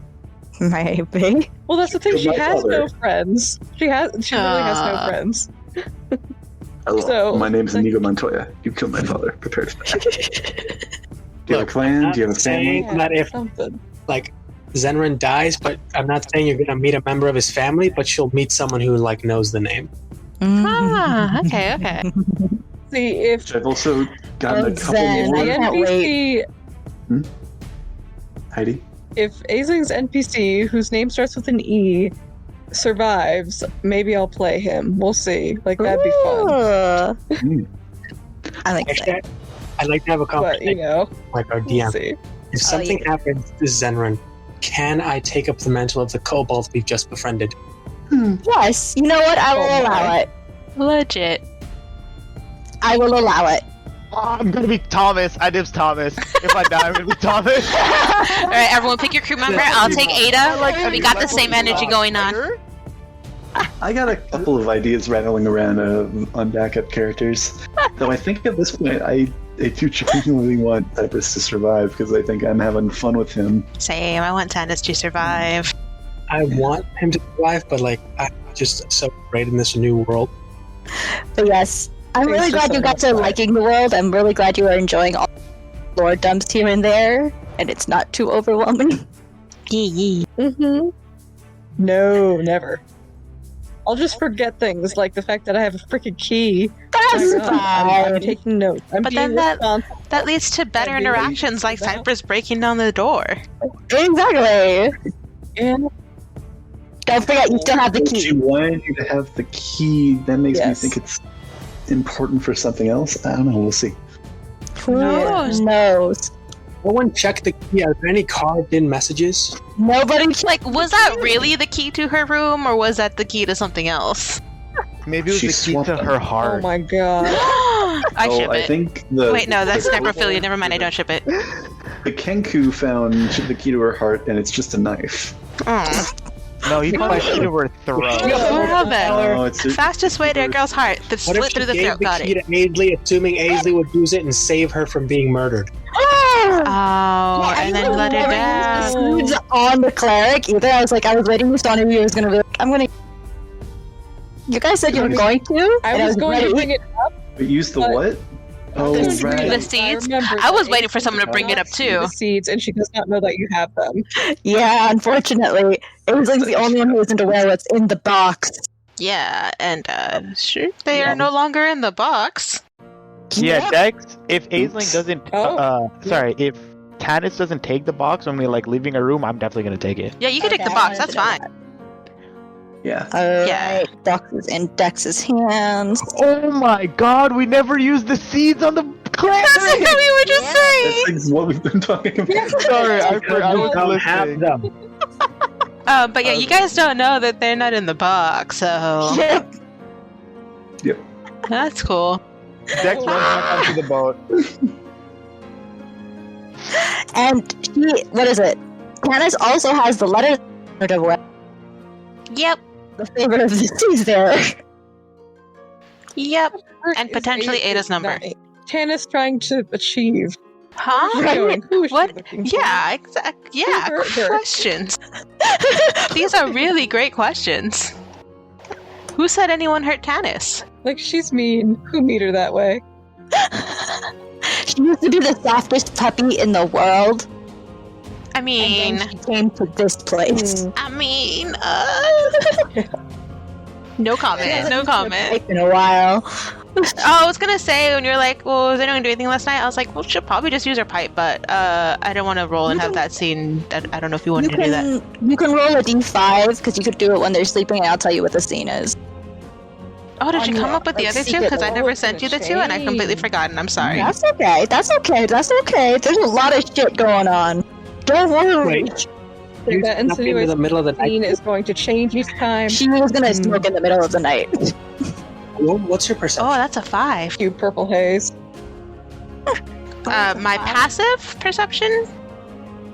Maybe. Well, that's the thing. She My has father. no friends. She really has no friends. Hello, So, my name's like- Inigo Montoya. You killed my father. Prepare to die. Do you have a Look, clan? I'm Do you have a not family? saying that if Something. like Zenran dies, but I'm not saying you're gonna meet a member of his family, but you'll meet someone who like knows the name. Ah, okay. See if Which I've also gotten a Oh, couple Zen, the I more. can't wait. NPC, Heidi? if Aisling's NPC, whose name starts with an E, survives, maybe I'll play him. We'll see. Like, that'd be fun. Ooh. I'm Actually, excited. I'd like to have a But, you conversation know, like our we'll DM. see. If something happens to Zenran, can I take up the mantle of the kobold we've just befriended? Yes, you know what? I will Oh allow my. it. Legit. I will allow it. Oh, I'm gonna be Thomas. I dibs Thomas. If I die, I'm gonna be Thomas. All right, everyone, pick your crew member. I'll take Ada. We got the same energy going on. I got a couple of ideas rattling around on backup characters. Though I think at this point I do genuinely want Cypress to survive because I think I'm having fun with him. Same. I want Tannis to survive. I want him to survive, but like I'm just so afraid in this new world. But yes, I'm Thanks really for glad you setting got us to up. liking the world. I'm really glad you are enjoying all lore dumps here and there, and it's not too overwhelming. Yee. Mm-hmm. No, never. I'll just forget things like the fact that I have a freaking key. That's I'm fine. taking notes. I'm But being then that- responsible. That leads to better That'd be interactions, like really- Cypress breaking down the door. Exactly. And Don't forget, you still have the She key. wanted you to have the key. That makes me Yes. think it's important for something else. I don't know. We'll see. Who knows? knows? No one checked the key. Are there any carved-in messages? Nobody. Like, was that really the key to her room, or was that the key to something else? Maybe it was She the key swapped to them. her oh heart. my god. I ship I it. think the Wait, no, that's the, necrophilia. Never mind, I don't ship it. The Kenku found the key to her heart, and it's just a knife. Oh. No, he punched her with throat. Well then. Oh, it's Fastest way to a girl's heart. The What if split she through the gave throat. the Got key it. to Aisley, assuming Aisley would use it and save her from being murdered? Oh, and then let her down. Seeds on the cleric either. I was waiting for Sonny who was gonna be like, I'm gonna. You guys said you were going to. I and was going ready. to bring it up. But use the But- what? Oh, The right. seeds. remember I was that waiting for Aisley someone to does bring it not up see too. The seeds, and she does not know that you have them. Yeah, unfortunately, it was like the only one who isn't aware what's in the box. Yeah, and sure, they are no longer in the box. Yeah, Yep. Dex. If Aisling doesn't, if Tanis doesn't take the box when we're like leaving a room, I'm definitely gonna take it. Yeah, you can take the Okay, box. I That's wanted to fine. Yeah. Alright, Yeah. box is in Dex's hands. Oh my God, we never used the seeds on the cleric. That's what we were just saying. That's what we've been talking about. Sorry, I was don't have listening. them. But yeah, you guys don't know that they're not in the box, so Yep. that's cool. Dex runs back onto the boat. And what is it? Tanis also has the letter of what? Yep. The favorite of the seas there. Yep. And Is potentially Aisley Ada's number. not- Tannis trying to achieve. Huh? Where's she going? Who is she What? looking for? Yeah, exactly. Yeah, Her. questions. These are really great questions. Who said anyone hurt Tanis? Like, she's mean. Who meet her that way? She used to be the softest puppy in the world, I and mean, then she came to this place. no comment. No comment. It's been a while. Oh, I was gonna say when you're like, "Well, was anyone doing anything last night?" I was like, "Well, she'll probably just use her pipe," but I don't want to roll and You have can- that scene. I don't know if you You wanted to do that. you can roll a d5 because you could do it when they're sleeping, and I'll tell you what the scene is. Oh, did you on come the, up with the like, other two? secret Because I roll. never It's sent you the gonna two, and I completely change. forgotten. I'm sorry. That's okay. That's okay. That's okay. There's a lot of shit going on. Don't worry. Wait. That Snuffing into insinuates the middle of the night. scene is going to change each time. She was gonna smoke in the middle of the night. What's your perception? Oh, that's a 5. You purple haze. My passive perception?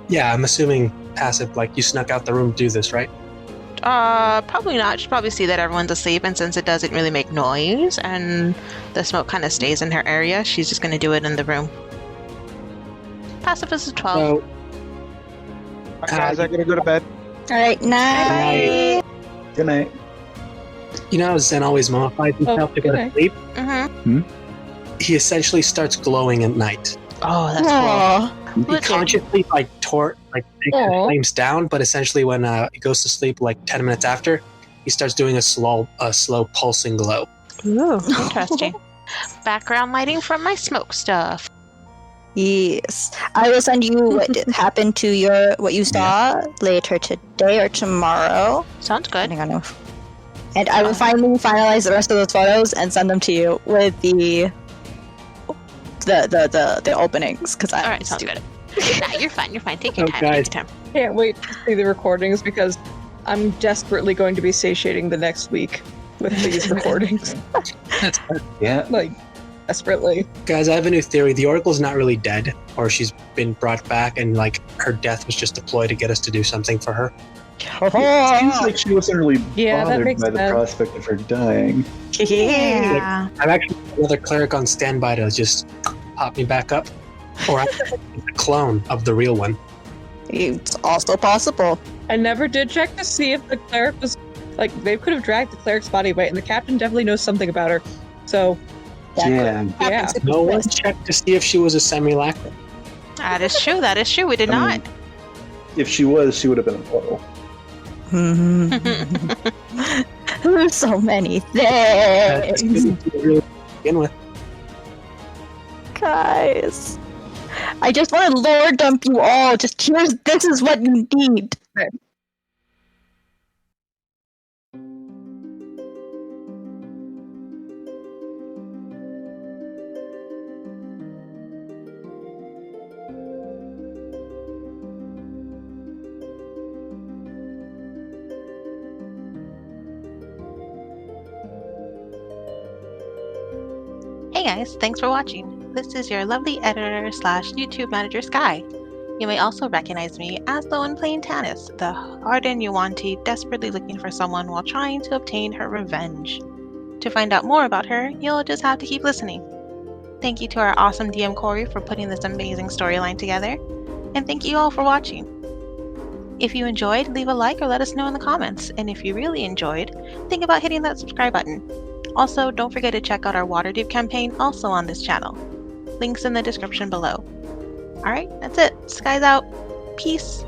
Yeah, I'm assuming passive. Like you snuck out the room to do this, right? Probably not. She'll probably see that everyone's asleep, and since it doesn't really make noise and the smoke kind of stays in her area, she's just gonna do it in the room. Passive is a 12. So Guys, I gotta go to bed. All right, night. Good night. you know how Zen always mummifies himself to go to okay. sleep? Mm-hmm. He essentially starts glowing at night. Oh, that's cool. Aw. He Listen. consciously takes the Aw. flames down, but essentially when he goes to sleep, like 10 minutes after, he starts doing a slow pulsing glow. Ooh, interesting. Background lighting from my smoke stuff. Yes, I will send you what happened to what you saw later today or tomorrow. Sounds good. Depending on if. And I will finally finalize the rest of those photos and send them to you with the openings because I'm All right, sounds stupid. good. Nah, you're fine. You're fine. Take your Oh, time. guys. Take your time. Can't wait to see the recordings because I'm desperately going to be satiating the next week with these recordings. Yeah. Like, desperately. Guys, I have a new theory. The Oracle's not really dead, or she's been brought back, and like her death was just a ploy to get us to do something for her. It seems like she wasn't really Yeah, that bothered makes by the sense. prospect of her dying. Yeah. I've actually got another cleric on standby to just pop me back up, or I'm a clone of the real one. It's also possible. I never did check to see if the cleric was like they could have dragged the cleric's body away, and the captain definitely knows something about her. So Yeah. yeah, No one checked to see if she was a semi-lactic. That is true. That is true. We did not. If she was, she would have been a portal. There's so many That's things, good to really begin with. guys. I just want to lore dump you all. Just this is what you need. Hey guys, thanks for watching. This is your lovely editor / YouTube manager Sky. You may also recognize me as the one playing Tanis, the hardened Yuan-Ti desperately looking for someone while trying to obtain her revenge. To find out more about her, you'll just have to keep listening. Thank you to our awesome DM Corey for putting this amazing storyline together, and thank you all for watching. If you enjoyed, leave a like or let us know in the comments, and if you really enjoyed, think about hitting that subscribe button. Also, don't forget to check out our Waterdeep campaign also on this channel. Links in the description below. Alright, that's it. Sky's out. Peace.